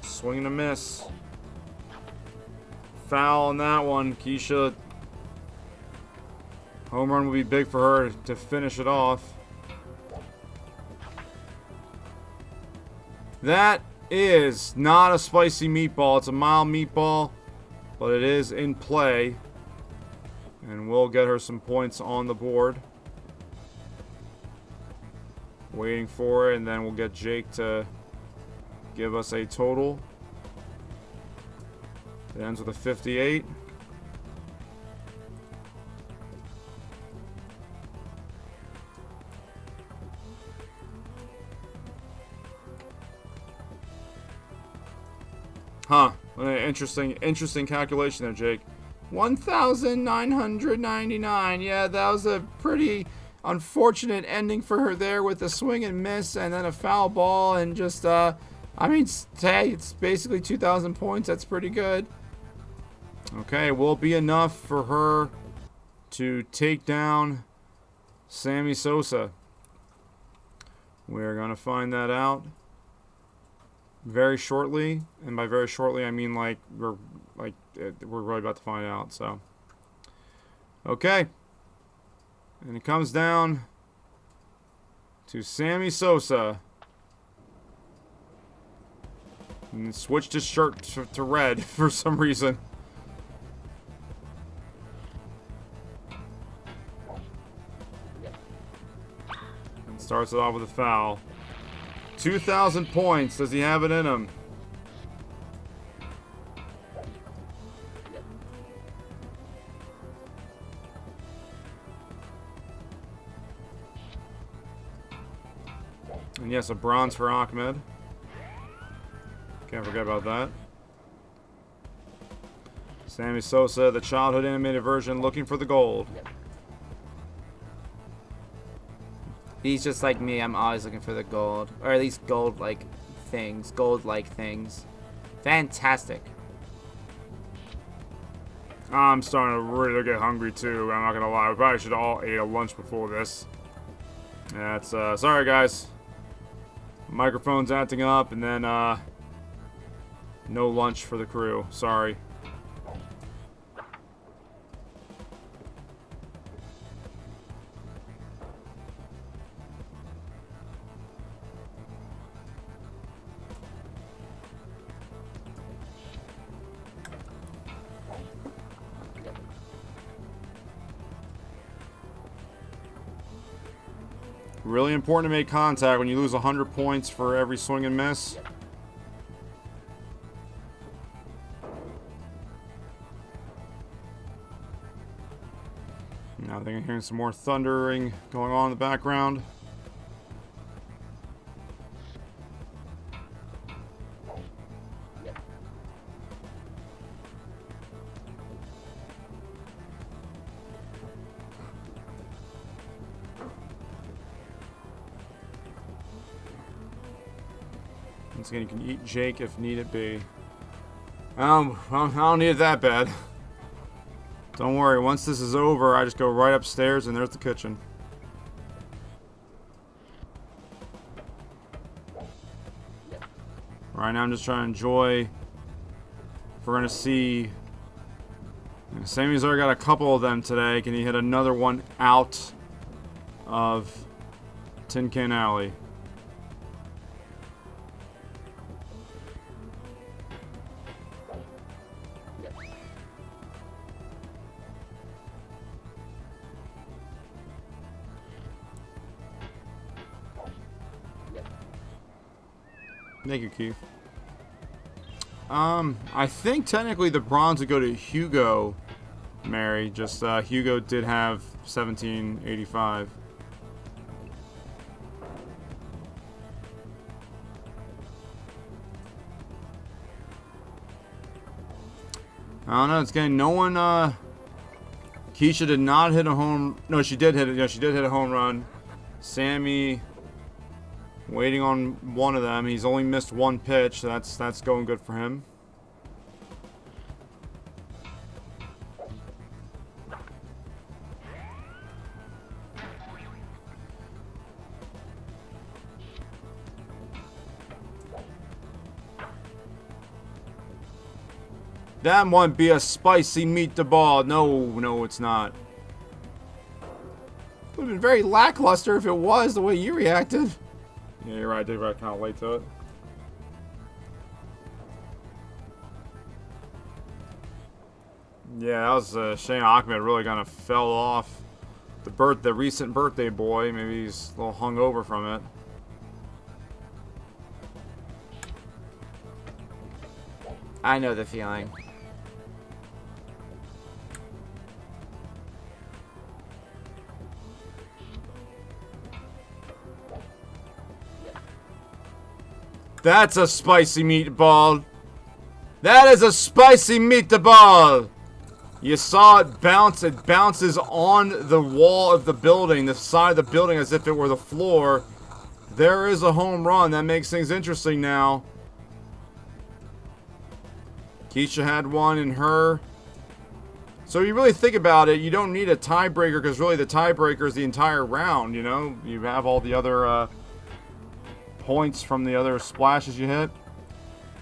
Swing and a miss. Foul on that one. Keisha. Home run would be big for her to finish it off. That is not a spicy meatball. It's a mild meatball, but it is in play. And we'll get her some points on the board. Waiting for it, and then we'll get Jake to give us a total. It ends with a 58. Huh. Interesting calculation there, Jake. 1,999. Yeah, that was a pretty unfortunate ending for her there with a swing and miss and then a foul ball and just I mean, hey, it's basically 2,000 points. That's pretty good. Okay, will it be enough for her to take down Sammy Sosa? We're going to find that out very shortly. And by very shortly, I mean we're really about to find out. So, okay. And it comes down to Sammy Sosa. And switched his shirt to red for some reason. And starts it off with a foul. 2,000 points. Does he have it in him? And yes, a bronze for Ahmed. Can't forget about that. Sammy Sosa, the childhood animated version, looking for the gold. He's just like me. I'm always looking for the gold. Or at least gold-like things. Gold-like things. Fantastic. I'm starting to really get hungry too. I'm not gonna lie. We probably should all ate a lunch before this. Yeah, it's sorry guys. Microphone's acting up, and then no lunch for the crew. Sorry. Really important to make contact when you lose 100 points for every swing and miss. Now I think I'm hearing some more thundering going on in the background. Once again, you can eat Jake if needed be. I don't need it that bad. Don't worry, once this is over, I just go right upstairs and there's the kitchen. Right now I'm just trying to enjoy. We're going to see. Sammy's already got a couple of them today. Can he hit another one out of Tin Can Alley? Thank you, Keith. I think technically the bronze would go to Hugo, Mary. Just Hugo did have 1785. I don't know. It's getting no one. Keisha did not hit a home. No, she did hit it. Yeah, she did hit a home run. Sammy. Waiting on one of them. He's only missed one pitch, so that's going good for him. That might be a spicy meat the ball. No, it's not. Would have been very lackluster if it was the way you reacted. Yeah, you're right. I did react kind of late to it. Yeah, that was Shane Ahmed really kind of fell off the recent birthday boy. Maybe he's a little hungover from it. I know the feeling. That's a spicy meatball. That is a spicy meatball. You saw it bounce. It bounces on the wall of the building, the side of the building, as if it were the floor. There is a home run. That makes things interesting now. Keisha had one in her. So you really think about it, you don't need a tiebreaker because really the tiebreaker is the entire round, you know? You have all the other points from the other splashes you hit.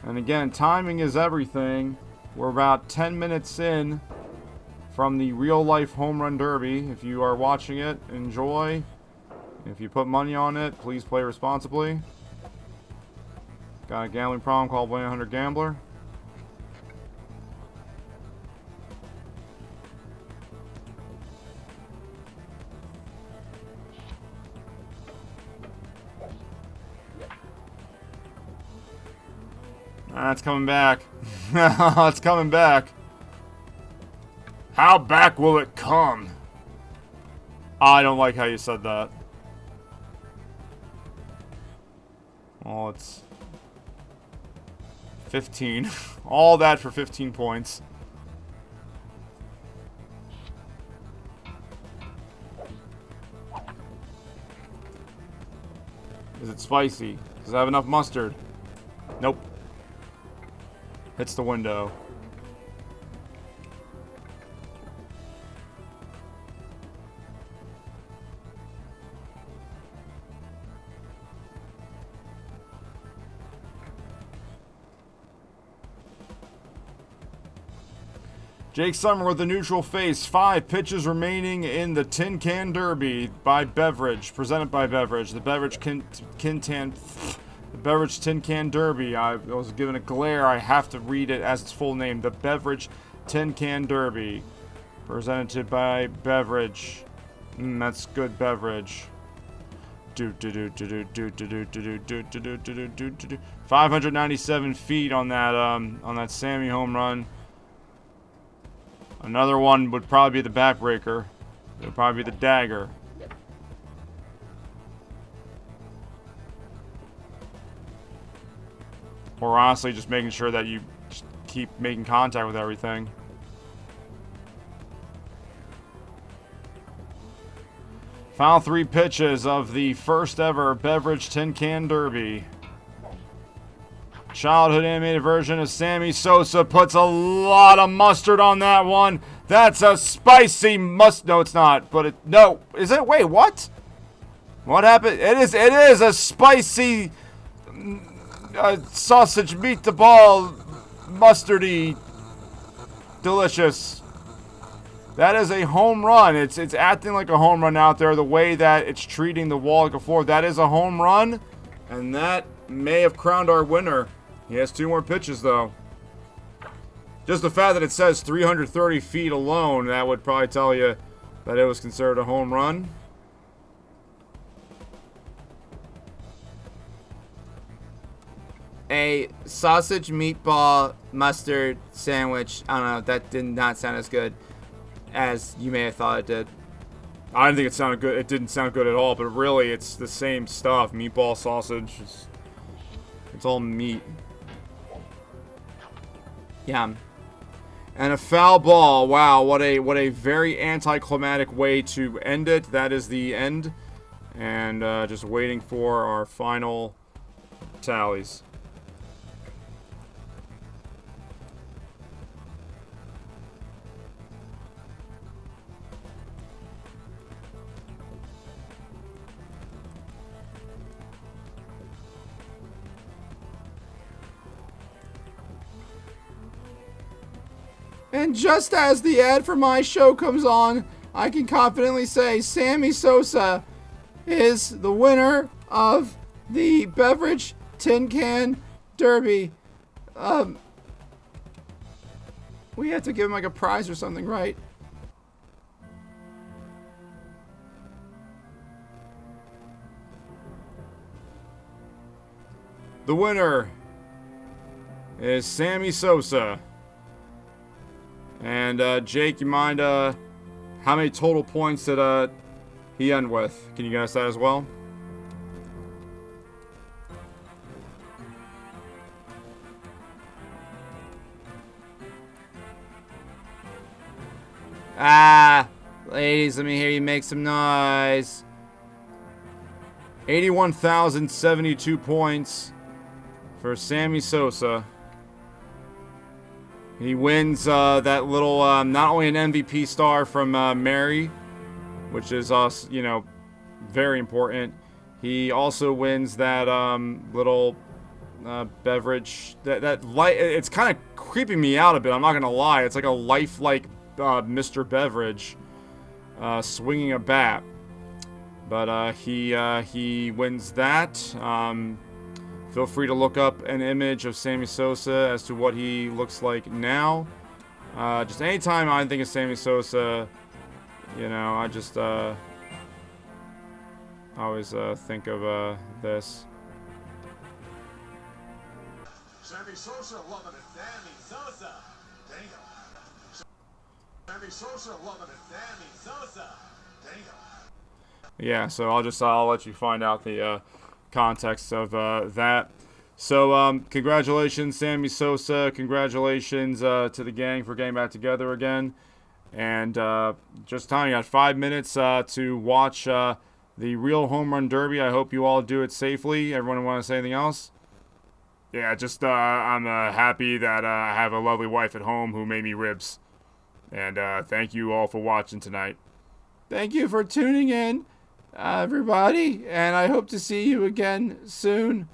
And again, timing is everything. We're about 10 minutes in from the real life home run derby. If you are watching it, enjoy. If you put money on it, please play responsibly. Got a gambling problem, call 1-800-GAMBLER. It's coming back. It's coming back. How back will it come? I don't like how you said that. Well, it's 15. All that for 15 points. Is it spicy? Does it have enough mustard? Nope. Hits the window. Jake Summer with the neutral face. 5 pitches remaining in the Tin Can Derby by Beverage. Presented by Beverage. The Beverage the Beverage Tin Can Derby. I was given a glare. I have to read it as its full name. The Beverage Tin Can Derby. Presented by Beverage. That's good beverage. 597 feet on that Sammy home run. Another one would probably be the backbreaker. It would probably be the dagger. Or honestly, just making sure that you just keep making contact with everything. Final 3 pitches of the first ever Beverage Tin Can Derby. Childhood animated version of Sammy Sosa puts a lot of mustard on that one. That's a spicy No, it's not. But no, is it? Wait, what? What happened? It is a spicy sausage meatball mustardy delicious. That is a home run. It's acting like a home run out there. The way that it's treating the wall like a floor. That is a home run, and that may have crowned our winner. He has 2 more pitches, though. Just the fact that it says 330 feet alone, that would probably tell you that it was considered a home run. A sausage meatball mustard sandwich. I don't know. That did not sound as good as you may have thought it did. I didn't think it sounded good. It didn't sound good at all, but really, it's the same stuff. Meatball, sausage. It's all meat. Yum. And a foul ball. Wow, what a very anticlimactic way to end it. That is the end. And just waiting for our final tallies. And just as the ad for my show comes on, I can confidently say Sammy Sosa is the winner of the Beverage Tin Can Derby. We have to give him like a prize or something, right? The winner is Sammy Sosa. And Jake, you mind how many total points did he end with? Can you guess that as well? Ladies, let me hear you make some noise. 81,072 points for Sammy Sosa. He wins that little, not only an MVP star from Mary, which is very important. He also wins that little beverage. That light. It's kind of creeping me out a bit. I'm not gonna lie. It's like a lifelike Mr. Beverage swinging a bat. But he wins that. Feel free to look up an image of Sammy Sosa as to what he looks like now. Just anytime I think of Sammy Sosa, I just always think of this. Sammy Sosa loving it. Sammy Sosa. Damn. Sammy Sosa loving it. Sammy Sosa. Damn. Yeah, so I'll let you find out the context of that. So congratulations, Sammy Sosa. Congratulations to the gang for getting back together again. And just telling you, got 5 minutes to watch the real home run derby. I hope you all do it safely. Everyone want to say anything else? Yeah, just I'm happy that I have a lovely wife at home who made me ribs. And thank you all for watching tonight. Thank you for tuning in, everybody, and I hope to see you again soon.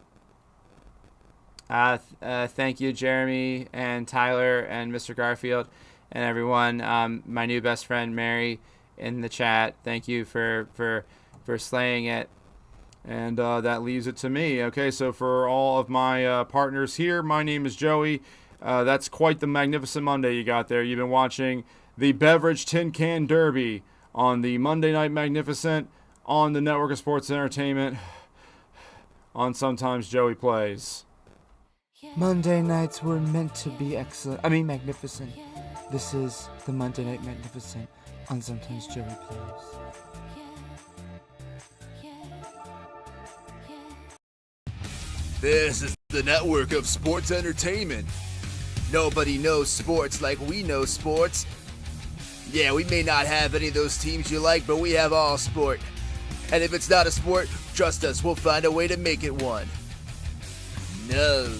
Thank you, Jeremy and Tyler and Mr. Garfield and everyone. My new best friend Mary in the chat. Thank you for slaying it. And that leaves it to me. Okay, so for all of my partners here, my name is Joey. That's quite the magnificent Monday you got there. You've been watching the Beverage Tin Can Derby on the Monday Night Magnificent on the Network of Sports Entertainment on Sometimes Joey Plays. Monday nights were meant to be magnificent. This is the Monday Night Magnificent on Sometimes Joey Plays. This is the network of sports entertainment. Nobody knows sports like we know sports. Yeah, we may not have any of those teams you like, but we have all sport. And if it's not a sport, trust us, we'll find a way to make it one. No.